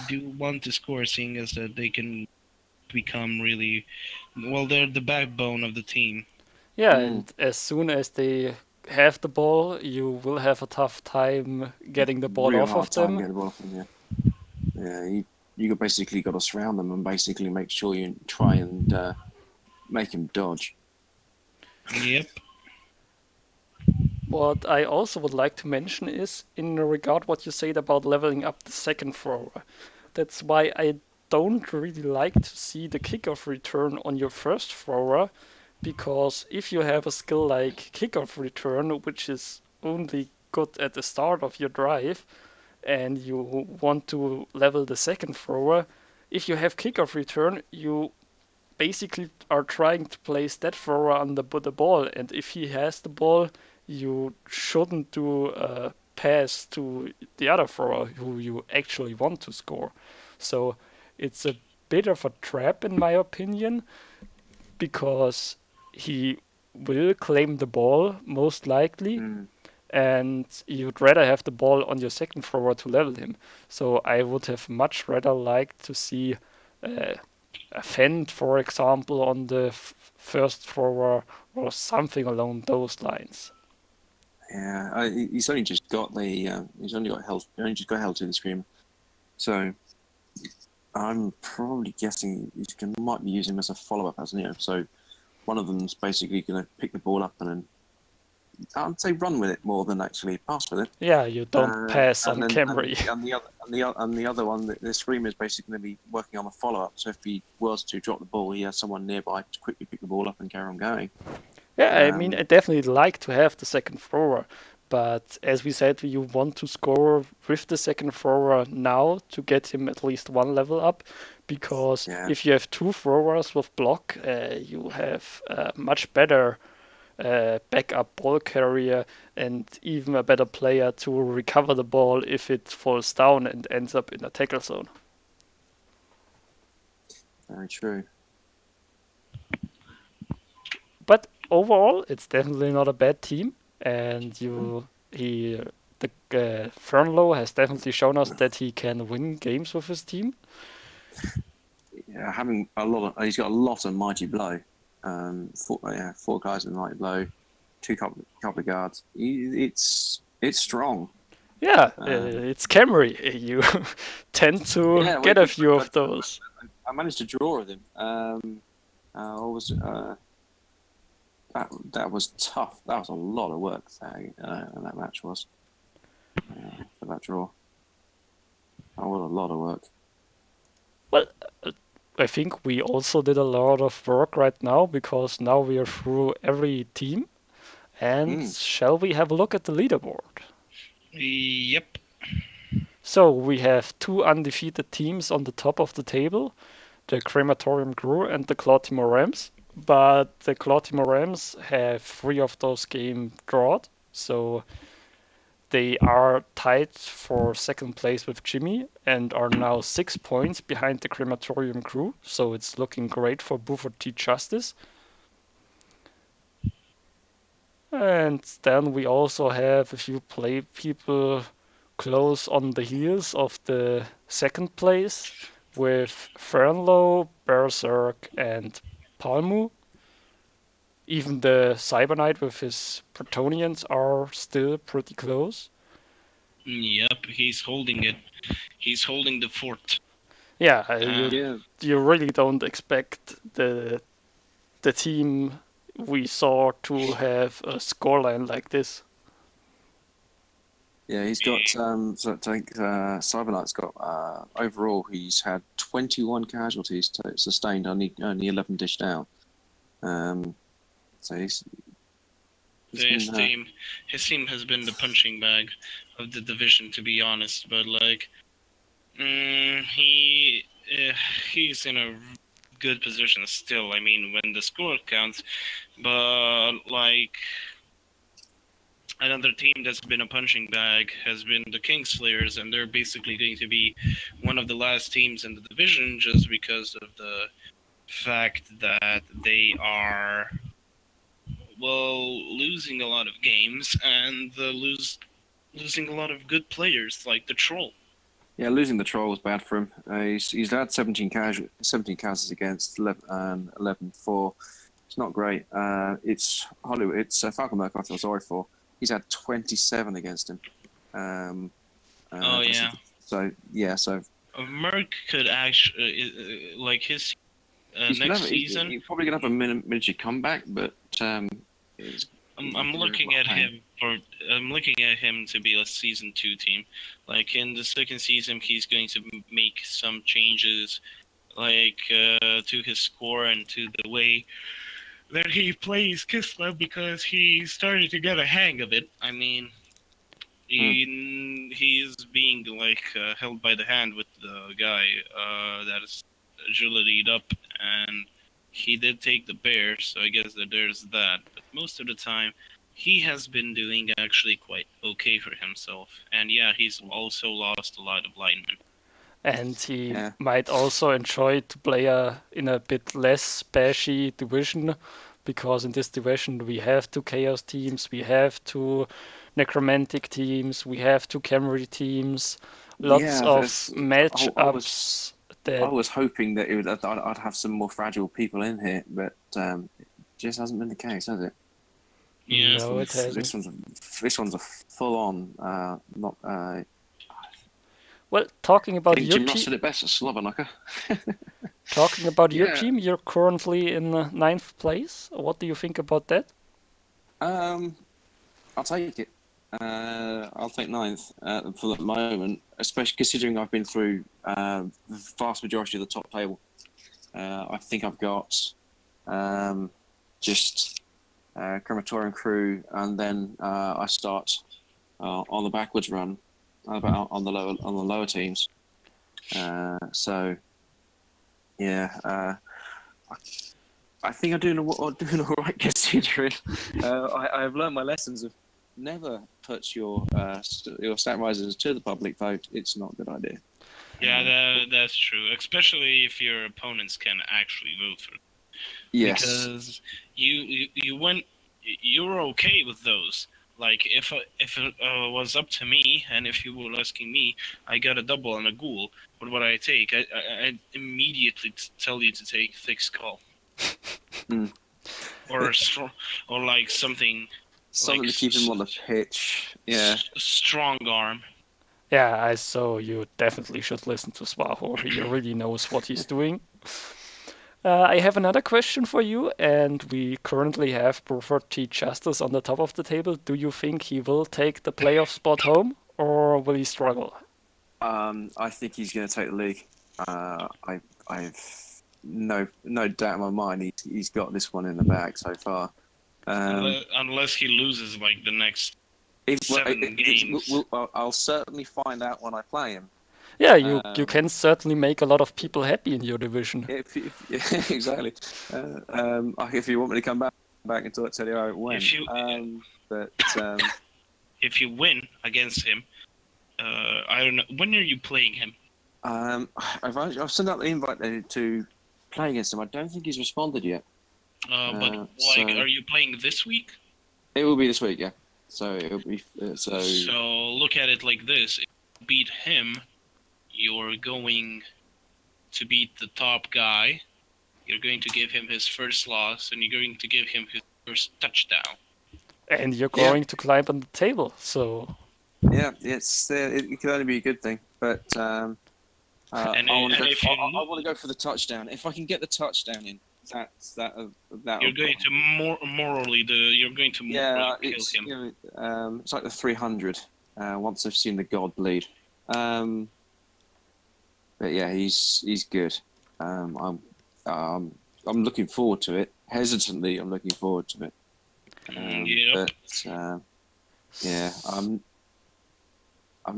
do want to score, seeing as that they can become really, well, they're the backbone of the team. Yeah, and as soon as they have the ball, you will have a tough time getting the ball real off hard of time them. getting the ball off them. Yeah. You basically got to surround them and basically make sure you try and make him dodge. Yep. What I also would like to mention is, in regard what you said about leveling up the second thrower. That's why I don't really like to see the kickoff return on your first thrower, because if you have a skill like kickoff return, which is only good at the start of your drive, and you want to level the second thrower, if you have kickoff return, you basically are trying to place that thrower under the ball, and if he has the ball, you shouldn't do a pass to the other thrower who you actually want to score. So it's a bit of a trap, in my opinion, because he will claim the ball most likely, and you'd rather have the ball on your second thrower to level him. So I would have much rather liked to see a fend, for example, on the first thrower or something along those lines. Yeah, he's only just got the he's only got held only just got held to the screamer, so I'm probably guessing might be using him as a follow up, hasn't he? So one of them's basically going to pick the ball up and then I'd say run with it more than actually pass with it. Yeah, you don't pass on Camry. And the other one, the screamer is basically going to be working on a follow up. So if he was to drop the ball, he has someone nearby to quickly pick the ball up and carry on going. Yeah, I mean, I definitely like to have the second thrower, but as we said, you want to score with the second thrower now to get him at least one level up, because if you have 2 throwers with block, you have a much better backup ball carrier and even a better player to recover the ball if it falls down and ends up in a tackle zone. Very true. But overall, it's definitely not a bad team, and Fernlow has definitely shown us that he can win games with his team. Yeah, having he's got a lot of mighty blow. 4 guys in mighty blow, 2 couple of guards. It's strong. Yeah, it's Camry. You tend to get a few of those. I managed to draw with him. That was tough. That was a lot of work. That match was for that draw. That was a lot of work. Well, I think we also did a lot of work right now, because now we are through every team. And shall we have a look at the leaderboard? Yep. So we have 2 undefeated teams on the top of the table, the Crematorium Crew and the Clawtimor Rams. But the Clawtimor Rams have 3 of those games drawn, So they are tied for second place with Jimmy and are now 6 points behind the Crematorium crew. So it's looking great for Buford T Justice. And then we also have a few people close on the heels of the second place with Fernlow, Berserk, and Palmu. Even the Cyber Knight with his Protonians are still pretty close. Yep, he's holding it. He's holding the fort. Yeah, Yeah, you really don't expect the team we saw to have a scoreline like this. yeah, he's got. So I think Cyberknight's got overall. He's had 21 casualties sustained, only 11 dished out. So his team has been the punching bag of the division, to be honest. But like, he's in a good position still. I mean, when the score counts, but like. Another team that's been a punching bag has been the Kingslayers, and they're basically going to be one of the last teams in the division just because of the fact that they are, well, losing a lot of games and losing a lot of good players like the Troll. Yeah, losing the Troll was bad for him. He's had 17 casualties against 11-4. It's not great. It's Hollywood. It's Falcon Merc I feel sorry for. He's had 27 against him. Oh yeah. So yeah, so Merc could actually like his next season. He's probably gonna have a miniature comeback, but I'm looking at him to be a season 2 team. Like in the second season, he's going to make some changes, like to his score and to the way that he plays Kislev, because he started to get a hang of it. I mean, he's being like held by the hand with the guy that is agilityed up, and he did take the bear, so I guess that there's that. But most of the time, he has been doing actually quite okay for himself. And yeah, he's also lost a lot of linemen. And he might also enjoy to play in a bit less bashy division, because in this division we have 2 Chaos teams, we have 2 Necromantic teams, we have 2 Camry teams, lots of matchups. I was hoping that I'd have some more fragile people in here, but it just hasn't been the case, has it? Yeah, no, it hasn't. This one's a full-on Well, talking about your Jim Ross team, said it best, a slobber knocker. talking about your team, you're currently in 9th place. What do you think about that? I'll take it. I'll take 9th for the moment, especially considering I've been through the vast majority of the top table. I think I've got just Crematorium crew, and then I start on the backwards run. On the lower teams. So yeah, I think I'm doing all right considering. I've learned my lessons of never put your stat risers to the public vote. It's not a good idea. Yeah, that's true. Especially if your opponents can actually vote for it. Yes. Because you're okay with those. Like, if it was up to me, and if you were asking me, I got a double and a ghoul, what would I take? I'd immediately tell you to take Thick Skull. Or like something to keep him on the pitch. Yeah. Strong arm. Yeah, so you definitely should listen to Swaho. He really knows what he's doing. I have another question for you, and we currently have Buford T Justice on the top of the table. Do you think he will take the playoff spot home, or will he struggle? I think he's going to take the league. I've no doubt in my mind he's got this one in the bag so far. Unless he loses like the next 7 games. I'll certainly find out when I play him. Yeah, you can certainly make a lot of people happy in your division. Exactly. If you want me to come back and tell you how it went. if you win against him, I don't know. When are you playing him? I've sent out the invite to play against him. I don't think he's responded yet. But so are you playing this week? it will be this week, yeah. So it'll be so. So look at it like this: if you beat him, you're going to beat the top guy. You're going to give him his first loss, and you're going to give him his first touchdown. And you're going to climb on the table, so... Yeah, it can only be a good thing. But I want to go for the touchdown. If I can get the touchdown in, you're going to morally kill him. You know, it's like the 300. Once I've seen the god bleed. But yeah, he's good. I'm looking forward to it. Hesitantly, I'm looking forward to it. Yep. But yeah, I'm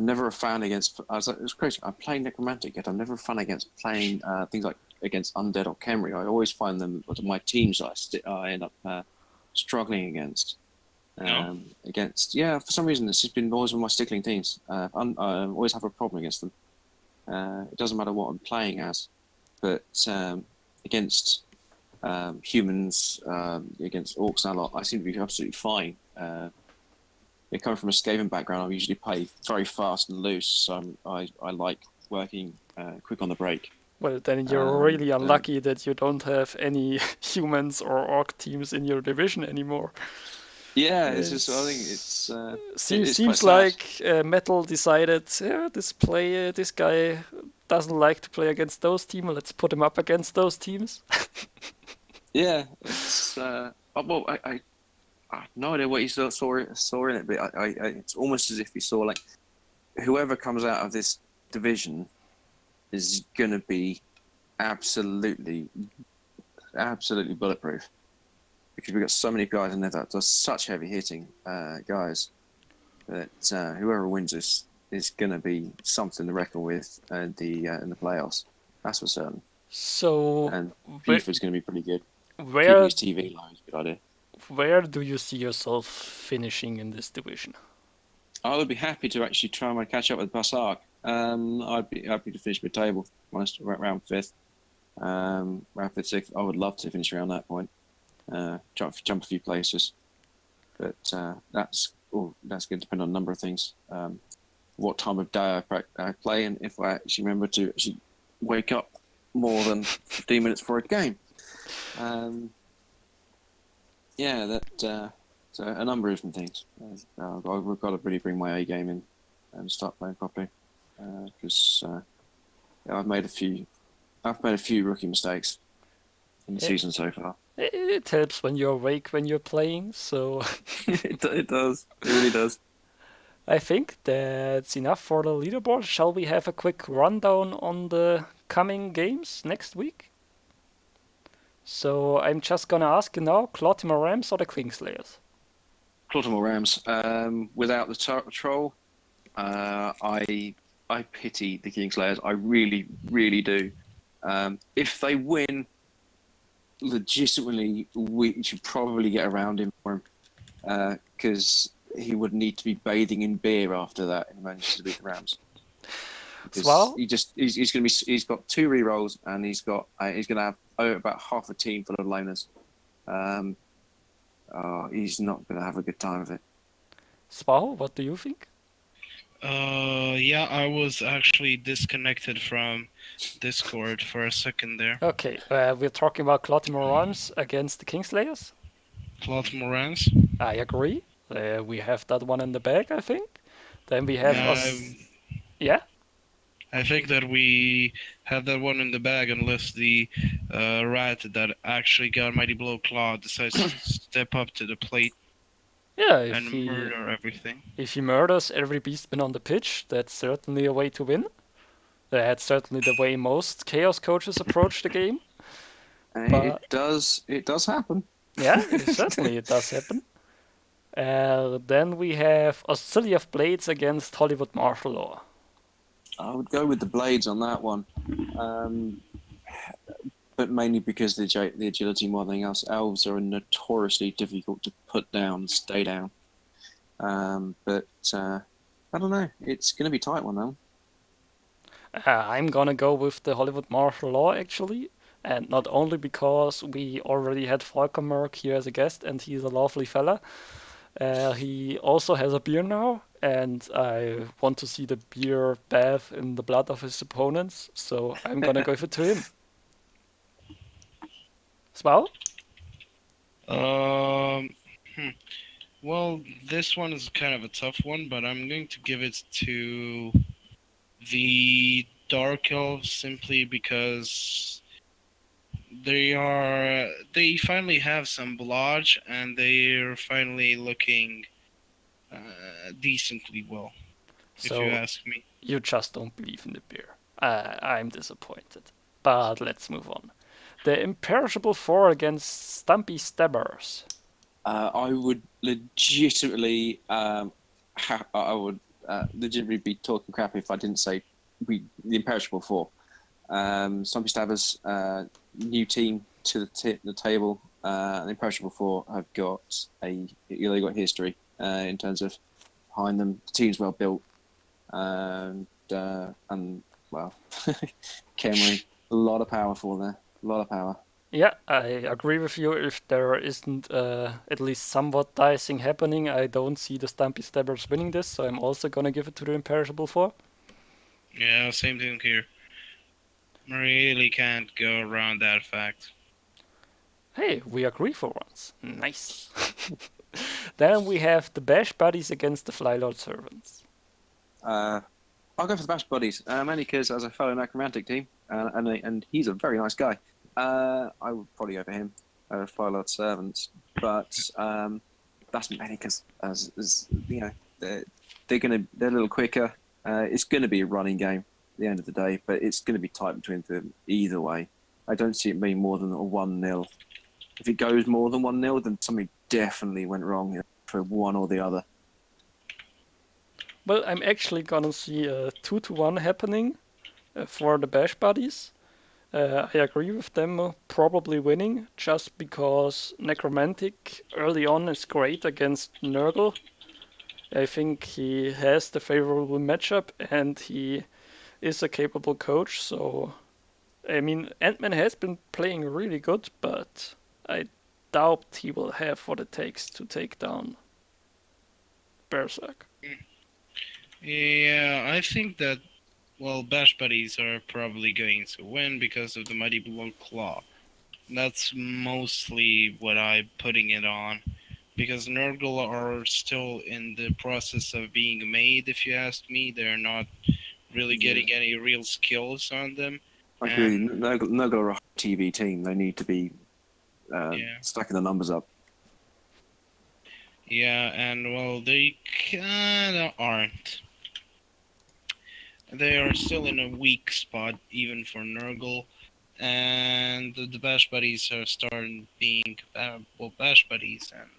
never a fan against. It's crazy. I'm playing Necromantic, yet I'm never a fan against playing things like against Undead or Khemri. I always find them my teams I end up struggling against. Against for some reason it's just been always one of my stickling teams. I always have a problem against them. It doesn't matter what I'm playing as, but against humans, against orcs and a lot, I seem to be absolutely fine. Coming from a Skaven background, I usually play very fast and loose, so I like working quick on the break. Well, then you're really unlucky that you don't have any humans or orc teams in your division anymore. Yeah, it's just, I think it's seems like Metal decided, this guy doesn't like to play against those teams. Let's put him up against those teams. Yeah, it's well, I have no idea what he saw in it, but it's almost as if he saw like whoever comes out of this division is going to be absolutely bulletproof, because we've got so many guys in there that are such heavy hitting guys that whoever wins this is going to be something to reckon with in the playoffs. That's for certain. So and FIFA's going to be pretty good. Where his TV line is a good idea. Where do you see yourself finishing in this division? I would be happy to actually try and catch up with Bassark. I'd be happy to finish mid-table, round 5th. Round 5th, 6th. I would love to finish around that point. Jump a few places. But that's going to depend on a number of things. What time of day I play, and if I actually remember to actually wake up more than 15 minutes for a game. So a number of different things. We've got to really bring my A game in and start playing properly. Because I've made a few rookie mistakes in the season so far. It helps when you're awake when you're playing, so it does. It really does. I think that's enough for the leaderboard. Shall we have a quick rundown on the coming games next week? So I'm just gonna ask you now, Clottimore Rams or the Kingslayers? Clottimore Rams. Without the troll, I pity the Kingslayers. I really, really do. If they win, legitimately, we should probably get around him for him, because he would need to be bathing in beer after that in Manchester to beat the Rams. Well, he's got 2 re-rolls, and he's going to have about half a team full of loners. He's not going to have a good time with it. Sval, what do you think? I was actually disconnected from Discord for a second there. Okay, we're talking about Clottimore Rams against the Kingslayers. Clottimore Rams. I agree. We have that one in the bag, I think. Then we have Yeah? I think that we have that one in the bag unless the rat that actually got Mighty Blow Claw decides to step up to the plate. Yeah, and murder everything. If he murders every beastman on the pitch, that's certainly a way to win. That's certainly the way most Chaos coaches approach the game. It does happen. Yeah, it does happen. Then we have Oscillia of Blades against Hollywood Martial Law. I would go with the Blades on that one. But mainly because the agility more than anything else. Elves are notoriously difficult to put down, stay down. But I don't know. It's going to be a tight one now. I'm gonna go with the Hollywood martial law actually, and not only because we already had Falkenberg here as a guest and he's a lovely fella. He also has a beer now, and I want to see the beer bath in the blood of his opponents, so I'm gonna give it to him. Swell? Um, hmm. Well, this one is kind of a tough one, but I'm going to give it to the Dark Elves simply because they finally have some blodge and they're finally looking decently well, if you So ask me. you just don't believe in the beer. I'm disappointed. But let's move on. The Imperishable Four against Stumpy Stabbers. I would legitimately, I would legitimately be talking crap if I didn't say the Imperishable Four. Zombie Stabbers, new team to the table. The Imperishable Four have got they got history in terms of behind them. The team's well built, and well, Cameron, a lot of power for there, a lot of power. Yeah, I agree with you. If there isn't at least somewhat dicing happening, I don't see the Stumpy Stabbers winning this, so I'm also gonna give it to the Imperishable Four. Yeah, same thing here. Really can't go around that fact. Hey, we agree for once. Nice. Then we have the Bash Buddies against the Flylord Servants. I'll go for the Bash Buddies, mainly because as a fellow necromantic team, and he's a very nice guy. I would probably go for him, Firelord Servants, but that's mainly because as you know they're a little quicker. It's gonna be a running game at the end of the day, but it's gonna be tight between them either way. I don't see it being more than a 1-0. If it goes more than 1-0, then something definitely went wrong for one or the other. Well, I'm actually gonna see a 2-1 happening for the Bash Buddies. I agree with them probably winning just because Necromantic early on is great against Nurgle. I think he has the favorable matchup and he is a capable coach. So, I mean, Ant-Man has been playing really good, but I doubt he will have what it takes to take down Berserk. Yeah, I think that, well, Bash Buddies are probably going to win because of the Mighty Blow Claw. That's mostly what I'm putting it on. Because Nurgle are still in the process of being made, if you ask me. They're not really getting any real skills on them. I agree. Nurgle are a TV team. They need to be stacking the numbers up. Yeah, and well, they kinda aren't. They are still in a weak spot, even for Nurgle. And the Bash Buddies are starting being, Bash Buddies, and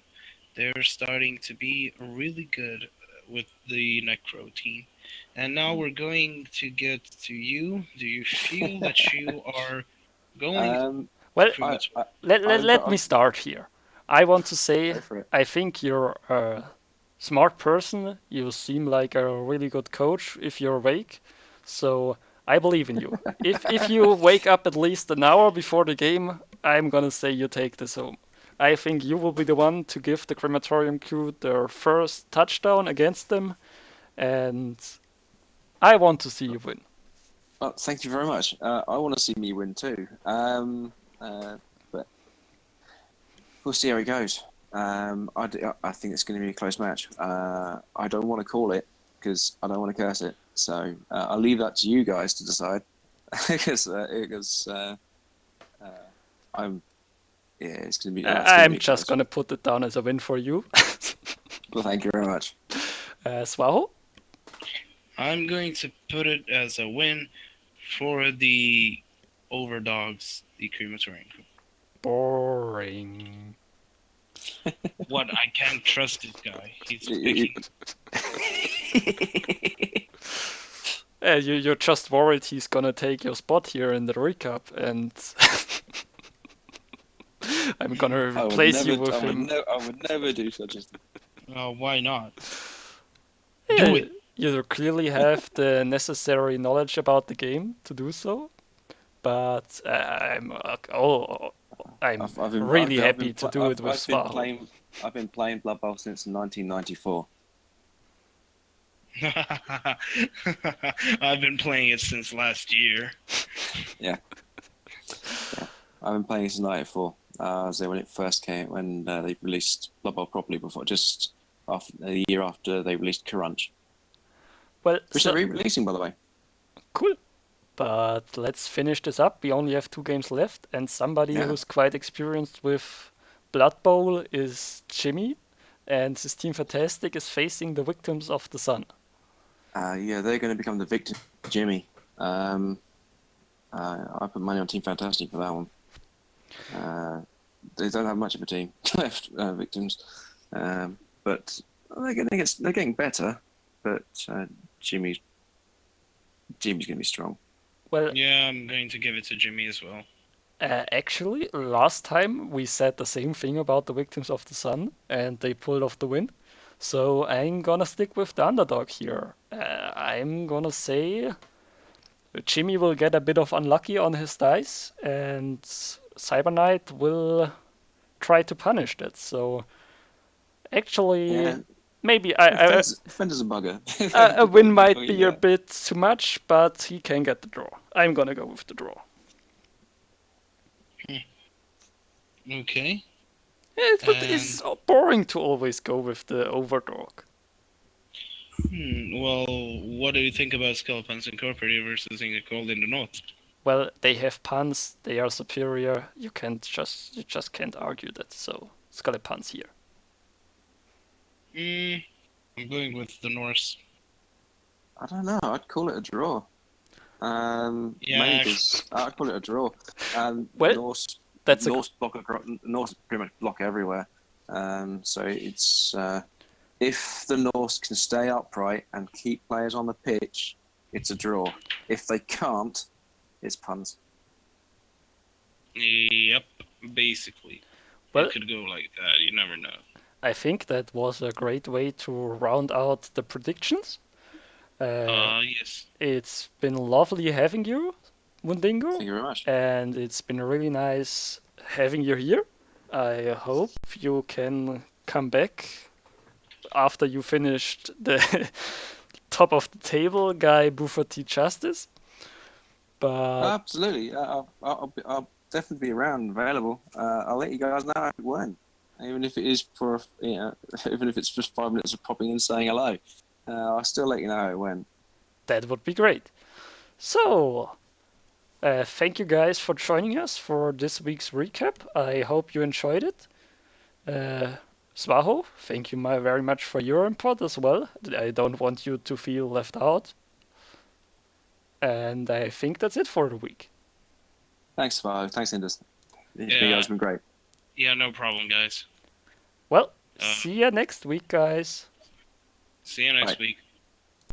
they're starting to be really good with the Necro team. And now we're going to get to you. Do you feel that you are going Well, let me I've start here. I want to say go for it. I think you're a smart person. You seem like a really good coach if you're awake. So I believe in you. If you wake up at least an hour before the game, I'm gonna say you take this home. I think you will be the one to give the crematorium crew their first touchdown against them, and I want to see you win. Well, thank you very much. I want to see me win too. But we'll see how it goes. I think it's going to be a close match. I don't want to call it because I don't want to curse it. So I'll leave that to you guys to decide. because I'm. Yeah, it's going to be. I'm just gonna put it down as a win for you. Well, thank you very much. Swaho? I'm going to put it as a win for the Overdogs, the crematorium crew. Boring. What? I can't trust this guy. He's picking. You're just worried he's gonna take your spot here in the recap, and I'm gonna replace you with him. I would never do such a thing. Why not? Yeah, Do it. you clearly have the necessary knowledge about the game to do so, but I'm really happy to do it with Svaho. I've been playing Blood Bowl since 1994. I've been playing it since last year. Yeah, I've been playing since '94. I was there when it first came, when they released Blood Bowl properly. Before, just after a year after they released Crunch, Well, which they're re-releasing, by the way. cool. But let's finish this up. We only have 2 games left, and somebody Yeah. who's quite experienced with Blood Bowl is Jimmy, and his team Fantastic is facing the Victims of the Sun. Yeah, they're going to become the victim, Jimmy. I put money on Team Fantastic for that one. They don't have much of a team left, victims, but they're getting better. But Jimmy's going to be strong. Well, Yeah, I'm going to give it to Jimmy as well. actually, last time we said the same thing about the Victims of the Sun, and they pulled off the win. So I'm gonna stick with the underdog here. I'm gonna say Jimmy will get a bit of unlucky on his dice, and Cyber Knight will try to punish that. So actually, Yeah, maybe Fender's a bugger. a win might be a bit too much, but he can get the draw. I'm gonna go with the draw. Okay. It's so boring to always go with the overdog. Well, what do you think about Skullpants Incorporated versus Cold in the North? Well, they have puns. They are superior. You just can't argue that. So Scully puns here. I'm going with the Norse. I don't know. I'd call it a draw. Yeah, I'd call it a draw. Well, Norse that's Norse pretty much block everywhere. So it's if the Norse can stay upright and keep players on the pitch, it's a draw. If they can't, it's puns. Yep, basically. Well, it could go like that. You never know. I think that was a great way to round out the predictions. Yes. It's been lovely having you, Mundingo. Thank you very much. And it's been really nice having you here. I hope you can come back after you finished the top of the table guy Buffer T Justice. But Absolutely. I'll definitely be around and available. I'll let you guys know how it went. Even if it is even if it's just 5 minutes of popping in and saying hello. I'll still let you know how it went. that would be great. So, thank you guys for joining us for this week's recap. I hope you enjoyed it. Svaho, thank you very much for your input as well. I don't want you to feel left out. And I think that's it for the week. Thanks, Svaho. Thanks, Indus. You Yeah. guys have been great. Yeah, no problem, guys. Well, see ya next week, guys. See you next Bye. week.